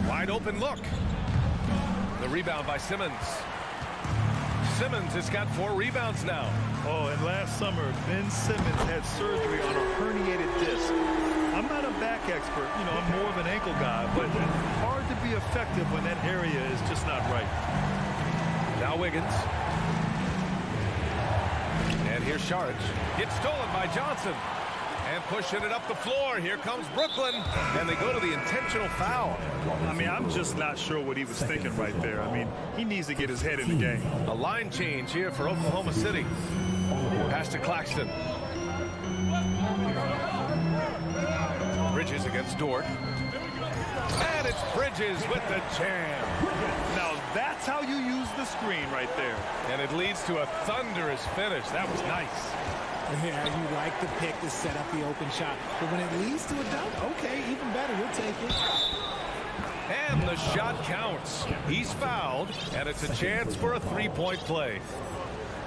Wide open look. The rebound by Simmons. Simmons has got 4 rebounds now. Oh, and last summer, Ben Simmons had surgery on a herniated disc. I'm not a back expert. You know, I'm more of an ankle guy, but hard to be effective when that area is just not right. Now Wiggins. And here's Saric. It's stolen by Johnson. And pushing it up the floor. Here comes Brooklyn. And they go to the intentional foul. I mean, I'm just not sure what he was thinking right there. I mean, he needs to get his head in the game. A line change here for Oklahoma City. Pass to Claxton. Bridges against Dort. And it's Bridges with the jam. Now, that's how you use the screen right there. And it leads to a thunderous finish. That was nice. Yeah, you like the pick to set up the open shot. But when it leads to a dunk, okay, even better. We'll take it. And the shot counts. He's fouled, and it's a chance for a three-point play.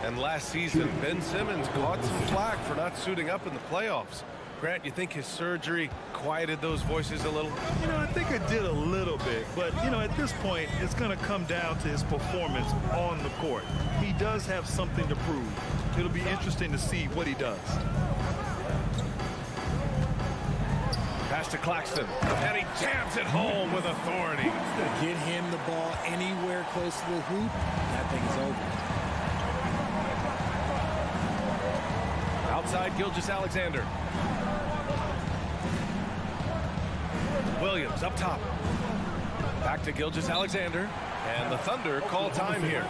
And last season, Ben Simmons caught some flack for not suiting up in the playoffs. Grant, you think his surgery quieted those voices a little? You know, I think it did a little bit. But, you know, at this point, it's going to come down to his performance on the court. He does have something to prove. It'll be interesting to see what he does. Pass to Claxton, and he jams it home with authority. Get him the ball anywhere close to the hoop, that thing's over. Outside Gilgeous-Alexander. Williams up top. Back to Gilgeous-Alexander, and the Thunder call time here.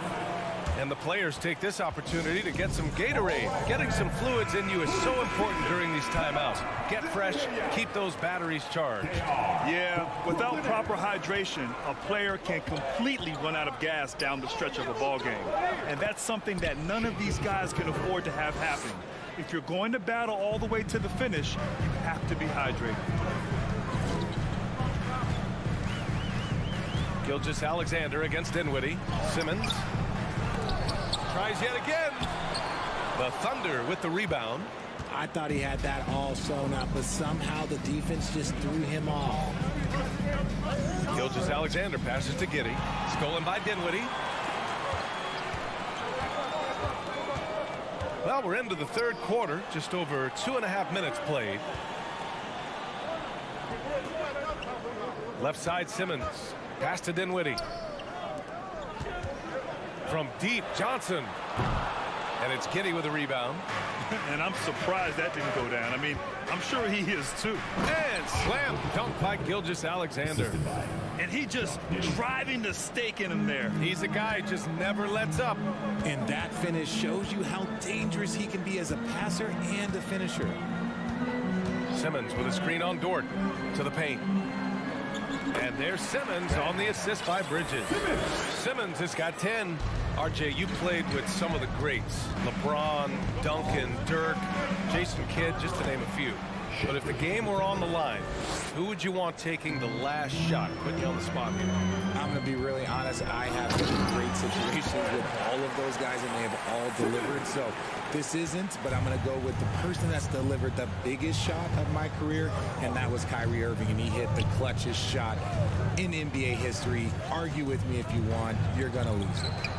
And the players take this opportunity to get some Gatorade. Getting some fluids in you is so important during these timeouts. Get fresh, keep those batteries charged. Yeah, without proper hydration, a player can completely run out of gas down the stretch of a ball game. And that's something that none of these guys can afford to have happen. If you're going to battle all the way to the finish, you have to be hydrated. Gilgeous-Alexander against Dinwiddie. Simmons tries yet again. The Thunder with the rebound. I thought he had that all sewn up, but somehow the defense just threw him off. Gilgeous-Alexander passes to Giddey. Stolen by Dinwiddie. Well, we're into the third quarter. Just over 2.5 minutes played. Left side, Simmons. Pass to Dinwiddie. From deep, Johnson. And it's Giddey with a rebound. And I'm surprised that didn't go down. I mean, I'm sure he is too. And slam dunk by Gilgeous-Alexander. And he just driving the stake in him there. He's a guy who just never lets up. And that finish shows you how dangerous he can be as a passer and a finisher. Simmons with a screen on Dort to the paint. And there's Simmons on the assist by Bridges. Simmons has got 10. RJ, you played with some of the greats. LeBron, Duncan, Dirk, Jason Kidd, just to name a few. But if the game were on the line, who would you want taking the last shot? Put you on the spot here. I'm going to be really honest. I have some great situations with all of those guys, and they have all delivered. So this isn't, but I'm going to go with the person that's delivered the biggest shot of my career, and that was Kyrie Irving, and he hit the clutchest shot in NBA history. Argue with me if you want. You're going to lose it.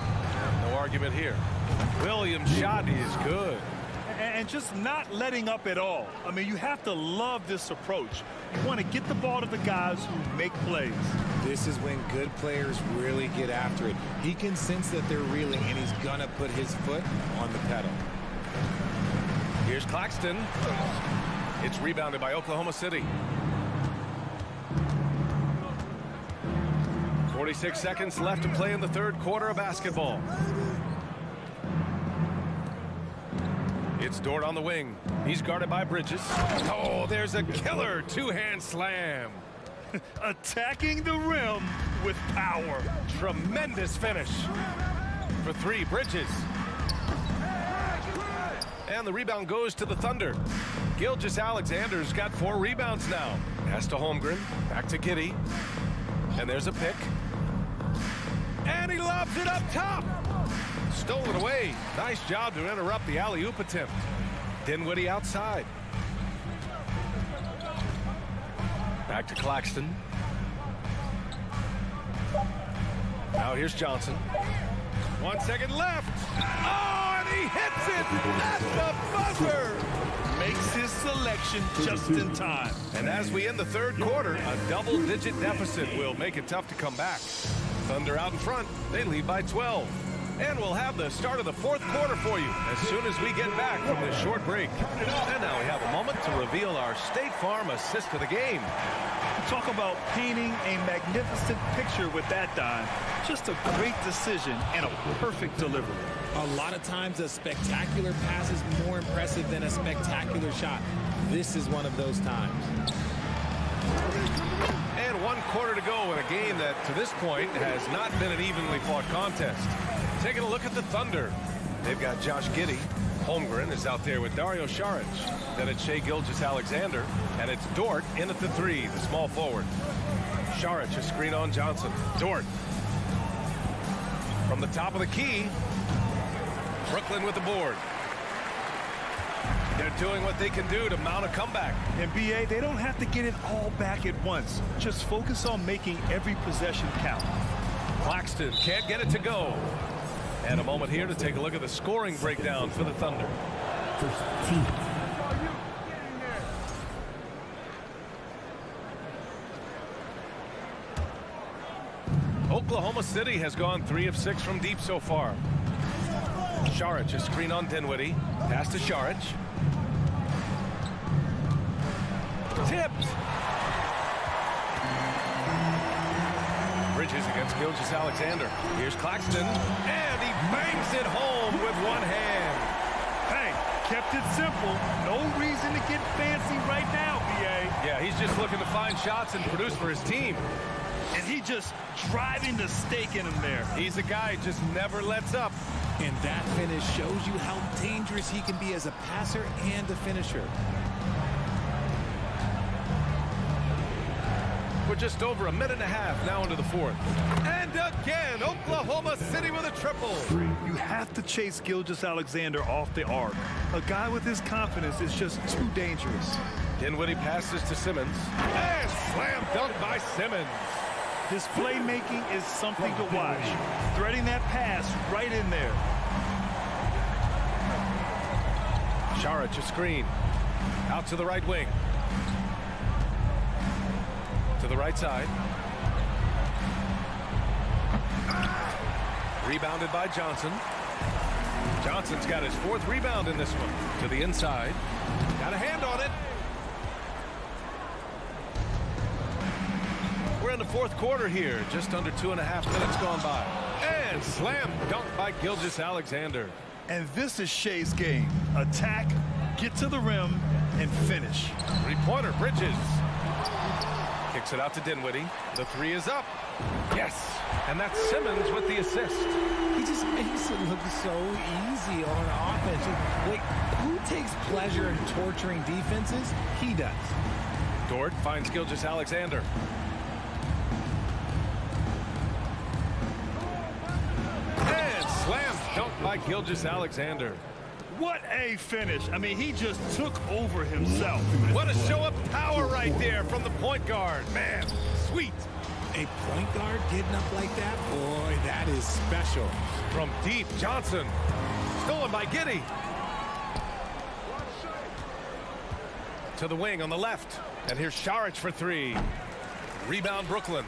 No argument here. Williams' shot is good. And just not letting up at all. I mean, you have to love this approach. You want to get the ball to the guys who make plays. This is when good players really get after it. He can sense that they're reeling, and he's going to put his foot on the pedal. Here's Claxton. It's rebounded by Oklahoma City. 46 seconds left to play in the third quarter of basketball. It's Dort on the wing. He's guarded by Bridges. Oh, there's a killer two-hand slam. Attacking the rim with power. Tremendous finish. For three, Bridges. And the rebound goes to the Thunder. Gilgeous-Alexander's got 4 rebounds now. Pass to Holmgren. Back to Giddey. And there's a pick. And he lobs it up top. Stolen away. Nice job to interrupt the alley-oop attempt. Dinwiddie outside. Back to Claxton. Now here's Johnson. 1 second left. Oh, and he hits it at the buzzer. Makes his selection just in time. And as we end the third quarter, a double-digit deficit will make it tough to come back. Thunder out in front. They lead by 12. And we'll have the start of the fourth quarter for you as soon as we get back from this short break. And now we have a moment to reveal our State Farm assist of the game. Talk about painting a magnificent picture with that dime. Just a great decision and a perfect delivery. A lot of times a spectacular pass is more impressive than a spectacular shot. This is one of those times. And 1 quarter to go in a game that to this point has not been an evenly fought contest. Taking a look at the Thunder. They've got Josh Giddey. Holmgren is out there with Dario Saric. Then it's Shai Gilgeous-Alexander. And it's Dort in at the 3, the small forward. Saric, a screen on Johnson. Dort. From the top of the key. Brooklyn with the board. They're doing what they can do to mount a comeback. And BA, they don't have to get it all back at once. Just focus on making every possession count. Claxton can't get it to go. And a moment here to take a look at the scoring breakdown for the Thunder. First team. Oklahoma City has gone 3 of 6 from deep so far. Šarić, a screen on Dinwiddie. Pass to Šarić. Tipped. Bridges against Gilgeous-Alexander. Here's Claxton. And he bangs it home with one hand. Hey, kept it simple. No reason to get fancy right now, BA. Yeah, he's just looking to find shots and produce for his team. And he just driving the stake in him there. He's a guy who just never lets up. And that finish shows you how dangerous he can be as a passer and a finisher. We're just over a minute and a half now into the fourth. And again, Oklahoma City with a triple. You have to chase Gilgeous-Alexander off the arc. A guy with his confidence is just too dangerous. Dinwiddie passes to Simmons. And slam dunk by Simmons. His playmaking is something to watch. Threading that pass right in there. Šarić, a screen. Out to the right wing. To the right side. Rebounded by Johnson. Johnson's got his 4th rebound in this one. To the inside. Got a hand on it. We're in the fourth quarter here. Just under 2.5 minutes gone by. And slam dunk by Gilgeous-Alexander. And this is Shea's game. Attack, get to the rim, and finish. 3-pointer, Bridges. Kicks it out to Dinwiddie. The 3 is up. Yes. And that's Simmons with the assist. He just makes it look so easy on offense. Like, who takes pleasure in torturing defenses? He does. Dort finds Gilgeous-Alexander. And slam dunk by Gilgeous-Alexander. What a finish. I mean, he just took over himself. What a show of power right there from the point guard. Man, sweet. A point guard getting up like that? Boy, that is special. From deep, Johnson. Stolen by Giddey. To the wing on the left. And here's Šarić for 3. Rebound, Brooklyn.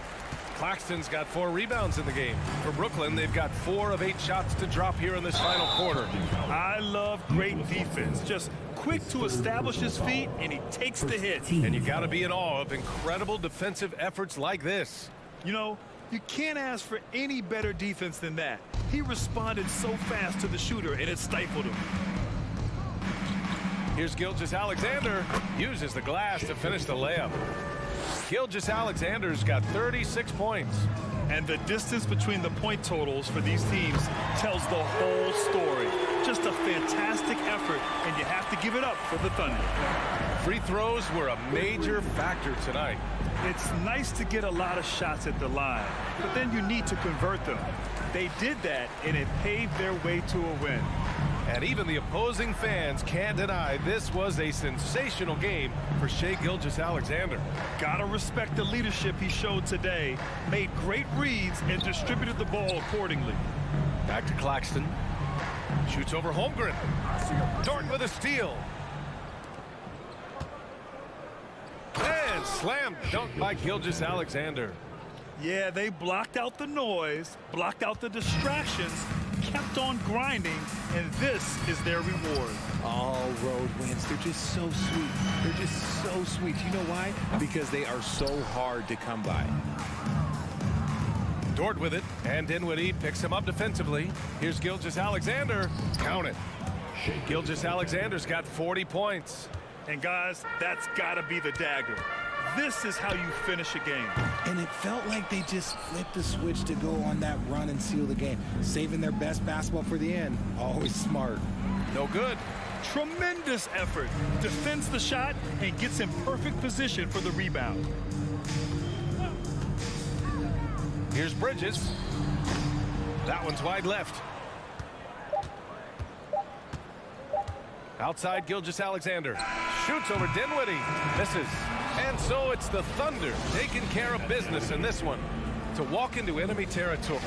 Claxton's got 4 rebounds in the game. For Brooklyn, they've got 4 of 8 shots to drop here in this final quarter. I love great defense. Just quick to establish his feet, and he takes the hit. And you got to be in awe of incredible defensive efforts like this. You know, you can't ask for any better defense than that. He responded so fast to the shooter, and it stifled him. Here's Gilgeous-Alexander. Uses the glass to finish the layup. Gilgeous-Alexander's got 36 points. And the distance between the point totals for these teams tells the whole story. Just a fantastic effort, and you have to give it up for the Thunder. Free throws were a major factor tonight. It's nice to get a lot of shots at the line, but then you need to convert them. They did that, and it paved their way to a win. And even the opposing fans can't deny this was a sensational game for Shai Gilgeous-Alexander. Gotta respect the leadership he showed today. Made great reads and distributed the ball accordingly. Back to Claxton. Shoots over Holmgren. Dort with a steal. And slam dunk by Gilgeous-Alexander. Yeah, they blocked out the noise, blocked out the distractions, kept on grinding, and this is their reward. All road wins. They're just so sweet. They're just so sweet. You know why? Because they are so hard to come by. Dort with it, and Dinwiddie picks him up defensively. Here's Gilgeous-Alexander. Count it. Gilgeous-Alexander's got 40 points. And guys, that's gotta be the dagger. This is how you finish a game. And it felt like they just flipped the switch to go on that run and seal the game. Saving their best basketball for the end. Always smart. No good. Tremendous effort. Defends the shot and gets in perfect position for the rebound. Here's Bridges. That one's wide left. Outside Gilgeous-Alexander. Shoots over Dinwiddie. Misses. And so it's the Thunder taking care of business in this one to walk into enemy territory.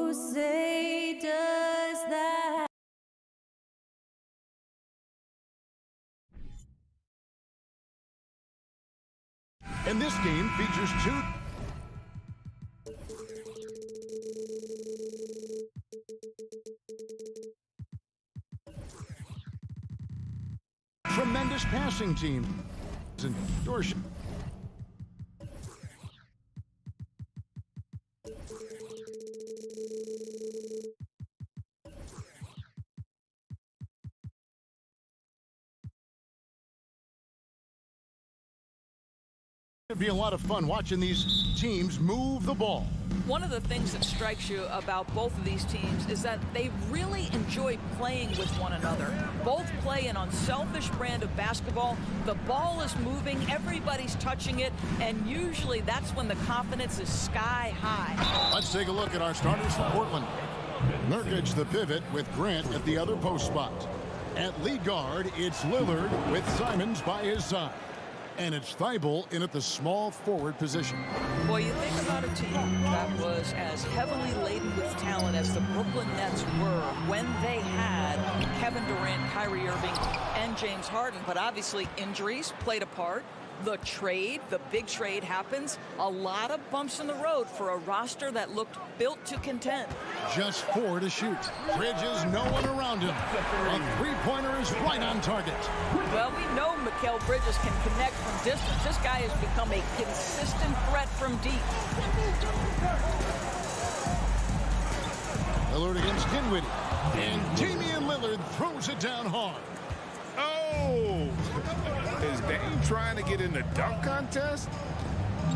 Who say does that? And this game features two tremendous passing teams. It'd be a lot of fun watching these teams move the ball. One of the things that strikes you about both of these teams is that they really enjoy playing with one another. Both play an unselfish brand of basketball. The ball is moving, everybody's touching it, and usually that's when the confidence is sky high. Let's take a look at our starters for Portland. Nurkic, the pivot, with Grant at the other post spot. At lead guard, it's Lillard with Simons by his side. And it's Thibault in at the small forward position. Boy, you think about a team that was as heavily laden with talent as the Brooklyn Nets were when they had Kevin Durant, Kyrie Irving, and James Harden. But obviously injuries played a part. The trade, the big trade happens. A lot of bumps in the road for a roster that looked built to contend. Just 4 to shoot. Bridges, no one around him. A three-pointer is right on target. Well, we know Mikal Bridges can connect from distance. This guy has become a consistent threat from deep. Lillard against Dinwiddie. And Damian Lillard throws it down hard. Oh! Is Dame trying to get in the dunk contest?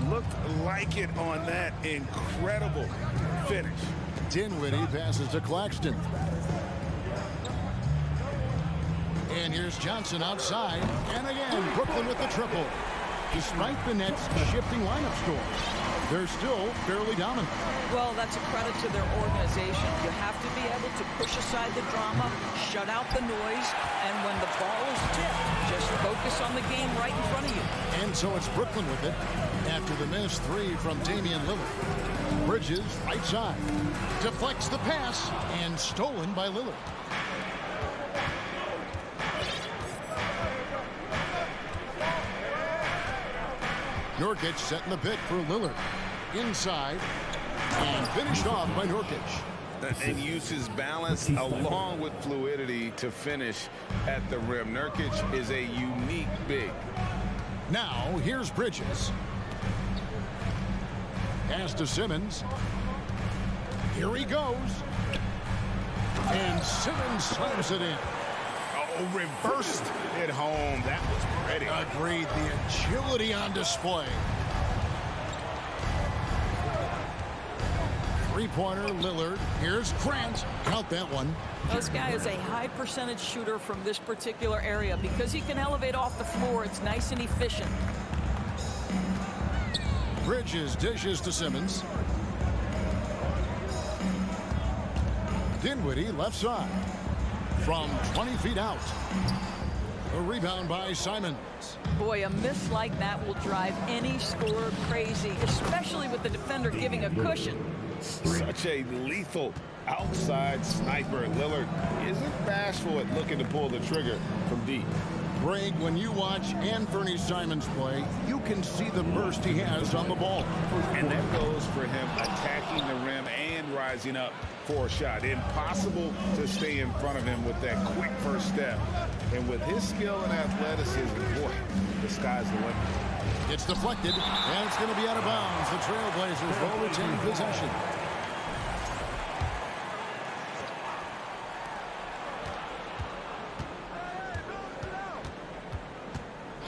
Looked like it on that incredible finish. Dinwiddie passes to Claxton. And here's Johnson outside. And again, Brooklyn with the triple. Despite the Nets' shifting lineup scores, they're still fairly dominant. Well, that's a credit to their organization. You have to be able to push aside the drama, shut out the noise, and when the ball is tipped, just focus on the game right in front of you. And so it's Brooklyn with it after the missed three from Damian Lillard. Bridges, right side, deflects the pass, and stolen by Lillard. Nurkic setting the pick for Lillard. Inside, and finished off by Nurkic. And uses balance along with fluidity to finish at the rim. Nurkic is a unique big. Now, here's Bridges. Pass to Simmons. Here he goes. And Simmons slams it in. Oh, reversed it home. That was pretty. Agreed. The agility on display. Three-pointer, Lillard. Here's Grant. Count that one. This guy is a high percentage shooter from this particular area. Because he can elevate off the floor, it's nice and efficient. Bridges dishes to Simmons. Dinwiddie left side. From 20 feet out. A rebound by Simons. Boy, a miss like that will drive any scorer crazy, especially with the defender giving a cushion. Such a lethal outside sniper. Lillard isn't bashful at looking to pull the trigger from deep. Greg, when you watch Anthony Simons play, you can see the burst he has on the ball. And that goes for him attacking the rim and rising up for a shot. Impossible to stay in front of him with that quick first step. And with his skill and athleticism, boy, the sky's the limit. It's deflected, and it's going to be out of bounds. The Trailblazers will retain possession.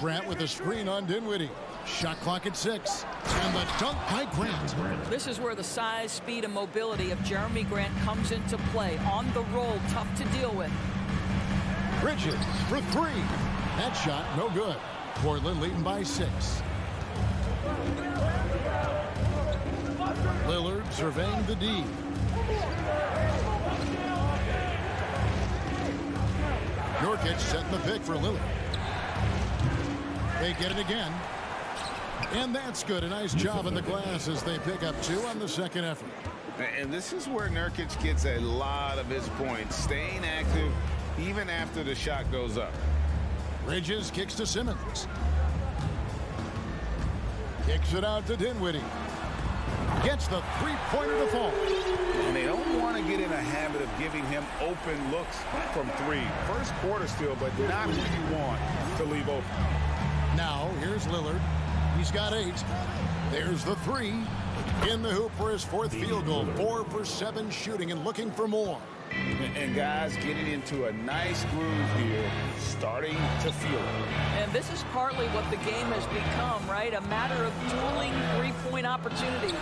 Grant with a screen on Dinwiddie. Shot clock at 6. And the dunk by Grant. This is where the size, speed, and mobility of Jeremy Grant comes into play. On the roll, tough to deal with. Bridges for 3. That shot, no good. Portland leading by 6. Lillard surveying the D. Nurkic setting the pick for Lillard. They get it again. And that's good. A nice job in the glass as they pick up 2 on the second effort. And this is where Nurkic gets a lot of his points, staying active even after the shot goes up. Bridges kicks to Simmons. Kicks it out to Dinwiddie. Gets the three-pointer to fall. And they don't want to get in a habit of giving him open looks from three. First quarter still, but not who you want to leave open. Now, here's Lillard. He's got 8. There's the 3. In the hoop for his 4th field goal. 4 for 7 shooting and looking for more. And guys getting into a nice groove here, starting to feel it. And this is partly what the game has become, right? A matter of dueling three-point opportunities.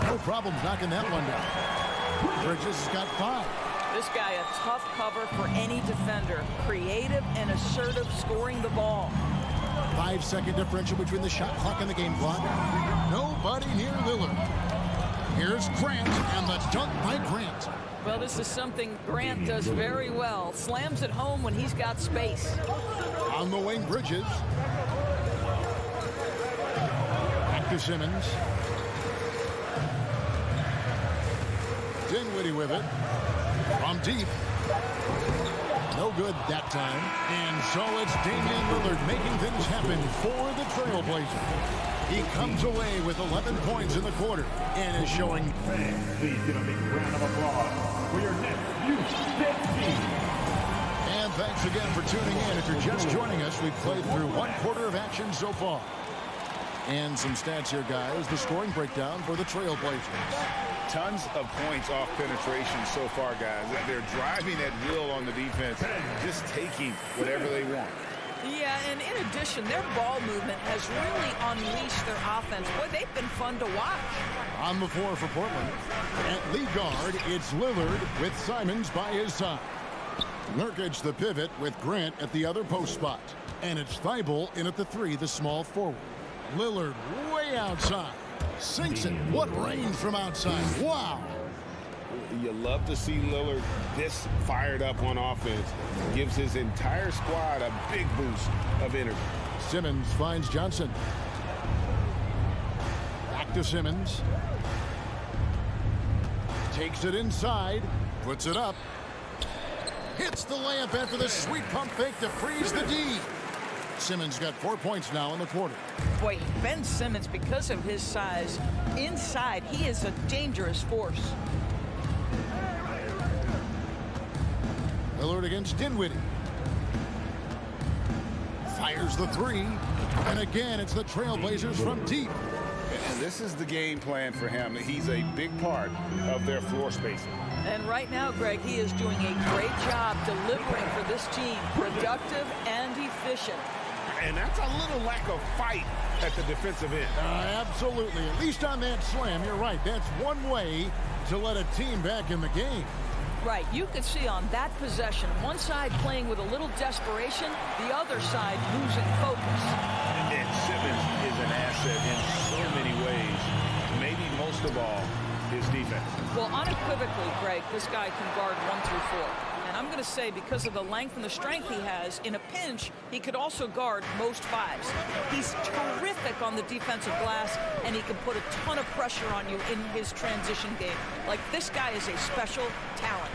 No problems knocking that one down. Bridges has got 5. This guy a tough cover for any defender. Creative and assertive scoring the ball. 5-second differential between the shot clock and the game clock. Nobody near Lillard. Here's Grant and the dunk by Grant. Well, this is something Grant does very well. Slams it home when he's got space. On the wing, Bridges. Back to Simmons. Dinwiddie with it. From deep. No good that time. And so it's Damian Lillard making things happen for the Trailblazers. He comes away with 11 points in the quarter and is showing. Fans, please give a big round of applause for your next U6 team. And thanks again for tuning in. If you're just joining us, we've played through 1 quarter of action so far. And some stats here, guys. The scoring breakdown for the Trailblazers. Tons of points off penetration so far, guys. They're driving at will on the defense, just taking whatever they want. Yeah, and in addition, their ball movement has really unleashed their offense. Boy, they've been fun to watch. On the floor for Portland. At lead guard, it's Lillard with Simons by his side. Nurkic the pivot with Grant at the other post spot. And it's Thibault in at the 3, the small forward. Lillard way outside. Sinks it. What range from outside. Wow. You love to see Lillard this fired up on offense. Gives his entire squad a big boost of energy. Simmons finds Johnson. Back to Simmons. Takes it inside. Puts it up. Hits the layup after the sweet pump fake to freeze the D. Simmons got 4 points now in the quarter. Boy, Ben Simmons, because of his size, inside, he is a dangerous force. Lillard against Dinwiddie. Fires the 3. And again, it's the Trailblazers from deep. And this is the game plan for him. He's a big part of their floor spacing. And right now, Greg, he is doing a great job delivering for this team. Productive and efficient. And that's a little lack of fight at the defensive end. Absolutely. At least on that slam, you're right. That's one way to let a team back in the game. Right. You could see on that possession, one side playing with a little desperation, the other side losing focus. And Simmons is an asset in so many ways. Maybe most of all, his defense. Well, unequivocally, Greg, this guy can guard 1 through 4. And I'm going to say, because of the length and the strength he has, in a pinch, he could also guard most 5s. He's terrific on the defensive glass, and he can put a ton of pressure on you in his transition game. Like, this guy is a special talent.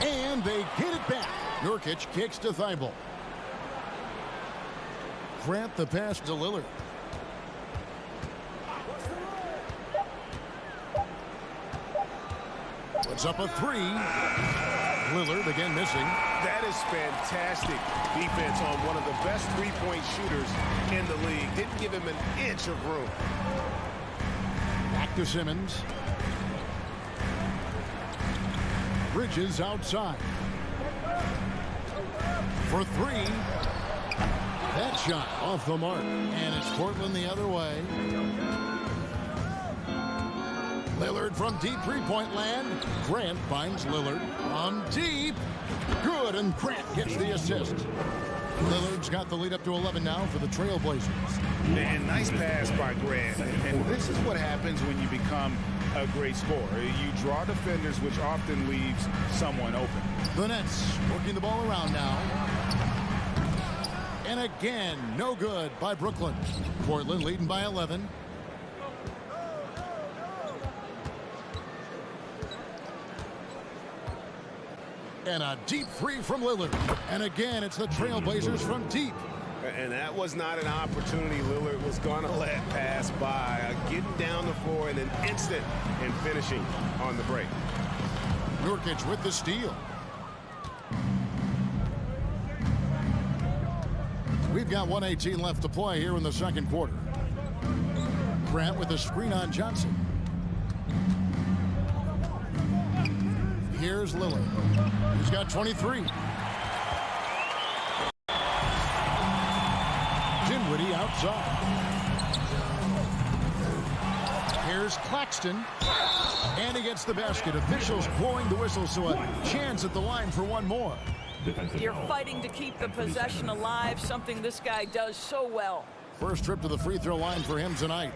And they get it back. Nurkic kicks to Thibault. Grant the pass to Lillard. Puts up a 3. Lillard again missing. That is fantastic defense on one of the best three-point shooters in the league. Didn't give him an inch of room. Back to Simmons. Bridges outside. For 3. That shot off the mark. And it's Portland the other way. Lillard from deep three-point land. Grant finds Lillard from deep. Good, and Grant gets the assist. Lillard's got the lead up to 11 now for the Trailblazers. And nice pass by Grant. And this is what happens when you become a great scorer. You draw defenders, which often leaves someone open. The Nets working the ball around now. And again, no good by Brooklyn. Portland leading by 11. And a deep three from Lillard. And again, it's the Trailblazers from deep. And that was not an opportunity Lillard was going to let pass by. Getting down the floor in an instant and finishing on the break. Nurkic with the steal. We've got 1:18 left to play here in the second quarter. Grant with a screen on Johnson. Here's Lillard. He's got 23. Dinwiddie outside. Here's Claxton. And he gets the basket. Officials blowing the whistle, so a chance at the line for one more. You're fighting to keep the possession alive, something this guy does so well. First trip to the free throw line for him tonight.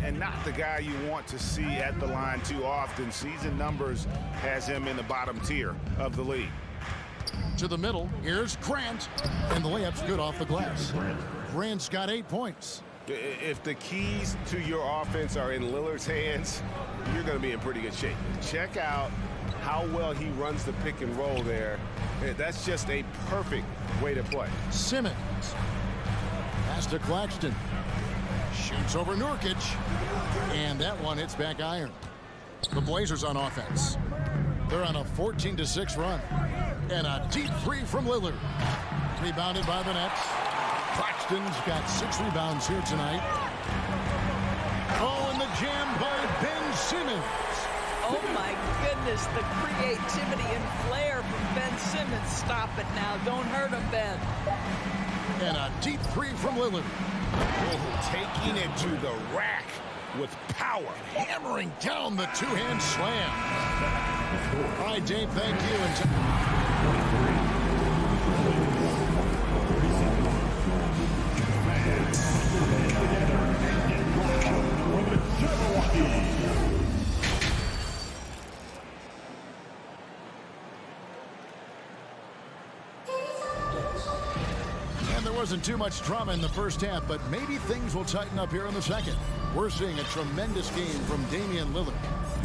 And not the guy you want to see at the line too often. Season numbers has him in the bottom tier of the league. To the middle, here's Grant. And the layup's good off the glass. Grant's got 8 points. If the keys to your offense are in Lillard's hands, you're going to be in pretty good shape. Check out how well he runs the pick and roll there. That's just a perfect way to play. Simmons. Pass to Claxton. Shoots over Nurkic. And that one hits back iron. The Blazers on offense. They're on a 14-6 run. And a deep three from Lillard. Rebounded by the Nets. Claxton's got 6 rebounds here tonight. Oh, and the jam by Ben Simmons. Oh, my goodness, the creativity and flair from Ben Simmons. Stop it now. Don't hurt him, Ben. And a deep three from Lillard. Oh, taking it to the rack with power. Hammering down the two-hand slam. All right, Dave, thank you. And there wasn't too much drama in the first half, but maybe things will tighten up here in the second. We're seeing a tremendous game from Damian Lillard.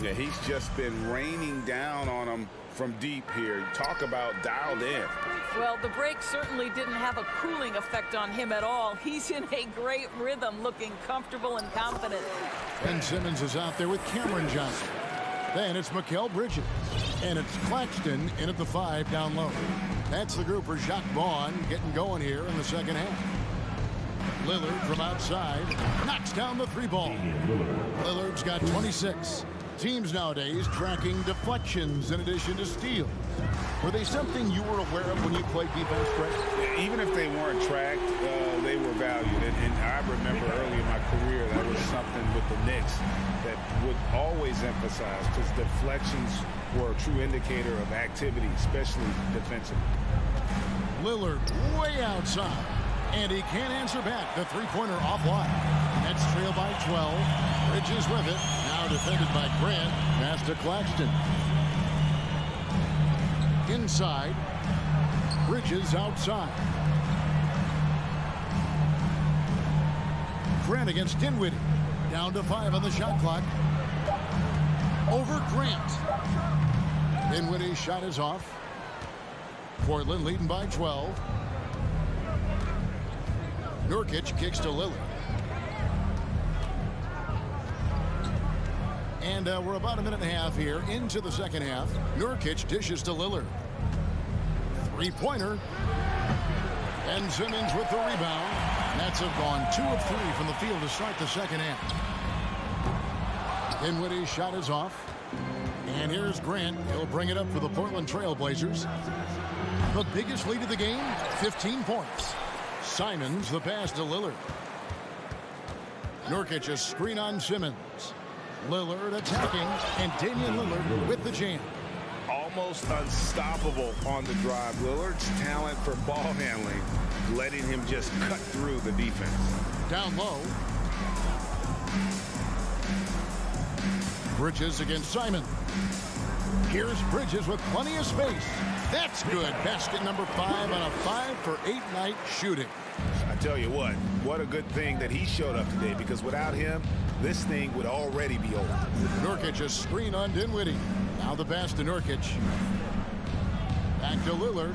Yeah, he's just been raining down on him from deep here. Talk about dialed in. Well, the break certainly didn't have a cooling effect on him at all. He's in a great rhythm, looking comfortable and confident. Ben Simmons is out there with Cameron Johnson. Then it's Mikal Bridges. And it's Claxton in at the 5 down low. That's the group for Jacques Vaughn getting going here in the second half. Lillard from outside knocks down the 3-ball. Lillard's got 26. Teams nowadays tracking deflections in addition to steals. Were they something you were aware of when you played defense, Brett? Even if they weren't tracked, they were valued. And I remember early in my career, that was something with the Knicks that would always emphasize, because deflections were a true indicator of activity, especially defensively. Lillard way outside. And he can't answer back. The three-pointer offline. Nets trail by 12. Bridges with it. Now defended by Grant. Pass to Claxton. Inside. Bridges outside. Grant against Dinwiddie. Down to 5 on the shot clock. Over Grant. Dinwiddie's shot is off. Portland leading by 12. Nurkic kicks to Lillard. And we're about a minute and a half here into the second half. Nurkic dishes to Lillard. Three-pointer. And Simmons with the rebound. Nets have gone 2 of 3 from the field to start the second half. Dinwiddie's shot is off. And here's Grant. He'll bring it up for the Portland Trailblazers. The biggest lead of the game, 15 points. Simons the pass to Lillard. Nurkic a screen on Simmons. Lillard attacking, and Damian Lillard with the jam. Almost unstoppable on the drive. Lillard's talent for ball handling, letting him just cut through the defense. Down low. Bridges against Simon. Here's Bridges with plenty of space. That's good. Basket number 5 on a 5-for-8 night shooting. I tell you what a good thing that he showed up today, because without him, this thing would already be over. Nurkic a screen on Dinwiddie. Now the pass to Nurkic. Back to Lillard.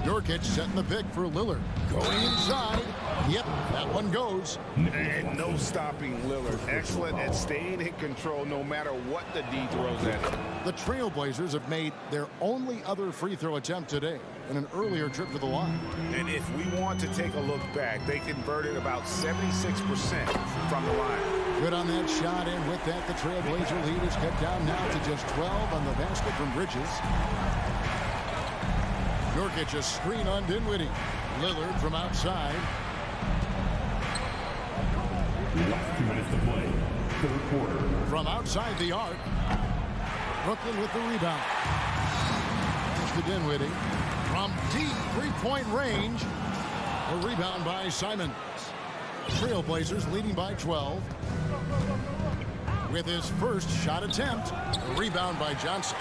Nurkic setting the pick for Lillard. Going inside. Yep, that one goes. And no stopping Lillard. Excellent at staying in control no matter what the D throws at him. The Trailblazers have made their only other free throw attempt today in an earlier trip to the line. And if we want to take a look back, they converted about 76% from the line. Good on that shot, and with that, the Trailblazer lead is cut down now to just 12 on the basket from Bridges. Nurkic a screen on Dinwiddie. Lillard from outside. Last 2 minutes to play. Third quarter. From outside the arc. Brooklyn with the rebound. Here's to Dinwiddie. From deep three-point range. A rebound by Simons. Trailblazers leading by 12. With his first shot attempt. A rebound by Johnson.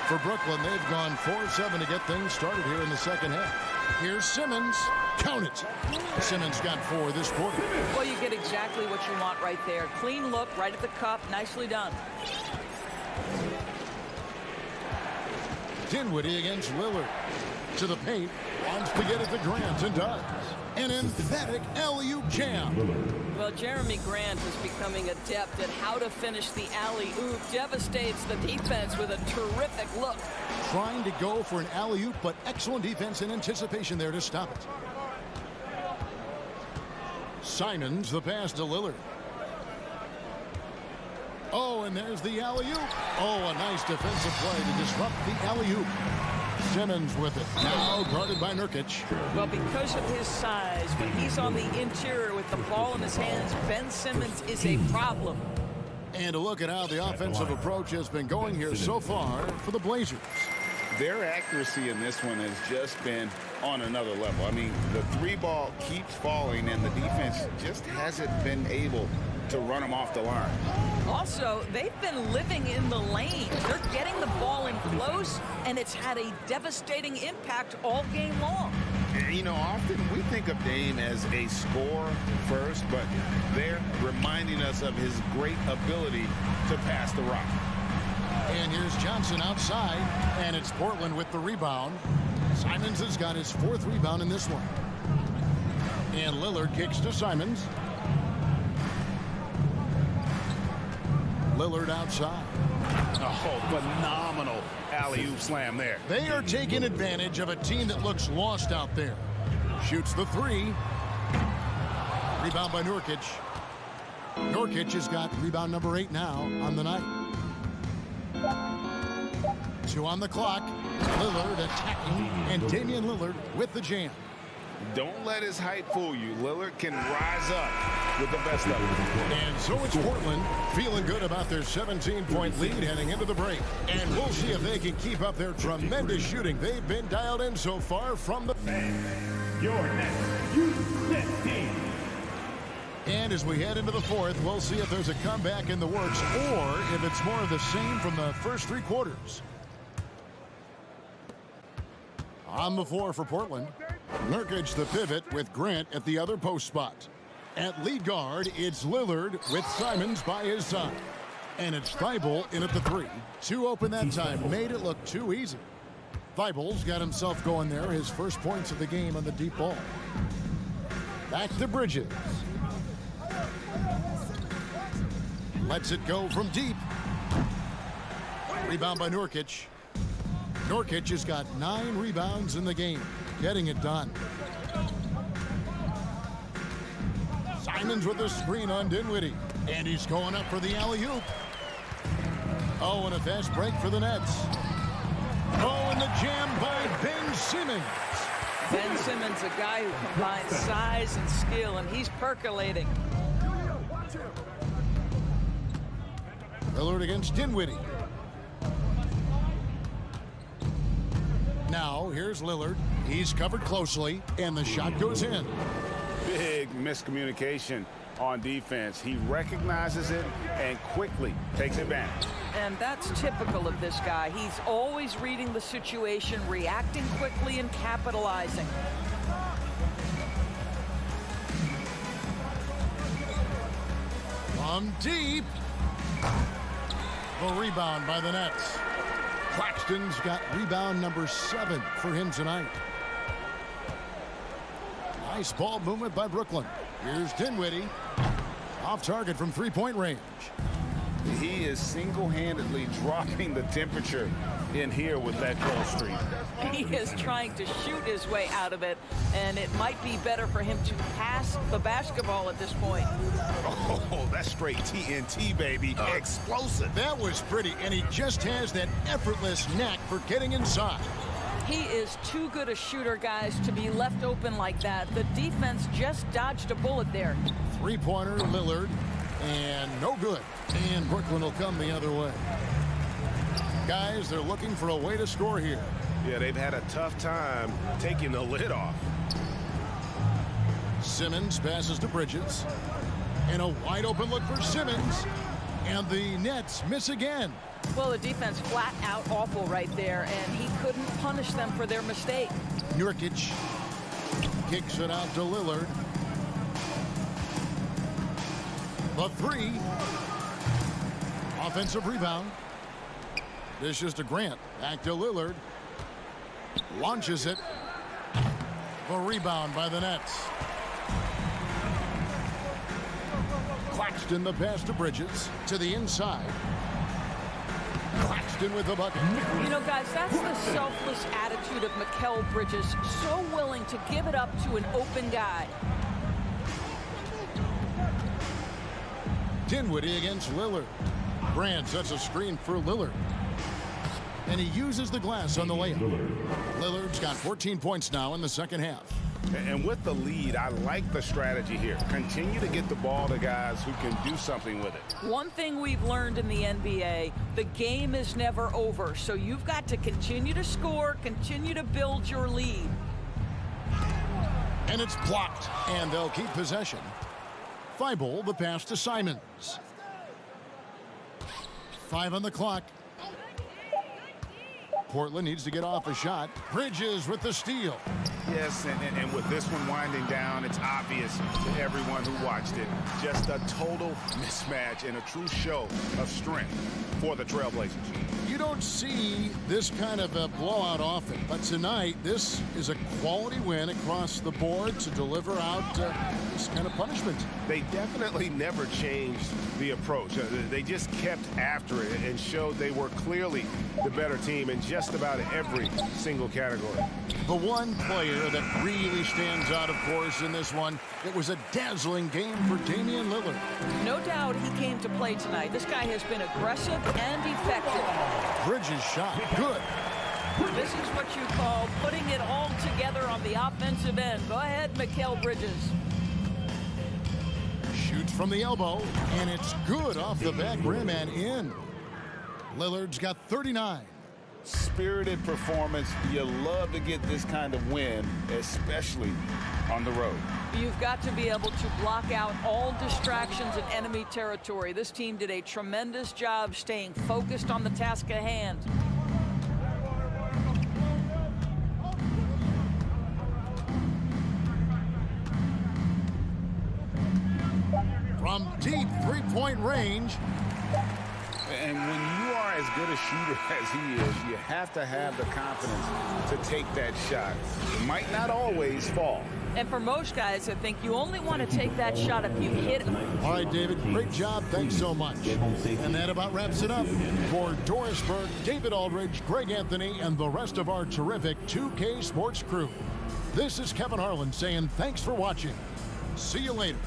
For Brooklyn, they've gone 4-7 to get things started here in the second half. Here's Simmons. Count it. Simmons got 4 this quarter. Well, you get exactly what you want right there. Clean look, right at the cup. Nicely done. Dinwiddie against Lillard. To the paint. Wants to get it to Grant and does. An emphatic alley-oop jam. Well, Jeremy Grant is becoming adept at how to finish the alley-oop. Devastates the defense with a terrific look. Trying to go for an alley-oop, but excellent defense and anticipation there to stop it. Simons, the pass to Lillard. Oh, and there's the alley-oop. Oh, a nice defensive play to disrupt the alley-oop. Simmons with it. Now guarded by Nurkic. Well, because of his size, when he's on the interior with the ball in his hands, Ben Simmons is a problem. And a look at how the offensive approach has been going here so far for the Blazers. Their accuracy in this one has just been on another level. I mean, the three ball keeps falling, and the defense just hasn't been able to run them off the line. Also, they've been living in the lane. They're getting the ball in close, and it's had a devastating impact all game long. You know, often we think of Dame as a scorer first, but they're reminding us of his great ability to pass the rock. And here's Johnson outside, and it's Portland with the rebound. Simons has got his 4th rebound in this one. And Lillard kicks to Simons. Lillard outside. Oh, phenomenal alley-oop slam there. They are taking advantage of a team that looks lost out there. Shoots the 3. Rebound by Nurkic. Nurkic has got rebound number 8 now on the night. 2 on the clock. Lillard attacking, and Damian Lillard with the jam. Don't let his height fool you. Lillard can rise up with the best of them. And so it's Portland feeling good about their 17-point lead heading into the break. And we'll see if they can keep up their tremendous shooting they've been dialed in so far from the... Your next team. And as we head into the 4th, we'll see if there's a comeback in the works or if it's more of the same from the first 3 quarters. On the floor for Portland, Nurkic the pivot with Grant at the other post spot. At lead guard, it's Lillard with Simons by his side. And it's Thibault in at the 3. 2 open that time, made it look too easy. Thibault's got himself going there, his first points of the game on the deep ball. Back to Bridges. Lets it go from deep. Rebound by Nurkic. Nurkic has got 9 rebounds in the game, getting it done. Simons with the screen on Dinwiddie, and he's going up for the alley-oop. Oh, and a fast break for the Nets. Oh, and the jam by Ben Simmons. Ben Simmons, a guy who combines size and skill, and he's percolating. Lillard against Dinwiddie. Now, here's Lillard. He's covered closely, and the shot goes in. Big miscommunication on defense. He recognizes it and quickly takes advantage. And that's typical of this guy. He's always reading the situation, reacting quickly, and capitalizing. From deep. The rebound by the Nets. Claxton's got rebound number 7 for him tonight. Nice ball movement by Brooklyn. Here's Dinwiddie. Off target from three-point range. He is single-handedly dropping the temperature in here with that cold streak. He is trying to shoot his way out of it, and it might be better for him to pass the basketball at this point. Oh, that's straight TNT, baby. Explosive. That was pretty, and he just has that effortless knack for getting inside. He is too good a shooter, guys, to be left open like that. The defense just dodged a bullet there. Three-pointer, Lillard, and no good. And Brooklyn will come the other way. Guys, they're looking for a way to score here. Yeah, they've had a tough time taking the lid off. Simmons passes to Bridges. And a wide open look for Simmons. And the Nets miss again. Well, the defense flat out awful right there, and he couldn't punish them for their mistake. Nurkic kicks it out to Lillard. The three. Offensive rebound. This is to Grant. Back to Lillard. Launches it. The rebound by the Nets. Claxton the pass to Bridges. To the inside. Claxton with the bucket. You know, guys, that's the selfless attitude of Mikal Bridges. So willing to give it up to an open guy. Dinwiddie against Lillard. Grant sets a screen for Lillard. And he uses the glass on the layup. Lillard's got 14 points now in the second half. And with the lead, I like the strategy here. Continue to get the ball to guys who can do something with it. One thing we've learned in the NBA, the game is never over. So you've got to continue to score, continue to build your lead. And it's blocked. And they'll keep possession. Thibault the pass to Simons. 5 on the clock. Portland needs to get off a shot. Bridges with the steal. Yes, and with this one winding down, it's obvious to everyone who watched it. Just a total mismatch and a true show of strength for the Trailblazers. You don't see this kind of a blowout often, but tonight this is a quality win across the board to deliver out this kind of punishment. They definitely never changed the approach. They just kept after it and showed they were clearly the better team in just about every single category. The one player that really stands out, of course, in this one, it was a dazzling game for Damian Lillard. No doubt he came to play tonight. This guy has been aggressive and effective. Bridges shot, good. This is what you call putting it all together on the offensive end. Go ahead, Mikal Bridges. Shoots from the elbow, and it's good off the back rim and in. Lillard's got 39. Spirited performance. You love to get this kind of win, especially on the road. You've got to be able to block out all distractions in enemy territory. This team did a tremendous job staying focused on the task at hand. From deep three-point range. And when you are as good a shooter as he is, you have to have the confidence to take that shot. It might not always fall. And for most guys, I think you only want to take that shot if you hit it. All right, David, great job. Thanks so much. And that about wraps it up. For Doris Burke, David Aldridge, Greg Anthony, and the rest of our terrific 2K Sports crew, this is Kevin Harlan saying thanks for watching. See you later.